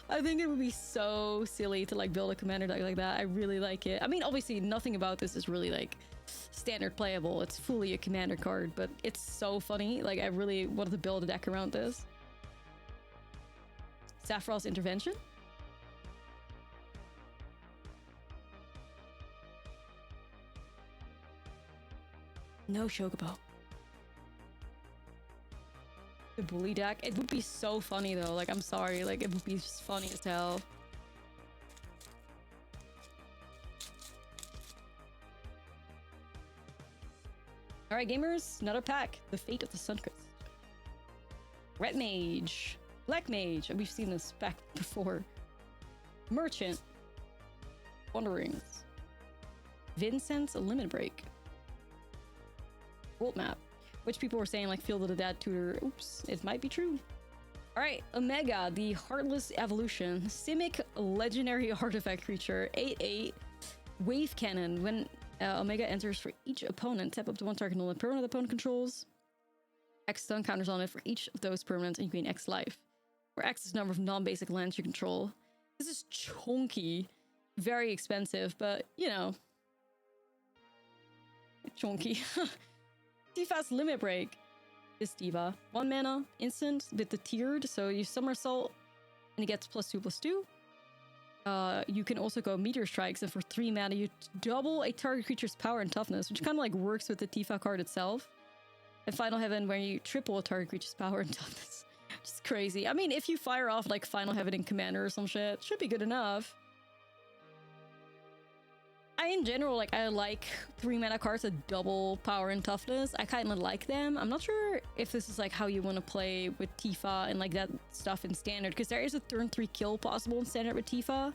I think it would be so silly to like build a commander deck like that. I really like it. I mean, obviously nothing about this is really like standard playable. It's fully a commander card, but it's so funny. Like, I really wanted to build a deck around this. Sapphire's Intervention. No Chocobo. The bully deck. It would be so funny though. Like, I'm sorry. Like, it would be just funny as hell. Alright, gamers. Another pack. The Fate of the Sunquist. Red Mage. Black Mage. We've seen this pack before. Merchant. Wanderings. Vincent's Limit Break. World Map. Which people were saying, like, Field of the Dead tutor. Oops, it might be true. Alright, Omega, the Heartless Evolution. Simic legendary artifact creature. 8/8. Wave Cannon. When Omega enters for each opponent, tap up to one target null and permanent opponent controls. X stun counters on it for each of those permanents, and you gain X life. Where X is the number of non-basic lands you control. This is chunky. Very expensive, but, you know. Chunky. Tifa's Limit Break. This Diva. 1 mana, instant, with the tiered, so you Somersault, and it gets +2/+2. You can also go Meteor Strikes, and for 3 mana, you double a target creature's power and toughness, which kind of like works with the Tifa card itself. And Final Heaven, where you triple a target creature's power and toughness. Just crazy. I mean, if you fire off like Final Heaven in Commander or some shit, should be good enough. In general, like, I like 3 mana cards that double power and toughness. I kind of like them. I'm not sure if this is like how you want to play with Tifa and like that stuff in Standard, because there is a turn 3 kill possible in Standard with Tifa,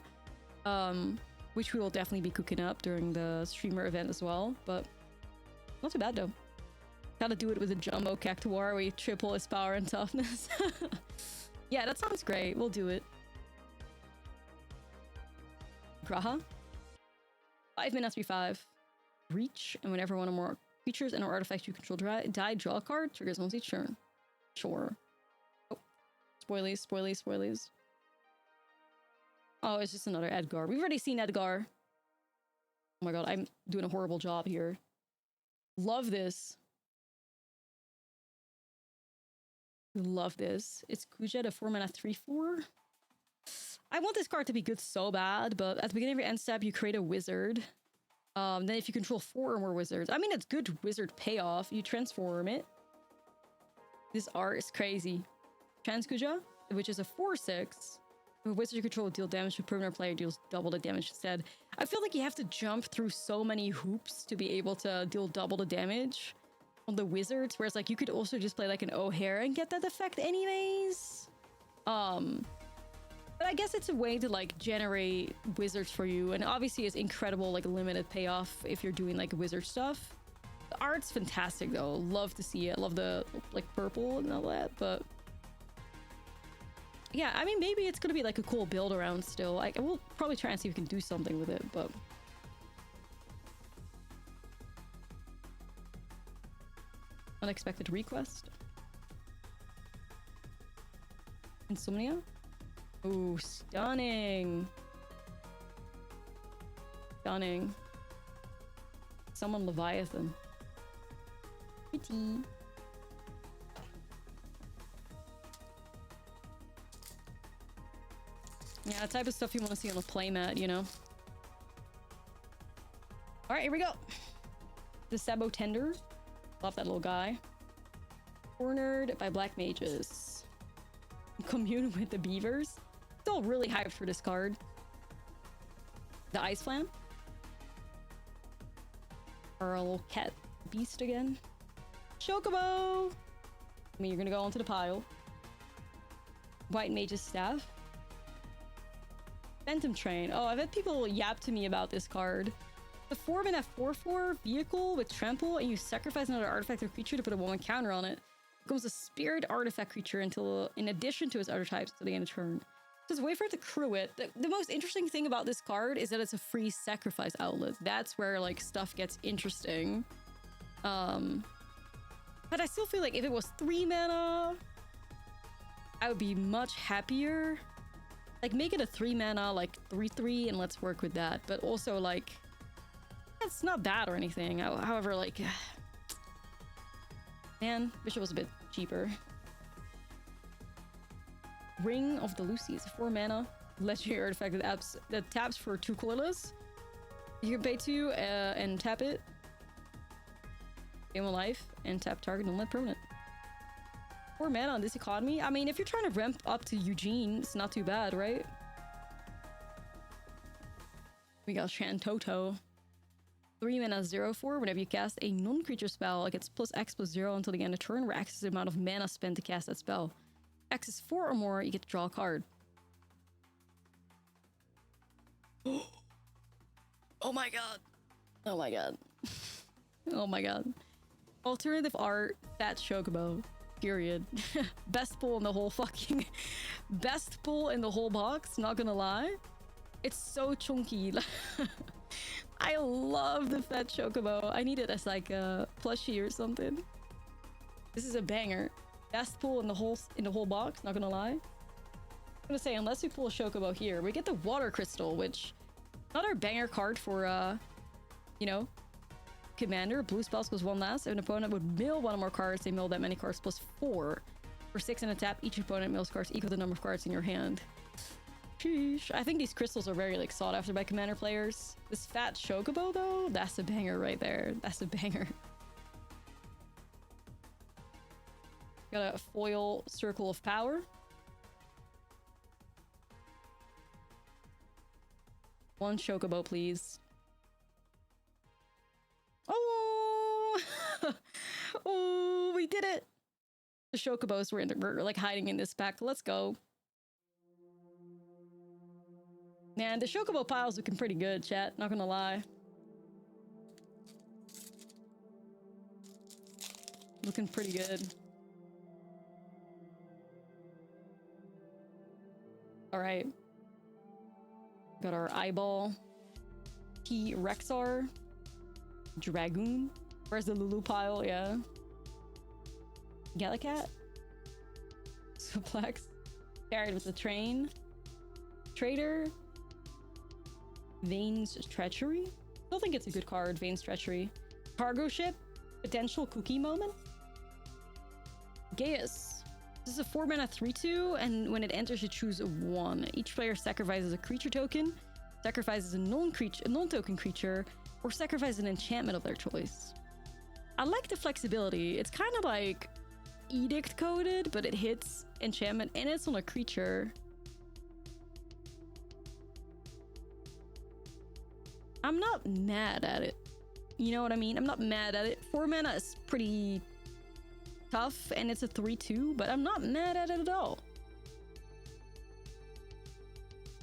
which we will definitely be cooking up during the streamer event as well. But not too bad though. Gotta do it with a Jumbo Cactuar where you triple his power and toughness. Yeah, that sounds great. We'll do it. Graha. 5 mana 3/5. Reach, and whenever one or more creatures and or artifacts you control die, draw a card. Triggers once each turn. Sure. Oh, spoilies, spoilies, spoilies. Oh, it's just another Edgar. We've already seen Edgar. Oh my god, I'm doing a horrible job here. Love this. Love this. It's Kuja, a 4 mana 3/4. I want this card to be good so bad, but at the beginning of your end step, you create a wizard. Then if you control 4 or more wizards, I mean, it's good wizard payoff. You transform it. This art is crazy. Transkuja, which is a 4/6. A wizard you control will deal damage to permanent player deals double the damage instead. I feel like you have to jump through so many hoops to be able to deal double the damage on the wizards, whereas like you could also just play like an O'Hare and get that effect anyways. But I guess it's a way to like generate wizards for you, and obviously it's incredible like limited payoff if you're doing like wizard stuff. The art's fantastic though. Love to see it. Love the like purple and all that, but yeah, I mean, maybe it's gonna be like a cool build around still. I will probably try and see if we can do something with it, but unexpected request. Insomnia. Ooh, stunning. Stunning. Summon Leviathan. Pretty. Yeah, the type of stuff you want to see on the playmat, you know? Alright, here we go. The Sabo Tender. Love that little guy. Cornered by Black Mages. Commune with the Beavers. Still really hyped for this card. The Ice Flam. Our little cat beast again. Chocobo! I mean, you're gonna go onto the pile. White Mage's Staff. Phantom Train. Oh, I've had people yap to me about this card. The 4 mana 4/4 vehicle with trample, and you sacrifice another artifact or creature to put a 1/1 counter on it. It becomes a spirit artifact creature until, in addition to its other types, until the end of turn. Just wait for it to crew it. The most interesting thing about this card is that it's a free sacrifice outlet. That's where like stuff gets interesting. But I still feel like if it was 3 mana, I would be much happier. Like, make it a 3 mana, like 3/3, and let's work with that. But also, like, it's not bad or anything. However, like, man, wish it was a bit cheaper. Ring of the Lucies, 4 mana, legendary artifact that taps for 2 colorless. You can pay 2 and tap it. Gain 1 life and tap target non-land permanent. 4 mana on this economy. I mean, if you're trying to ramp up to Eugene, it's not too bad, right? We got Shantoto. 3 mana 0/4. Whenever you cast a non-creature spell, it gets +X/+0 until the end of turn, where X is the amount of mana spent to cast that spell. X is 4 or more, you get to draw a card. Oh my god. Oh my god. Oh my god. Alternative art, Fat Chocobo. Period. Best pull in the whole fucking... Best pull in the whole box, not gonna lie. It's so chunky. I love the Fat Chocobo. I need it as like a plushie or something. This is a banger. Best pull in the whole box, not gonna lie. I'm gonna say, unless we pull a Chocobo here, we get the Water Crystal, which another banger card for you know, commander. Blue spells goes one last. If an opponent would mill one or more cards, they mill that many cards plus 4. For 6 and a tap, each opponent mills cards equal to the number of cards in your hand. Sheesh. I think these crystals are very like sought after by commander players. This fat Chocobo though, that's a banger right there. That's a banger. Got a foil Circle of Power. One Chocobo, please. Oh! Oh, we did it! The Chocobos were like hiding in this pack. Let's go. Man, the Chocobo pile's looking pretty good, chat. Not gonna lie. Looking pretty good. Alright. Got our Eyeball. T-Rexar. Dragoon. Where's the Lulu pile? Yeah. Gallicat. Suplex. Carried with the Train. Trader. Vane's Treachery. Still think it's a good card, Vane's Treachery. Cargo Ship. Potential Cookie Moment. Gaius. This is a 4-mana 3/2, and when it enters, you choose 1. Each player sacrifices a creature token, sacrifices a non-token creature, or sacrifices an enchantment of their choice. I like the flexibility. It's kind of like Edict coded, but it hits enchantment and it's on a creature. I'm not mad at it. You know what I mean? I'm not mad at it. 4 mana is pretty tough, and it's a 3/2, but I'm not mad at it at all.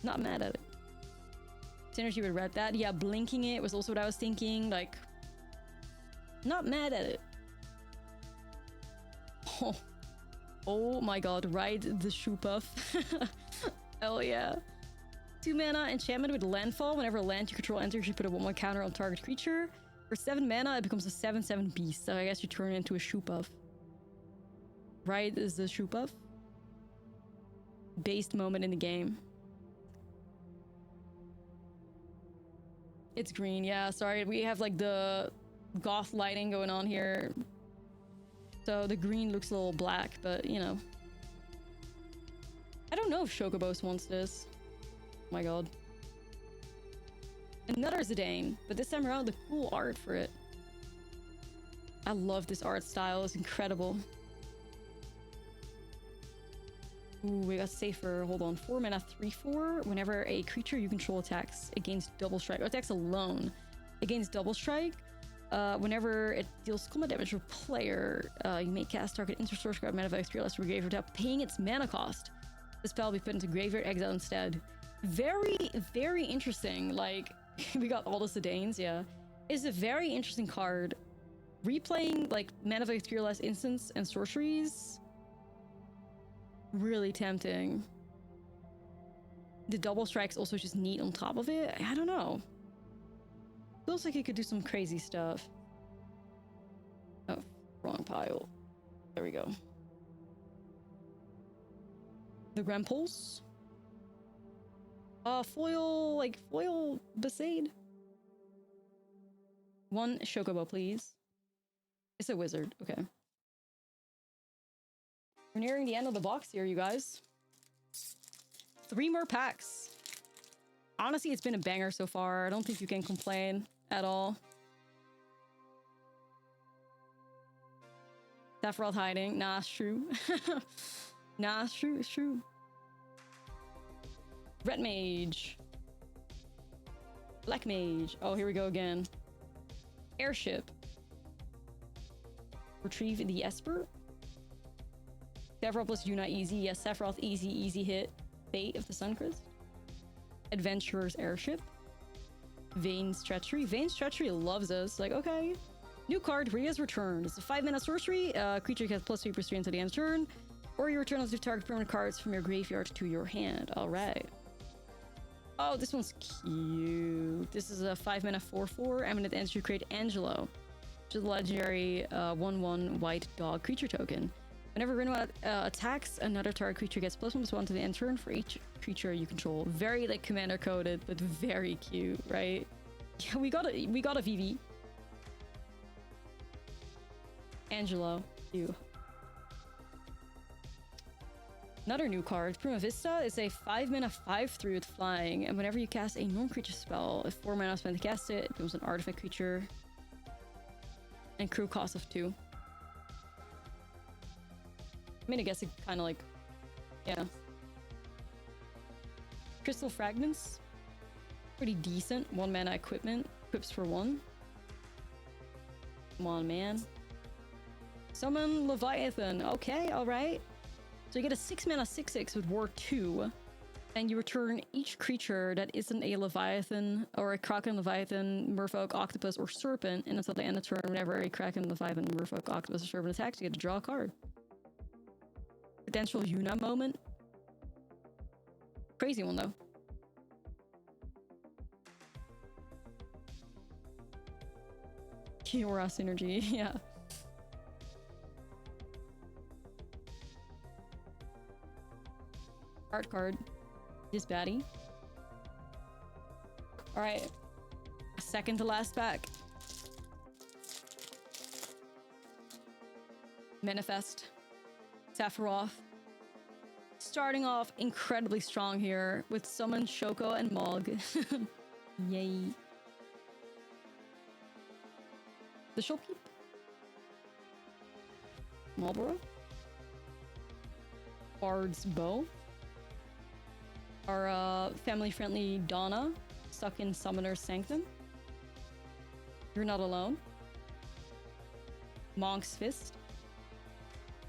Not mad at it. Synergy would read that. Yeah, blinking it was also what I was thinking. Like, not mad at it. Oh my god, ride the shoe puff. Hell yeah. 2 mana enchantment with landfall. Whenever a land you control enters, you put a 1/1 counter on target creature. For 7 mana, it becomes a 7/7 beast. So I guess you turn it into a shoe puff. Ride is the shoe puff. Based moment in the game. It's green, yeah, sorry. We have like the goth lighting going on here. So the green looks a little black, but you know. I don't know if Chocobos wants this. Oh my god. Another Zidane, but this time around the cool art for it. I love this art style, it's incredible. Ooh, we got safer. Hold on. 4 mana 3/4. Whenever a creature you control attacks against double strike, or attacks alone against double strike, whenever it deals combat damage to a player, you may cast target instant source card mana of extra less graveyard without paying its mana cost. The spell will be put into graveyard exile instead. Very, very interesting. Like, we got all the Zidanes, yeah. It's a very interesting card. Replaying, like, mana of extra less instants and sorceries. Really tempting. The double strike's also just neat on top of it. I don't know. Feels like it could do some crazy stuff. Oh, wrong pile. There we go. The Grempulse. Foil Besaid. 1 Chocobo, please. It's a wizard, okay. We're nearing the end of the box here, you guys. 3 more packs. Honestly, it's been a banger so far. I don't think you can complain at all. Sephiroth hiding. Nah, it's true. Nah, it's true, it's true. Red Mage. Black Mage. Oh, here we go again. Airship. Retrieve the Esper. Sephiroth plus Yuna easy. Yes, Sephiroth easy hit. Fate of the Suncrist. Adventurer's Airship. Vane's Treachery. Vane's Treachery loves us. Like, okay. New card, Ria's Return. It's a 5-mana sorcery. Creature gets +3/+3 until the end of turn. Or you return those 2 target permanent cards from your graveyard to your hand. Alright. Oh, this one's cute. This is a 5-mana 4/4. Eminent Entry, create Angelo. which is a legendary 1/1 white dog creature token. Whenever Rinwa attacks, another target creature gets +1/+1 to the end turn for each creature you control. Very like commander coded, but very cute, right? Yeah, we got a VV. Angelo, you. Another new card, Prima Vista, is a 5-mana 5/3 with flying, and whenever you cast a non-creature spell, if 4 mana is spent to cast it, it becomes an artifact creature. And crew cost of 2. I mean, I guess it kind of like, yeah. Crystal Fragments, pretty decent. 1 mana equipment, equips for 1. Come on, man. Summon Leviathan. Okay, alright. So you get a 6 mana 6/6 with War 2, and you return each creature that isn't a Leviathan or a Kraken, Leviathan, Merfolk, Octopus, or Serpent, and until the end of the turn, whenever a Kraken, Leviathan, Merfolk, Octopus, or Serpent attacks, you get to draw a card. Potential Yuna moment. Crazy one though. Kiora synergy, yeah. Art card. This baddie. Alright. Second to last pack. Manifest. Sephiroth. Starting off incredibly strong here with Summon, Shoko, and Mog. Yay. The Shopkeep. Marlboro. Bard's Bow. Our family-friendly Donna, stuck in Summoner's Sanctum. You're Not Alone. Monk's Fist.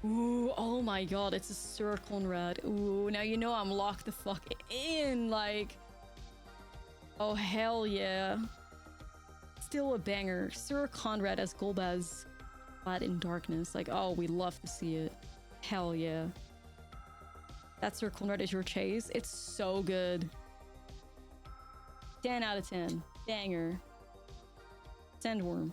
Ooh, oh my god, it's a Sir Conrad. Ooh, now you know I'm locked the fuck in, like... Oh, hell yeah. Still a banger. Sir Conrad as Golbaz, clad in darkness. Like, oh, we love to see it. Hell yeah. That Sir Conrad is your chase. It's so good. 10 out of 10. Banger. Sandworm.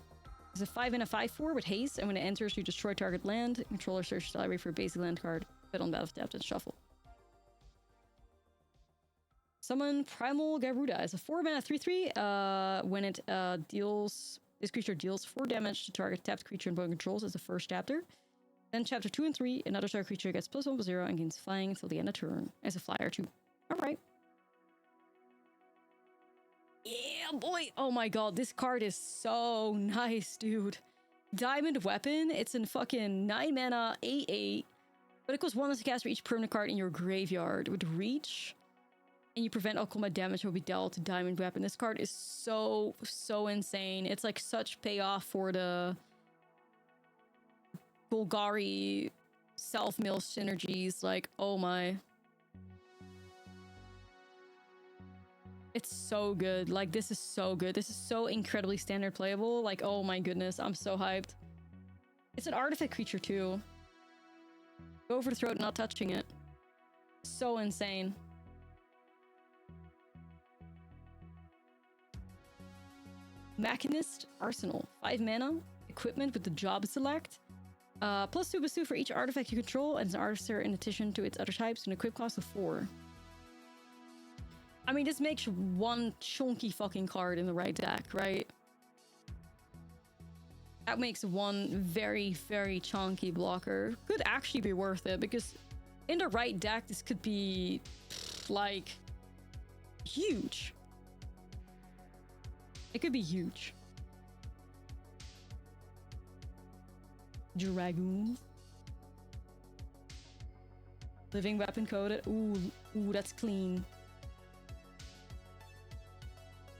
It's a 5 and a 5/4 with haste, and when it enters, you destroy target land. Controller searches the library for a basic land card. Put on battle tapped and shuffle. Summon Primal Garuda as a 4 mana 3/3. When it deals, this creature deals 4 damage to target tapped creature and opponent controls as the first chapter. Then chapter 2 and 3, another target creature gets +1/+0 and gains flying until the end of turn as a flyer too. Alright. Yeah, boy! Oh my god, this card is so nice, dude. Diamond Weapon, it's in fucking 9 mana, 8/8. But it costs 1 to cast for each permanent card in your graveyard with reach. And you prevent all combat damage will be dealt to Diamond Weapon. This card is so insane. It's like such payoff for the Golgari self-mill synergies. Like, oh my. It's so good. Like, this is so good. This is so incredibly standard playable. Like, oh my goodness, I'm so hyped. It's an artifact creature too. Go for the throat, not touching it. So insane. Machinist Arsenal. 5 mana. Equipment with the job select. +2/+2 for each artifact you control, and as an artificer in addition to its other types, an equip cost of 4. I mean, this makes one chunky fucking card in the right deck, right? That makes one very chunky blocker. Could actually be worth it, because in the right deck, this could be, like, huge. It could be huge. Dragoons. Living weapon coded. Ooh, that's clean.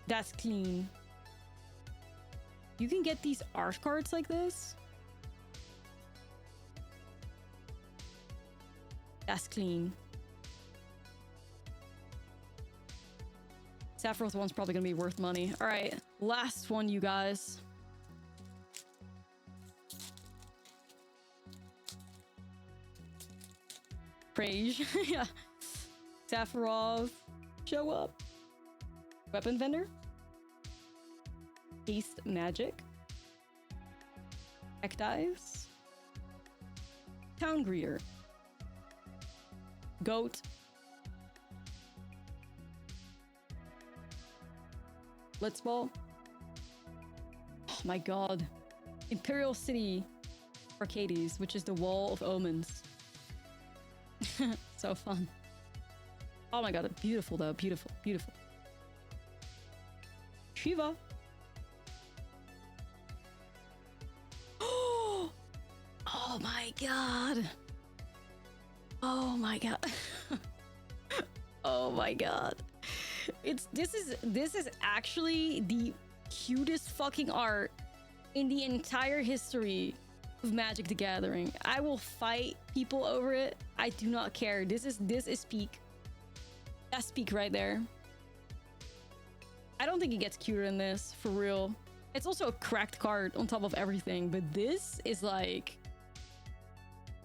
That's clean. You can get these art cards like this. That's clean. Sephiroth one's probably gonna be worth money. All right, last one, you guys. Praise. Yeah. Sephiroth, show up. Weapon vendor. Haste magic. Tech Dives. Town Greeter. Goat. Blitzball. Oh my god. Imperial City Arcades, which is the Wall of Omens. So fun. Oh my god, beautiful though. Beautiful, beautiful. Shiva. Oh my god. Oh my god. Oh my god. This is actually the cutest fucking art in the entire history of Magic the Gathering. I will fight people over it. I do not care. This is peak. That's peak right there. I don't think it gets cuter than this, for real. It's also a cracked card on top of everything, but this is like...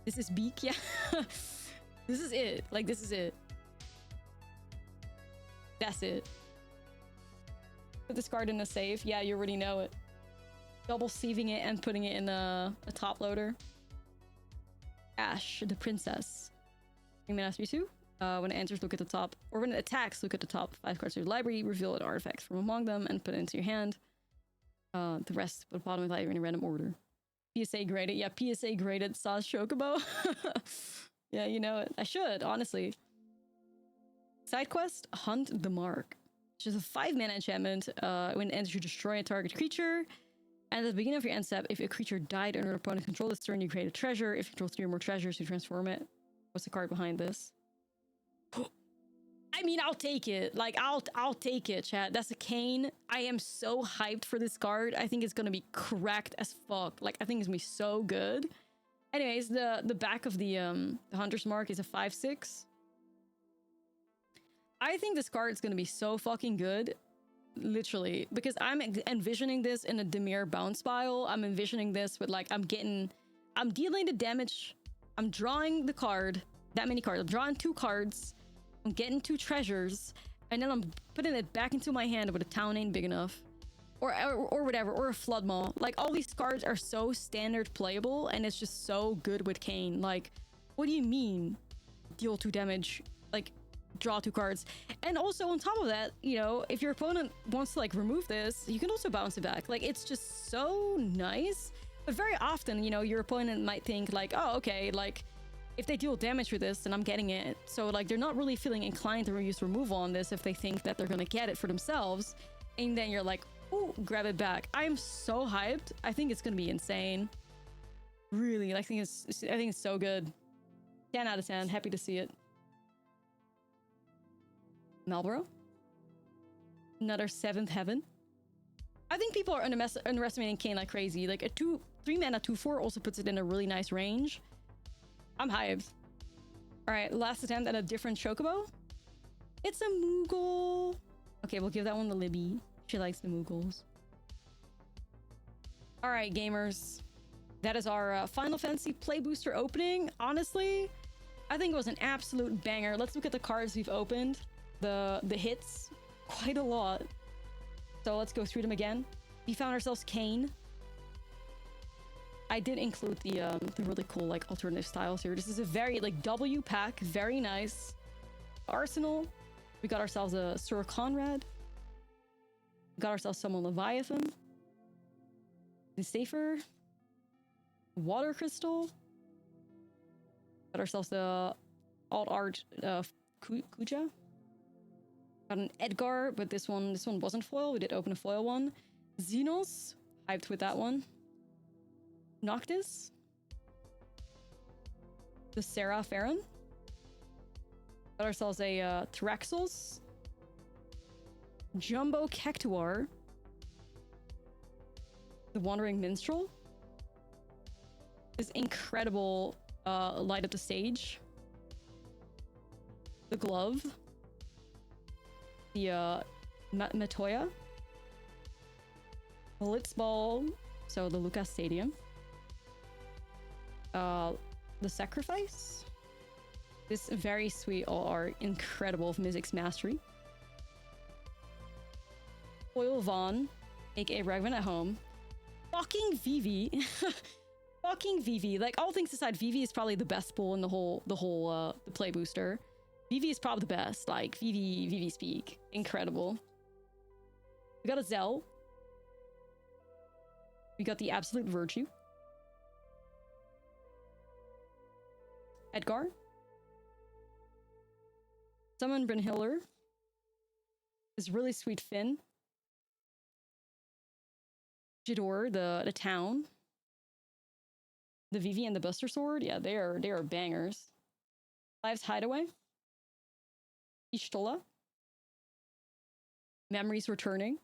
This is beak, yeah. This is it. Like, this is it. That's it. Put this card in a safe. Yeah, you already know it. Double sleeving it and putting it in a top loader. Ash, the princess. Bring mana SP2. When it enters, look at the top. Or when it attacks, look at the top 5 cards of your library. Reveal an artifact from among them and put it into your hand. The rest, put the bottom of the library in a random order. PSA graded. Yeah, PSA graded sauce Chocobo. Yeah, you know it. I should, honestly. Side quest, Hunt the Mark. Which is a 5-mana enchantment. When it enters, you destroy a target creature. And at the beginning of your end step, if a creature died under opponent's control this turn, you create a treasure. If you control 3 or more treasures, you transform it. What's the card behind this? I mean, I'll take it. Like, I'll take it, chat. That's a Cane. I am so hyped for this card. I think it's gonna be cracked as fuck. Like, I think it's gonna be so good. Anyways, the back of the Hunter's Mark is a 5/6. I think this card is gonna be so fucking good. Literally, because I'm envisioning this in a Dimir bounce pile. I'm envisioning this with like, I'm dealing the damage. I'm drawing the card, that many cards. I'm drawing 2 cards. I'm getting 2 treasures, and then I'm putting it back into my hand with a town ain't big enough. Or whatever, or a Flood Maw. Like, all these cards are so standard playable, and it's just so good with Cane. Like, what do you mean? Deal 2 damage, like, draw 2 cards. And also, on top of that, you know, if your opponent wants to, like, remove this, you can also bounce it back. Like, it's just so nice. But very often, you know, your opponent might think, like, oh, okay, like, if they deal damage with this, then I'm getting it. So, like, they're not really feeling inclined to use removal on this if they think that they're gonna get it for themselves. And then you're like, ooh, grab it back. I'm so hyped. I think it's gonna be insane. Really, I think it's so good. 10 out of 10. Happy to see it. Malboro. Another 7th Heaven. I think people are underestimating Cane like crazy. Like, a 3 mana 2/4 also puts it in a really nice range. I'm hyped. Alright, last attempt at a different Chocobo. It's a Moogle. Okay, we'll give that one to Libby. She likes the Moogles. Alright, gamers. That is our Final Fantasy Play Booster opening. Honestly, I think it was an absolute banger. Let's look at the cards we've opened. The hits. Quite a lot. So let's go through them again. We found ourselves Cane. I did include the really cool, like, alternative styles here. This is a very, like, W pack. Very nice. Arsenal. We got ourselves a Sir Conrad. We got ourselves someone Leviathan. The Safer. Water Crystal. Got ourselves the Alt Art Kuja. Got an Edgar, but this one wasn't foil. We did open a foil one. Xenos. Hyped with that one. Noctis. The Seraph Farron. Got ourselves a Tyraxels. Jumbo Cactuar. The Wandering Minstrel. This incredible Light Up the Stage. The Glove. The Matoya. Blitzball. So the Lucas Stadium. The Sacrifice. This very sweet all art, incredible of Mizzix's Mastery. Foil Vaughn, aka Ragman at Home. Fucking Vivi. Fucking Vivi. Like, all things aside, Vivi is probably the best bull in the play booster. Vivi is probably the best. Like, Vivi speak. Incredible. We got a Zell. We got the Absolute Virtue. Edgar. Summon Brynhilder. This really sweet Finn. Jador, the town. The Vivi and the Buster Sword. Yeah, they are bangers. Lives Hideaway. Ishtola. Memories Returning.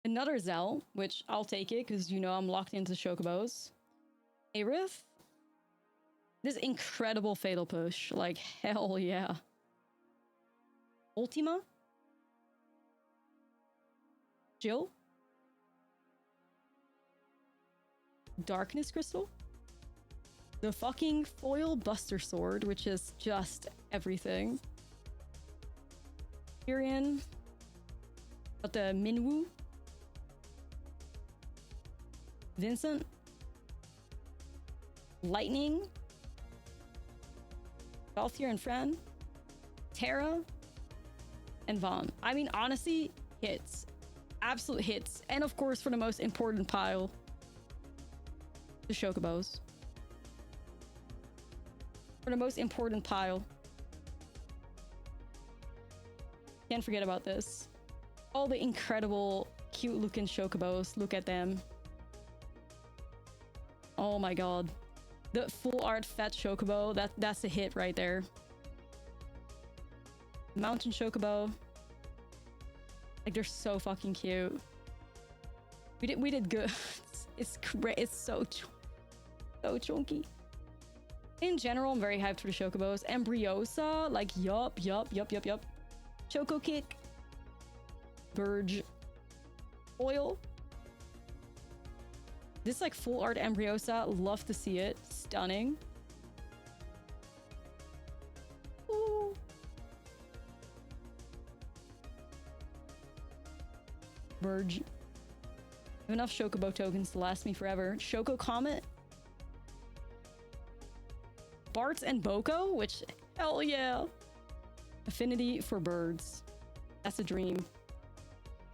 Another Zell, which I'll take it because you know I'm locked into Chocobos. Aerith. This incredible Fatal Push. Like, hell yeah. Ultima. Jill. Darkness Crystal. The fucking foil Buster Sword, which is just everything. Tyrion. Got the Minwoo. Vincent. Lightning. Balthier and Fran. Terra. And Vaughn. I mean, honestly, hits. Absolute hits. And of course, for the most important pile, the Chocobos. For the most important pile. Can't forget about this. All the incredible, cute looking Chocobos. Look at them. Oh my god. The full art fat Chocobo, that's a hit right there. Mountain Chocobo. Like, they're so fucking cute. We did good. It's so chunky. In general, I'm very hyped for the Chocobos. Embryosa, like, yup. Choco Kick. Burge. Oil. This, like, full art Embryosa, love to see it. Stunning. Ooh. Burge. I have enough Chocobo tokens to last me forever. Choco Comet. Barts and Boo, which, hell yeah. Affinity for birds. That's a dream.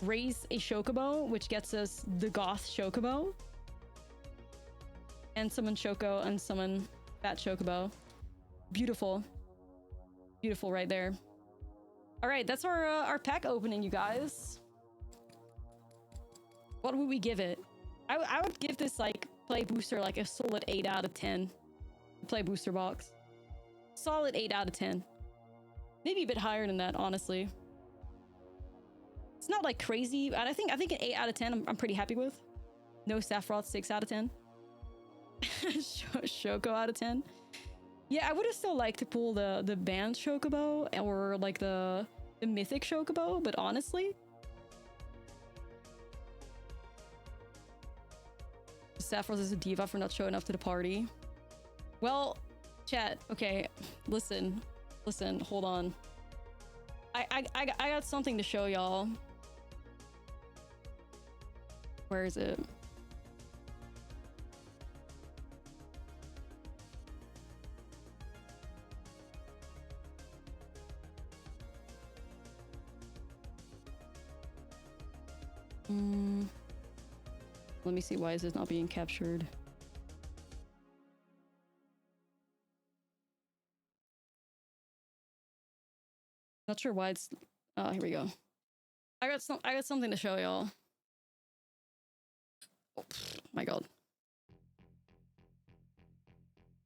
Raise a Chocobo, which gets us the Goth Chocobo. And summon Choco and summon Fat Chocobo. Beautiful. Beautiful right there. All right, that's our pack opening, you guys. What would we give it? I would give this, like, play booster like a solid 8 out of 10. Play booster box. Solid 8 out of 10. Maybe a bit higher than that, honestly. It's not like crazy. I think an 8 out of 10 I'm pretty happy with. No Sephiroth, 6 out of 10. Choco out of 10. Yeah, I would have still liked to pull the band Chocobo or like the mythic Chocobo, but honestly, Sephiroth is a diva for not showing up to the party. Well, chat, okay, listen, hold on. I got something to show y'all. Where is it? Let me see, why is this not being captured? Not sure why it's... Oh, here we go. I got something to show y'all. Oh, my god.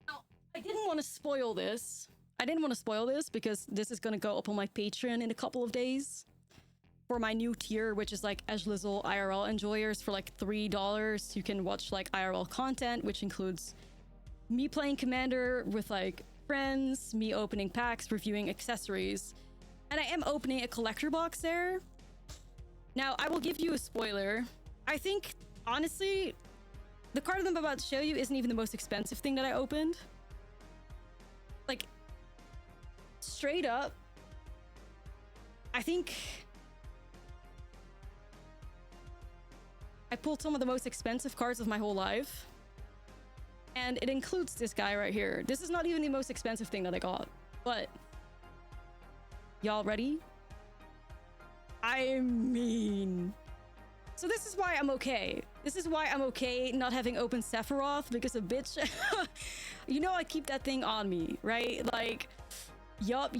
Now, I didn't want to spoil this. Because this is gonna go up on my Patreon in a couple of days. For my new tier, which is like Ashlizzlle IRL enjoyers for like $3. You can watch like IRL content, which includes me playing Commander with like friends, me opening packs, reviewing accessories. And I am opening a collector box there. Now, I will give you a spoiler. I think, honestly, the card I'm about to show you isn't even the most expensive thing that I opened. Like, straight up, I think I pulled some of the most expensive cards of my whole life. And it includes this guy right here. This is not even the most expensive thing that I got, but y'all ready? I mean, so this is why I'm okay. This is why I'm okay not having opened Sephiroth, because a bitch, you know, I keep that thing on me, right? Like, yup.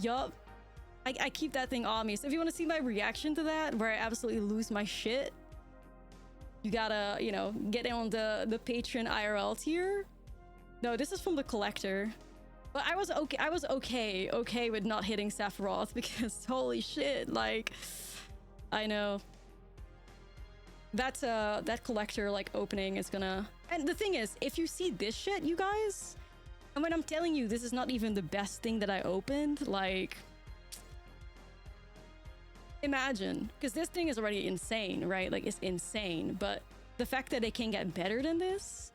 I keep that thing on me. So if you want to see my reaction to that, where I absolutely lose my shit, you gotta, you know, get on the Patreon IRL tier. No, this is from the collector. But I was okay with not hitting Sephiroth, because holy shit, like, I know. That's that collector like opening is gonna, and the thing is, if you see this shit, you guys, and when I'm telling you this is not even the best thing that I opened, like, imagine, because this thing is already insane, right? Like, it's insane, but the fact that it can get better than this,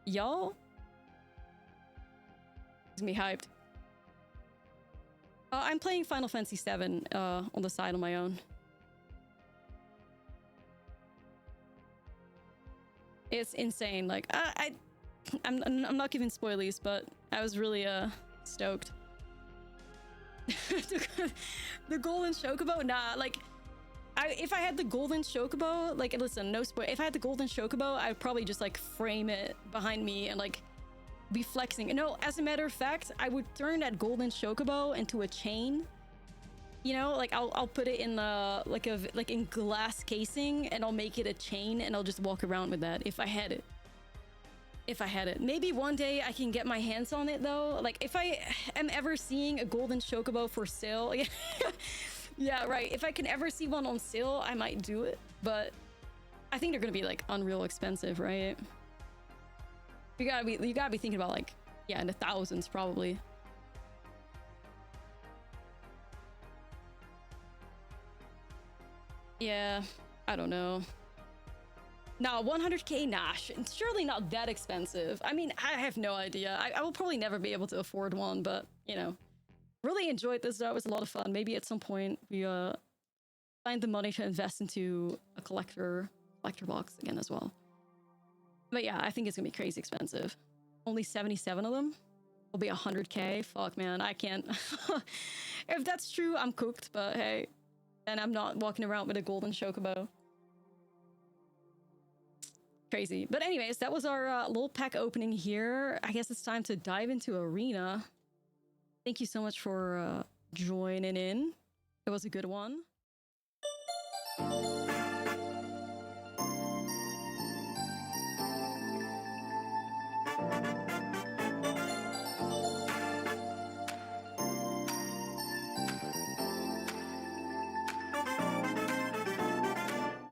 y'all, gets me hyped. I'm playing Final Fantasy VII on the side on my own. It's insane. Like, I'm not giving spoilies, but I was really stoked. The golden chocobo? Nah, like, if I had the golden chocobo, like, listen, no spoil. If I had the golden chocobo, I'd probably just like frame it behind me and like be flexing. No, as a matter of fact, I would turn that golden chocobo into a chain. You know, like I'll put it in the like in glass casing, and I'll make it a chain, and I'll just walk around with that if I had it. If I had it. Maybe one day I can get my hands on it though. Like, if I am ever seeing a golden chocobo for sale, yeah, right. If I can ever see one on sale, I might do it. But I think they're gonna be like unreal expensive, right? You gotta be thinking about like, yeah, in the thousands probably. Yeah, I don't know. Nah, 100k, nah, surely not that expensive. I mean, I have no idea. I will probably never be able to afford one, but, you know, really enjoyed this though. It was a lot of fun. Maybe at some point we find the money to invest into a collector box again as well. But yeah, I think it's gonna be crazy expensive. Only 77 of them will be 100k. Fuck, man, I can't. If that's true, I'm cooked, but hey. And I'm not walking around with a golden chocobo. Crazy. But anyways, that was our little pack opening here. I guess it's time to dive into Arena. Thank you so much for joining in. It was a good one.